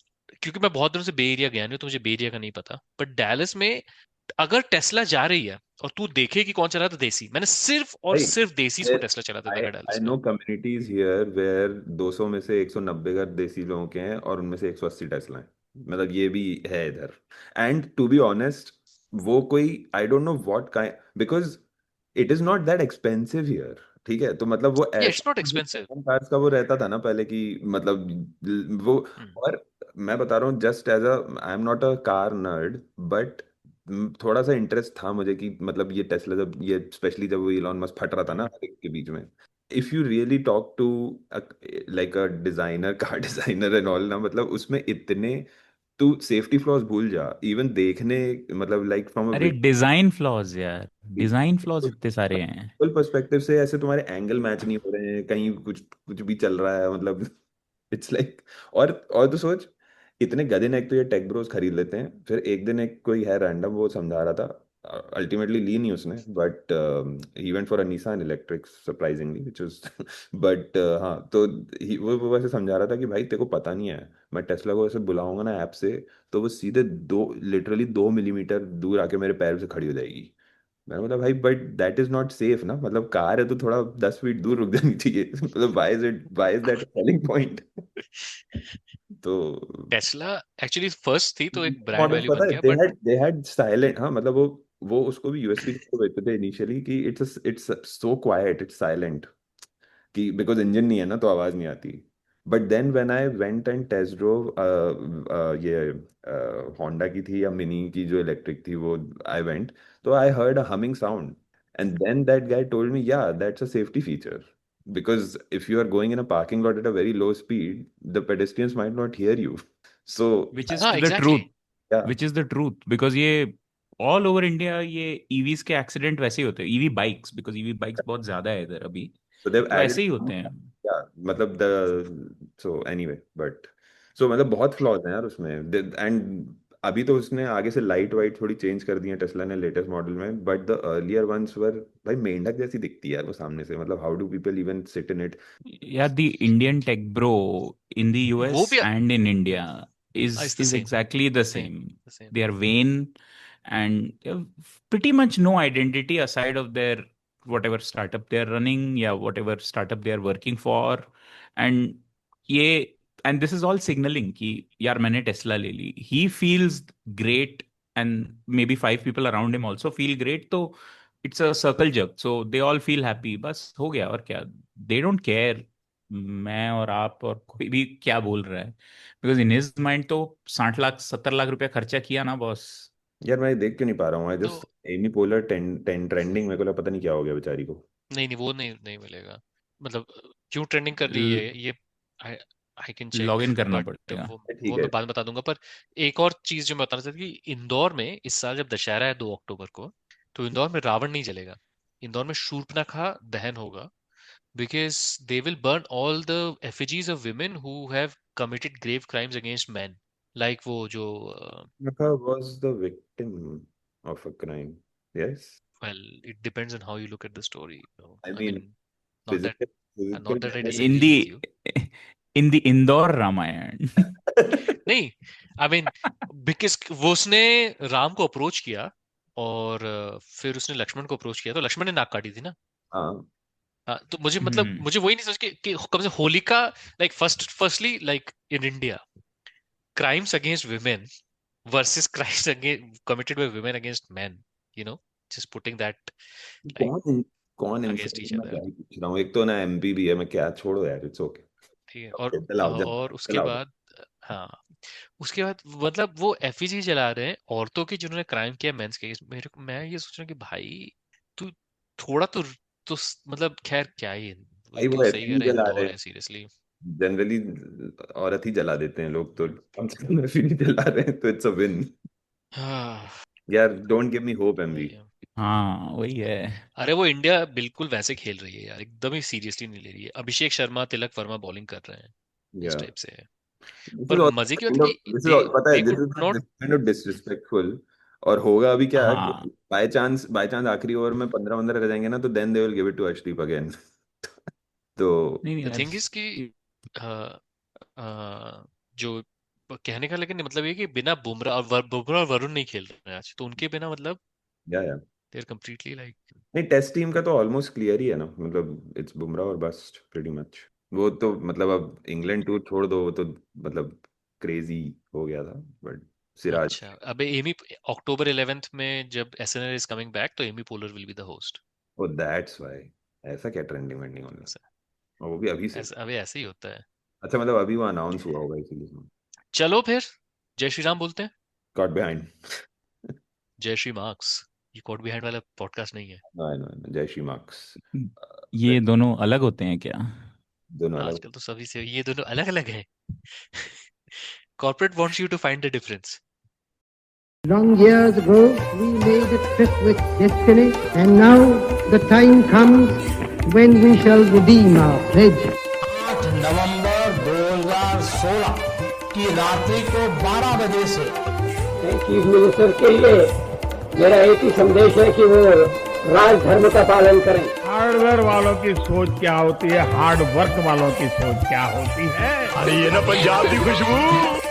Speaker 3: क्योंकि मैं बहुत दिनों से बे एरिया गया नहीं, तो मुझे बे एरिया का नहीं पता, बट डैलस में अगर टेस्ला जा रही है और तू देखे कि कौन चला रहा था, देसी, मैंने सिर्फ और
Speaker 4: भाई
Speaker 3: सिर्फ देसी को टेस्ला चलाते
Speaker 4: आई
Speaker 3: देखा
Speaker 4: आई
Speaker 3: डैलस में।
Speaker 4: नो कम्युनिटीज हियर वेयर 200 में से 190 घर देसी लोगों के हैं और उनमें से 180 टेस्ला हैं, मतलब ये भी है इधर। एंड टू बी ऑनेस्ट, वो कोई I don't know what kind, because it is not that expensive here, ठीक है? तो मतलब वो
Speaker 3: या
Speaker 4: ऐसा
Speaker 3: इट्स नॉट
Speaker 4: जो
Speaker 3: एक्सपेंसिव।
Speaker 4: सेकंड कार्स का वो रहता था ना पहले की, मतलब वो, और मैं बता रहा हूँ just as a, I am not a car nerd, but थोड़ा सा इंटरेस्ट था मुझे कि मतलब ये टेस्ला जब ये स्पेशली जब वो इलॉन मस्क फट रहा था ना हर एक के बीच में, if you really talk to like a designer, car designer and all ना, मतलब उसमें इतने, तू सेफ्टी फ्लॉज भूल जा, इवन देखने, मतलब लाइक फ्रॉम
Speaker 11: अरे डिजाइन फ्लॉज यार, डिजाइन फ्लॉज इतने सारे हैं।
Speaker 4: फुल पर्सपेक्टिव से ऐसे तुम्हारे एंगल मैच नहीं हो रहे हैं, कहीं कुछ कुछ भी चल रहा है, मतलब इट्स लाइक, और तो सोच, इतने गधे ने एक तो ये टेक ब्रोस खरीद लेते हैं, फिर एक दिन एक कोई है रैंडम वो समझा रहा था, अल्टीमेटली ली नहीं उसने, but he went for a Nissan electric surprisingly which is but हाँ, तो वो वैसे समझा रहा था कि भाई तेरे को पता नहीं है, मैं टेस्ला को ऐसे बुलाऊंगा ना ऐप से, तो वो सीधे लिटरली 2 मिलीमीटर दूर आके मेरे पैर से खड़ी हो जाएगी। मैंने बोला भाई but that is not safe ना, मतलब कार है तो थोड़ा 10 फीट दूर रुक जानी चाहिए मतलब why is that selling point? तो
Speaker 3: टेस्ला एक्चुअली फर्स्ट थी, तो एक ब्रांड
Speaker 4: मॉडल्स
Speaker 3: वैल्यू
Speaker 4: पता
Speaker 3: बन
Speaker 4: है,
Speaker 3: गया, बट
Speaker 4: दे हैड साइलेंट, हाँ मतलब वो उसको भी यूएसबी को बेचते थे इनिशियली कि it's so quiet, it's silent, कि बिकॉज इंजन नहीं है ना तो आवाज नहीं आती। But then when I went and test drove ये होंडा की थी या मिनी की जो इलेक्ट्रिक थी वो, आई वेंट, तो I heard a humming sound, and then that guy told me yeah that's a safety feature, because if you are going in a parking lot at a very low speed, the pedestrians might not hear you. So
Speaker 11: which is
Speaker 3: हाँ,
Speaker 11: the
Speaker 3: exactly.
Speaker 11: Truth,
Speaker 4: yeah,
Speaker 11: which is the truth, because ये all over India ये EVs के accident वैसे ही होते हैं, EV bikes, because EV bikes बहुत ज्यादा है इधर अभी,
Speaker 4: so they've
Speaker 11: तो
Speaker 4: added
Speaker 11: ऐसे ही होते हैं।
Speaker 4: yeah, मतलब so anyway, but so मतलब बहुत फ्लॉज हैं यार उसमें, एंड अभी तो उसने आगे से लाइट वाइट थोड़ी चेंज कर दी है टेस्ला ने लेटेस्ट मॉडल में, but the earlier ones were, भाई मेंढक जैसी दिखती है यार वो सामने से, मतलब how do people even sit in it?
Speaker 11: यार the Indian tech bro in the
Speaker 3: वो
Speaker 11: यूएस
Speaker 3: भी
Speaker 11: and in India
Speaker 3: it's the
Speaker 11: is
Speaker 3: same,
Speaker 11: exactly the
Speaker 3: same,
Speaker 11: same.
Speaker 3: Same.
Speaker 11: They are vain and they have pretty much no identity aside of their whatever startup they are running, yeah, whatever startup they are working for. And ये and this is all signaling कि यार मैंने Tesla ले ली, he feels great and maybe 5 people around him also feel great, तो it's a circle jerk, so they all feel happy, बस हो गया और क्या, they don't care मैं और आप और कोई भी क्या बोल रहा है, बिकॉज इन हिज माइंड तो 60 लाख 70 लाख रुपया खर्चा किया ना बॉस।
Speaker 4: यार मैं देख क्यों नहीं पा रहा हूँ, आई
Speaker 3: तो
Speaker 4: जस्ट एमी पोलर ट्रेंडिंग, मेरे को लगा पता नहीं क्या हो गया बेचारी को।
Speaker 3: नहीं, नहीं, वो नहीं, नहीं मिलेगा, मतलब क्यों ट्रेंडिंग कर रही है ये, I I can check,
Speaker 11: log in करना
Speaker 3: बट
Speaker 11: पड़ेगा।
Speaker 4: ठीक
Speaker 3: वो
Speaker 4: है।
Speaker 3: मैं बाद में बता दूंगा। पर एक और चीज जो मैं बताना चाहता था कि इंदौर में इस साल जब दशहरा है 2 अक्टूबर को, तो इंदौर में रावण नहीं जलेगा, इंदौर में शूर्पणखा दहन होगा, because they will burn all the effigies of women who have committed grave crimes against men, like वो जो
Speaker 4: Naka was the victim of a crime. Yes.
Speaker 3: well, it depends on how you look at the story,
Speaker 4: I
Speaker 3: I
Speaker 4: mean,
Speaker 3: mean, not that
Speaker 4: physical
Speaker 3: not that I
Speaker 4: damage.
Speaker 11: In
Speaker 3: disagree with you.
Speaker 11: In the Indore Ramayan
Speaker 3: नहीं, I mean, because वो उसने राम को approach किया, और फिर उसने लक्ष्मण को approach किया, तो लक्ष्मण ने नाक काटी थी ना।
Speaker 4: हाँ,
Speaker 3: हाँ, तो मुझे मतलब मुझे वही नहीं समझ कि कब से Holika, like firstly like in India, crimes against women versus crimes committed by women against men, just putting that like
Speaker 4: कौन इनसे,
Speaker 3: against each
Speaker 4: मैं
Speaker 3: other,
Speaker 4: क्या ही पूछ रहा हूँ, एक तो ना एमपी भी है, मैं क्या, छोड़ो यार, इट्स ओके।
Speaker 3: ठीक है।
Speaker 4: चलाओ
Speaker 3: और
Speaker 4: जलाओ
Speaker 3: उसके
Speaker 4: चलाओ।
Speaker 3: बाद हाँ, उसके बाद मतलब वो एफईसी चला रहे हैं औरतों की जिन्होंने क्राइम किया मेंस केस। मैं ये सोच रहा हूँ कि भाई तू थोड़ा तो मतलब खैर क्या ही
Speaker 4: भाई वो
Speaker 3: तू सही
Speaker 4: एफएम
Speaker 3: कह रहा है,
Speaker 4: जला
Speaker 3: इंदौर
Speaker 4: रहे
Speaker 3: है सीरियसली।
Speaker 4: जनरली औरत ही जला देते हैं लोग, तो कम से कम एफएम जला रहे हैं तो इट्स अ विन।
Speaker 3: हाँ
Speaker 4: यार don't give me hope MV.
Speaker 3: वही है।
Speaker 11: हाँ वही है।
Speaker 3: अरे वो इंडिया बिल्कुल वैसे खेल रही है यार, एकदम ही सीरियसली नहीं ले रही है। अभिषेक शर्मा तिलक वर्मा बॉलिंग कर रहे हैं इस
Speaker 4: या
Speaker 3: टाइप से है।
Speaker 4: दिस इज
Speaker 3: पर
Speaker 4: ऑल्सो
Speaker 3: मजे की बात है कि
Speaker 4: दिस
Speaker 3: दे
Speaker 4: इज पता है
Speaker 3: they
Speaker 4: this
Speaker 3: could
Speaker 4: is
Speaker 3: not.
Speaker 4: Kind of disrespectful. और होगा अभी क्या,
Speaker 11: हाँ
Speaker 4: बाय चांस आखिरी ओवर में 15 रह जाएंगे ना, तो then they will give it to Arshdeep again. तो
Speaker 11: नहीं नहीं
Speaker 3: द थिंग इज कि जो कहने का लेकिन मतलब ये कि बिना बुमराह और बुमराह और वरुण नहीं खेल रहे हैं आज, तो उनके बिना मतलब
Speaker 4: या
Speaker 3: दे आर कंप्लीटली लाइक।
Speaker 4: नहीं, टेस्ट टीम का तो ऑलमोस्ट क्लियर ही है ना, मतलब इट्स बुमराह और बस प्रीटी मच। वो तो मतलब अब इंग्लैंड टूर छोड़ दो, वो तो मतलब क्रेजी हो गया था, बट सिराज।
Speaker 3: अच्छा अबे एमी अक्टूबर 11th में जब एसएनएल इज कमिंग बैक तो Amy Poehler will be the host.
Speaker 4: Oh that's why. ऐसा क्या ट्रेंडिंग वेंडिंग होना है?
Speaker 3: ऐसा
Speaker 4: और वो भी अभी से?
Speaker 3: ऐसा अबे ऐसे ही होता है।
Speaker 4: अच्छा, मतलब अभी वो अनाउंस हुआ होगा इसीलिए।
Speaker 3: चलो फिर जय श्री राम बोलते हैं।
Speaker 4: Got behind.
Speaker 3: जय श्री मार्क्स। ये कोड बिहाइंड वाला पॉडकास्ट नहीं है।
Speaker 4: जय श्री मार्क्स।
Speaker 11: ये दोनों अलग होते हैं क्या?
Speaker 4: दोनों अलग।
Speaker 3: आजकल तो सभी से ये दोनों अलग अलग हैं। Corporate wants you to find the difference.
Speaker 5: Long years ago, we made a trip with destiny, and now the time comes when we shall redeem our pledge.
Speaker 6: 8 नवंबर 2016 की रात्रि को 12 बजे से
Speaker 7: चीफ मिनिस्टर के लिए मेरा एक ही संदेश है कि वो राजधर्म का पालन करें।
Speaker 8: हार्डवेयर वालों की सोच क्या होती है, हार्ड वर्क वालों की सोच क्या होती है। अरे ये ना पंजाब की खुशबू।